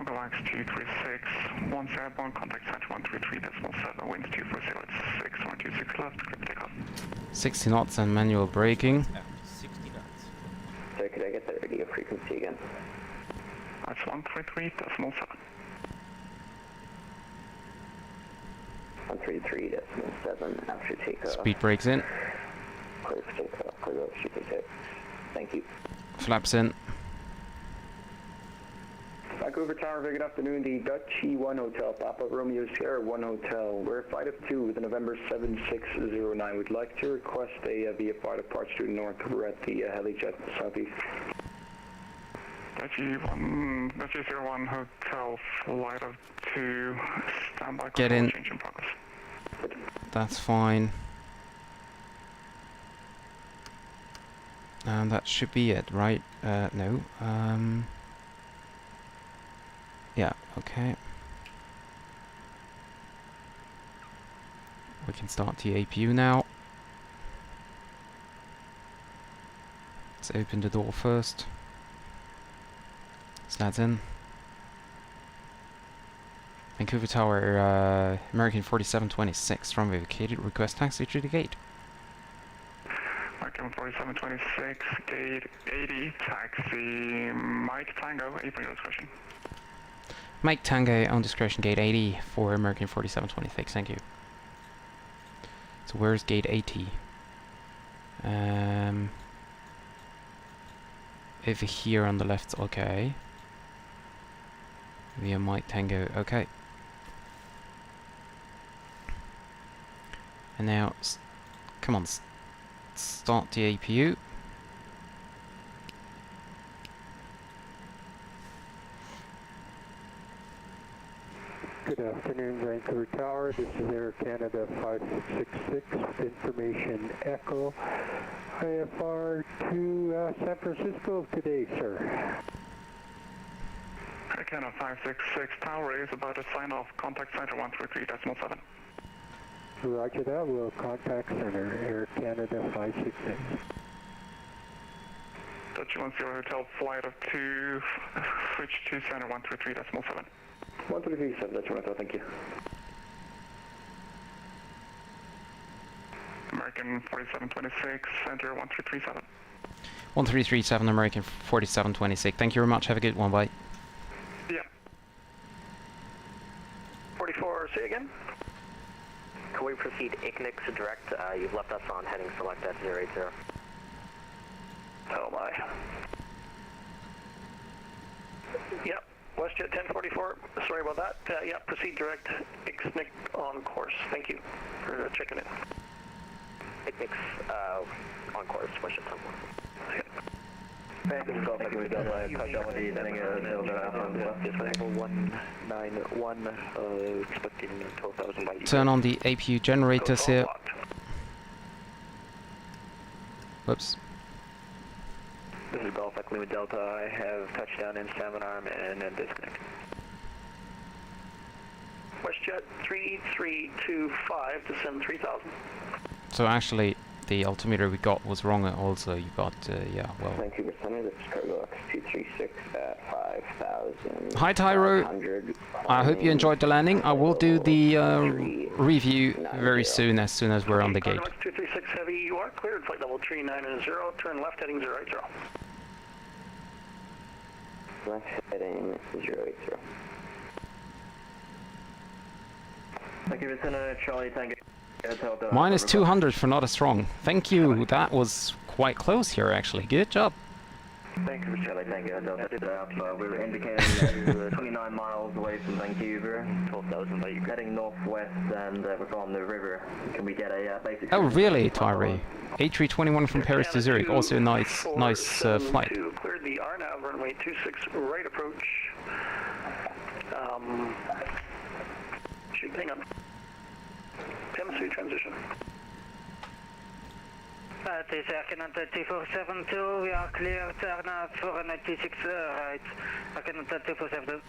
Galax 236, 171, contact center 133.7, winds 240 at 126 left, clear takeoff. 60 knots and manual braking. After 60 knots. Sir, could I get that radio frequency again? That's 133.7. 133.7 after takeoff. Speed brakes in. Clear for takeoff, clear over 236. Thank you. Flaps in. Vancouver Tower, very good afternoon. The Dutchy 1 Hotel, Papa Romeo Sierra 1 Hotel. We're a flight of 2 with the November 7609. We'd like to request a VFR departure to north. We're at the helijet southeast. Dutchy 01 Hotel, flight of 2, standby. Get in. Change in progress. That's fine. And that should be it, right? No. Yeah, okay. We can start the APU now. Let's open the door first. Slides in. Vancouver Tower, American 4726, runway vacated. Request taxi to the gate. American 4726, gate 80, taxi, Mike Tango, 8 for your discretion. Mike Tango on discretion, gate 80 for American 4726, thank you. So where's gate 80? Over here on the left, okay. Via Mike Tango, okay. And now, come on, start the APU. Good afternoon, Vancouver Tower. This is Air Canada 5666 with information Echo. IFR to San Francisco today, sir. Air Canada 566, Tower is about to sign off. Contact center 133.7. Roger that. We'll contact center Air Canada 566. Dutch 10 Hotel, flight of 2, switch to center 133.7. 137, Dutch 1 Hotel, thank you. American 4726, center 1337. 1337, American 4726. Thank you very much. Have a good one. Bye. Yeah. 44, say again? Can we proceed ICNIX direct? You've left us on heading select at 080. Oh my. Yep, WestJet 1044, sorry about that. Yeah, proceed direct, ICNIX on course. Thank you for checking in. ICNIX on course, WestJet 1044. Vancouver Golf, we got touchdown with the heading Disconnect 191, expecting 12,000 by Turn on the APU generators here. Whoops. This is Golf Echo Lima Delta. I have touchdown in Salmon Arm and then disconnect. WestJet 3325 to send 3000. So actually, the altimeter we got was wrong also. You got, yeah, well. Vancouver Center, this is Cargo X236 at 5,000. Hi Tyro. I hope you enjoyed the landing. I will do the review very soon as we're on the gate. Cargo X236 Heavy, you are cleared. Flight level 3990, turn left heading 080. Left heading 080. Vancouver Center, Charlie Tango. Minus 200 for not a strong. Thank you. That was quite close here, actually. Good job. Thank you, Charlie. Thank you. We're indicating 29 miles away from Vancouver, 12,000 feet. Heading northwest, and we're on the river. Can we get a basic... Oh, really, Tyree? A321 from Paris to Zurich. Also a nice flight. Cleared the RNAV runway 26 right approach. Shoot, hang on. PEM3 transition. This is Canada 2472, we are clear to RNAV for runway 26 right. Canada 2472.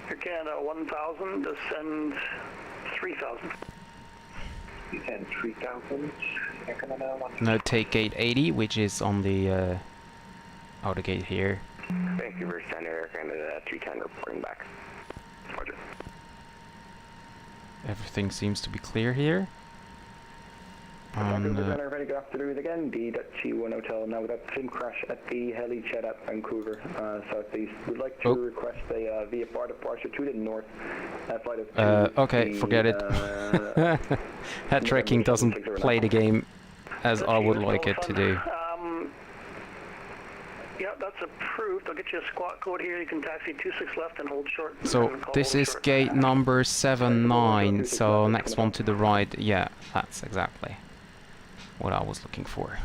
Air Canada 1000, descend 3000. Descend 3000. Air Canada 1000. Now take gate 80, which is on the outer gate here. Vancouver Center, Air Canada 310 reporting back. Roger. Everything seems to be clear here. Very good afternoon again. The Dutchy 1 Hotel now with that same crash at the heli chat at Vancouver southeast. We'd like to request a VFR departure to the north flight of 2. Okay, forget it. Head tracking doesn't play the game as I would like it to do. Yeah, that's approved. I'll get you a squat code here. You can taxi 26 left and hold short. So this is gate number 79, so next one to the right. Yeah, that's exactly what I was looking for.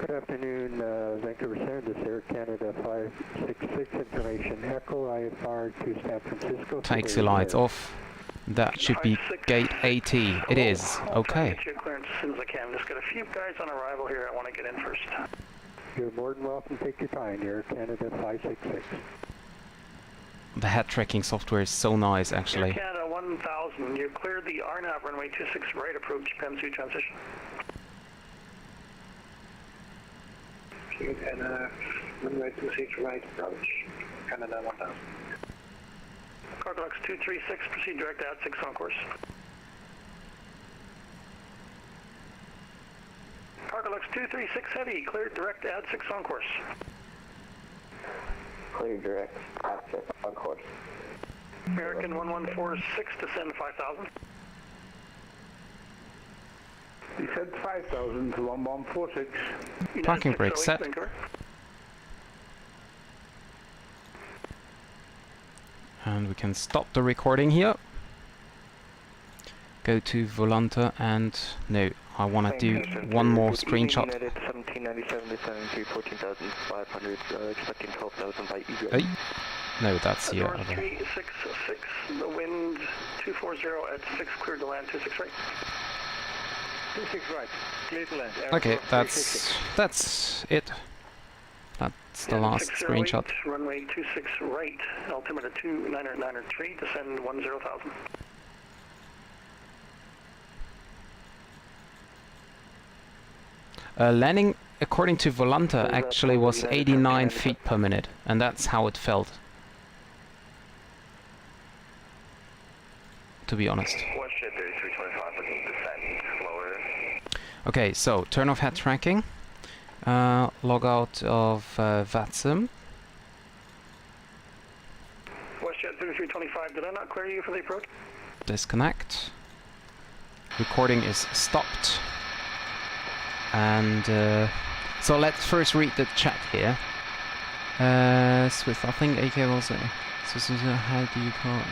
Good afternoon, Vancouver Center. This is Air Canada 566, information Echo, IFR to San Francisco. Taxi lights off. That should be gate 80. It is. Okay. Get your clearance as soon as I can. Just got a few guys on arrival here. I want to get in first. You're more than welcome to take your time, Air Canada 566. The head tracking software is so nice, actually. Air Canada 1000, you cleared the RNAV runway 26 right approach, PEM2 transition. Canada runway 26 right approach, Canada 1000. Cargolux 236, proceed direct add 6 on course. Cargolux 236 heavy, cleared direct add 6 on course. Clear direct, add 6 on course. American 1146, descend 5000. Descend 5000 to 1146. Parking brake set. And we can stop the recording here. Go to Volante and no, I want to do one more screenshot. 1797 descending to 14,500, expecting 12,000 by egress. Hey. No, that's the other. 366, the wind 240 at 6, clear to land 26 right. 26 right, clear to land. Okay, that's it. That's the last screenshot. Runway 26 right, altimeter 2993, descend 10,000. Landing, according to Volante, actually was 89 feet per minute, and that's how it felt. To be honest. Okay, so turn off head tracking, log out of VATSIM. WestJet 3325, did I not clear you for the approach? Disconnect. Recording is stopped. And so let's first read the chat here. Swift, I think AK was it. So how do you call it?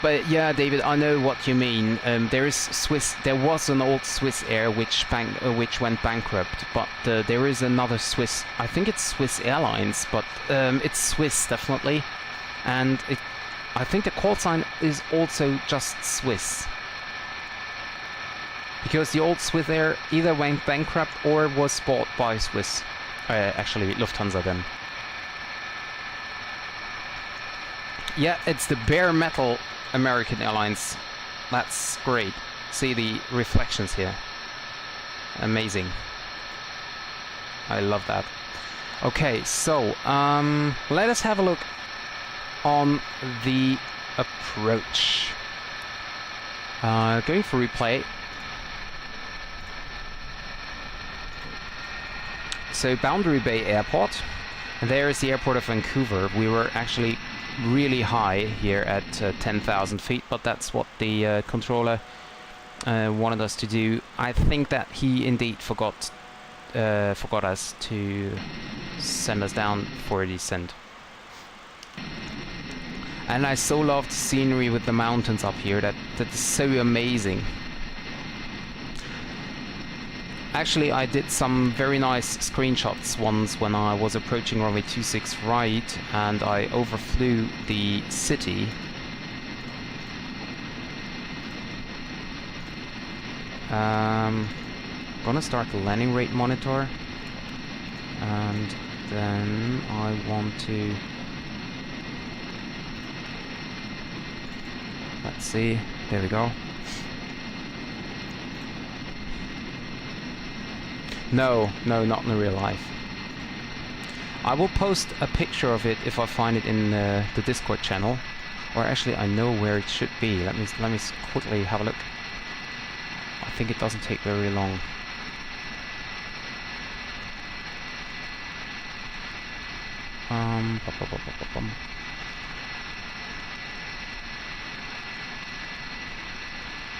But yeah, David, I know what you mean. There was an old Swiss Air which went bankrupt, but there is another Swiss. I think it's Swiss Airlines, but it's Swiss definitely, and I think the call sign is also just Swiss, because the old Swiss Air either went bankrupt or was bought by Swiss, actually Lufthansa then. Yeah, it's the bare metal American Airlines. That's great. See the reflections here. Amazing. I love that. Okay, so let us have a look on the approach. Going for replay. So Boundary Bay Airport, and there is the airport of Vancouver. We were actually really high here at 10,000 feet, but that's what the controller wanted us to do. I think that he indeed forgot us to send us down for a descent. And I so love the scenery with the mountains up here. That is so amazing. Actually, I did some very nice screenshots once when I was approaching runway 26 right, and I overflew the city. Gonna start the landing rate monitor, and then I want to, let's see, there we go. No, not in real life. I will post a picture of it if I find it in the Discord channel, or actually I know where it should be. Let me quickly have a look. I think it doesn't take very long.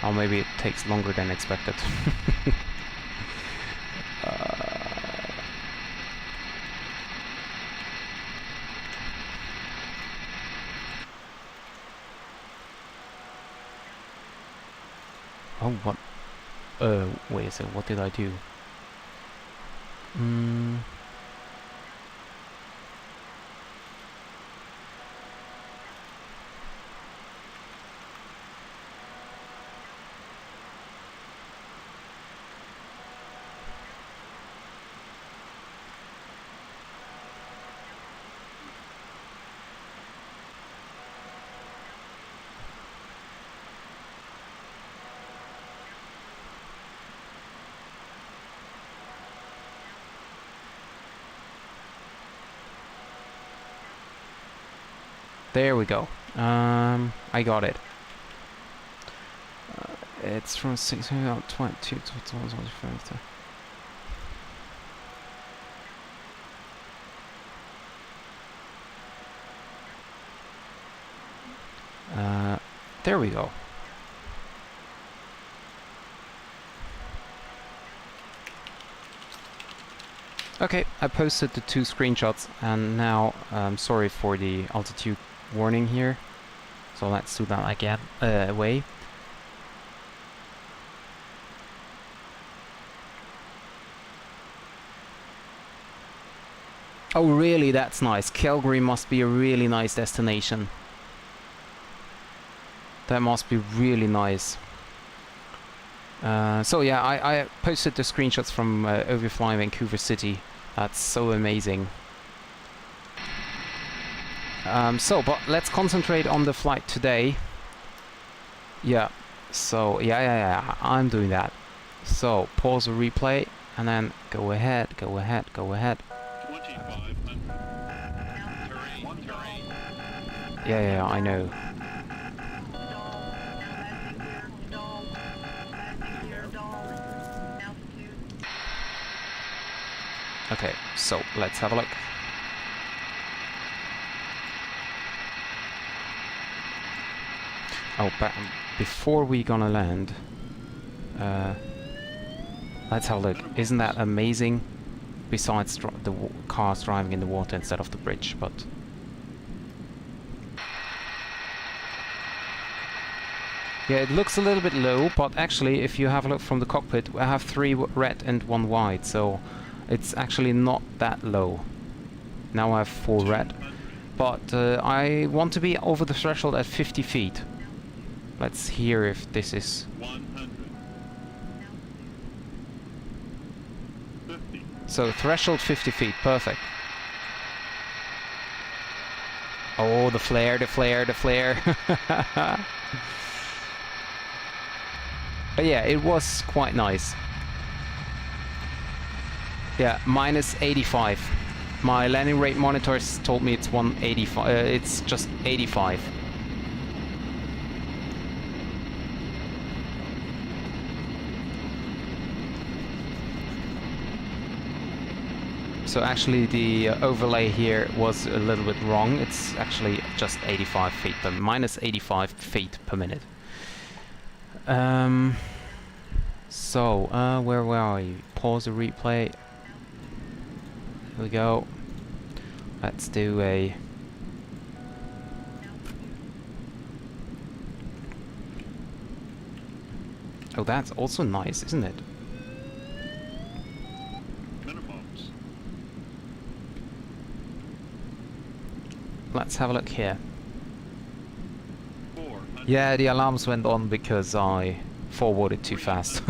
Oh, maybe it takes longer than expected. Oh, what? Wait a second, what did I do? There we go. I got it. It's from 622 to 25. There we go. Okay, I posted the 2 screenshots, and now sorry for the altitude warning here. So let's do that again. Away. Oh really, that's nice. Calgary must be a really nice destination. That must be really nice. So yeah, I posted the screenshots from overflying Vancouver City. That's so amazing. But let's concentrate on the flight today. Yeah, so yeah, I'm doing that. So pause the replay and then go ahead. 2500. Yeah, I know. Okay, so let's have a look. Oh, but before we gonna land, let's have a look. Isn't that amazing? Besides the cars driving in the water instead of the bridge, but yeah, it looks a little bit low, but actually if you have a look from the cockpit, I have 3 red and 1 white, so it's actually not that low. Now I have 4 red, but I want to be over the threshold at 50 feet. Let's hear if this is 100. 50. so threshold 50 feet, perfect. Oh, the flare. But yeah, it was quite nice. Yeah, minus 85. My landing rate monitors told me it's 185. It's just 85. So actually the overlay here was a little bit wrong. It's actually just 85 feet, but minus 85 feet per minute. So, where are you? Pause the replay. Here we go. Let's do a... Oh, that's also nice, isn't it? Minimums. Let's have a look here. 400. Yeah, the alarms went on because I forwarded too fast.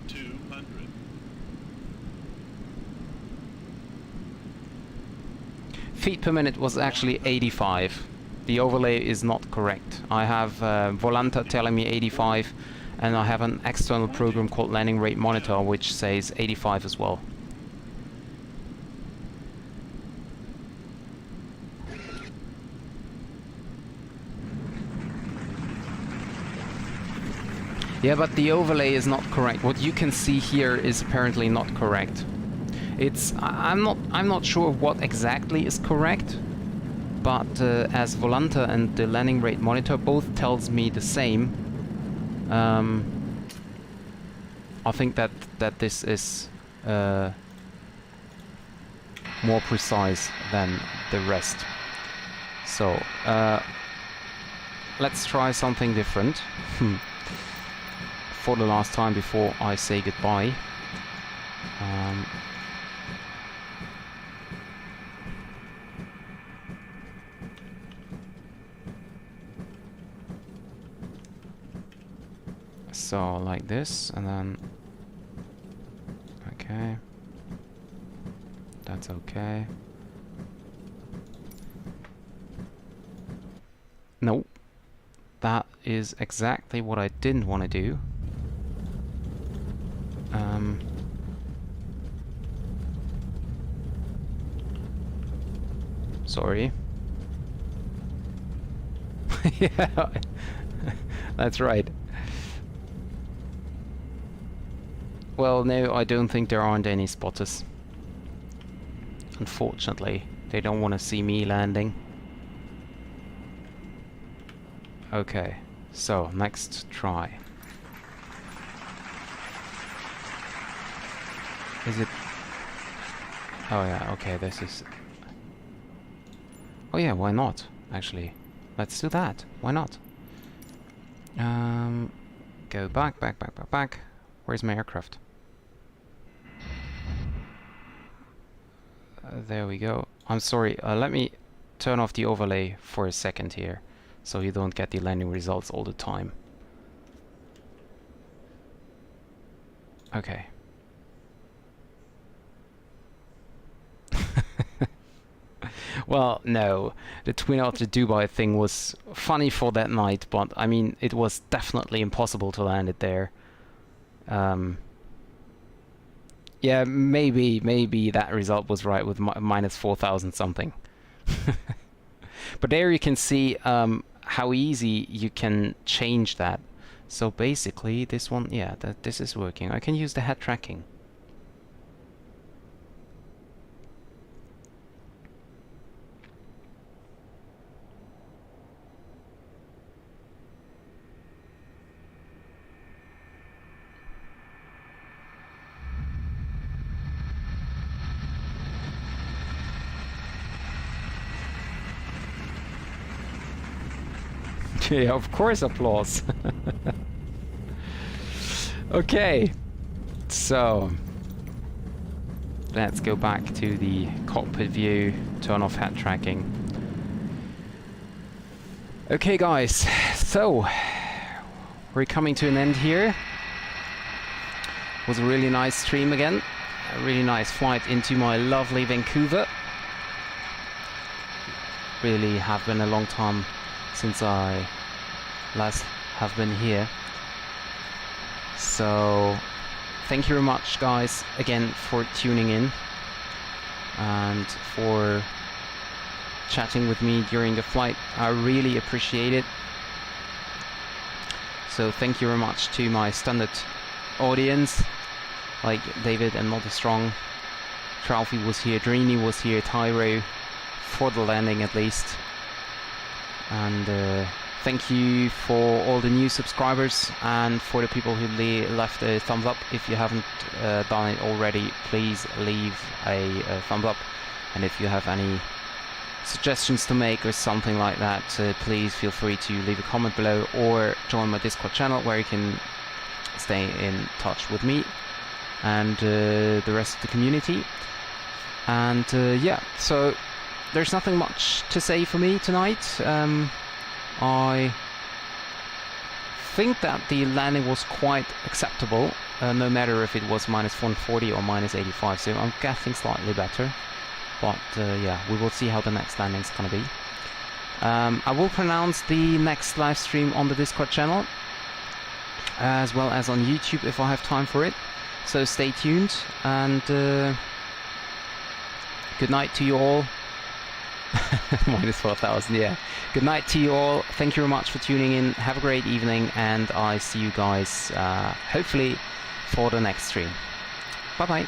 200. Feet per minute was actually 85. The overlay is not correct. I have Volanta telling me 85, and I have an external program called Landing Rate Monitor which says 85 as well. Yeah, but the overlay is not correct. What you can see here is apparently not correct. I'm not sure what exactly is correct, but as Volanta and the landing rate monitor both tells me the same, I think that this is more precise than the rest. So let's try something different for the last time before I say goodbye. So like this, and then okay, that's okay. Nope, that is exactly what I didn't want to do. Sorry. Yeah, that's right. Well, no, I don't think there aren't any spotters. Unfortunately, they don't want to see me landing. Okay, so next try. Is it... Oh yeah, okay, this is... Oh yeah, why not, actually? Let's do that, why not? Go back. Where's my aircraft? There we go. I'm sorry, let me turn off the overlay for a second here, so you don't get the landing results all the time. Okay. Well, no, the Twin Otter Dubai thing was funny for that night, but I mean, it was definitely impossible to land it there. Yeah, maybe that result was right with minus 4,000 something. But there you can see how easy you can change that. So basically, this one, yeah, this is working. I can use the head tracking. Yeah, of course, applause. Okay, so let's go back to the cockpit view, turn off head tracking. Okay guys, so we're coming to an end here. It was a really nice stream again, a really nice flight into my lovely Vancouver. Really have been a long time since I last have been here. So thank you very much guys again for tuning in and for chatting with me during the flight. I really appreciate it. So thank you very much to my standard audience, like David and Multi Strong. Tralfi was here, Dreamy was here, Tyro, for the landing at least. And thank you for all the new subscribers, and for the people who left a thumbs up. If you haven't done it already, please leave a thumbs up. And if you have any suggestions to make or something like that, please feel free to leave a comment below, or join my Discord channel where you can stay in touch with me and the rest of the community. And yeah, so there's nothing much to say for me tonight. I think that the landing was quite acceptable, no matter if it was -140 or -85, so I'm getting slightly better. But yeah, we will see how the next landing is going to be. I will pronounce the next live stream on the Discord channel, as well as on YouTube if I have time for it. So stay tuned, and good night to you all. -4,000, yeah. Good night to you all. Thank you very much for tuning in. Have a great evening, and I see you guys hopefully for the next stream. Bye bye.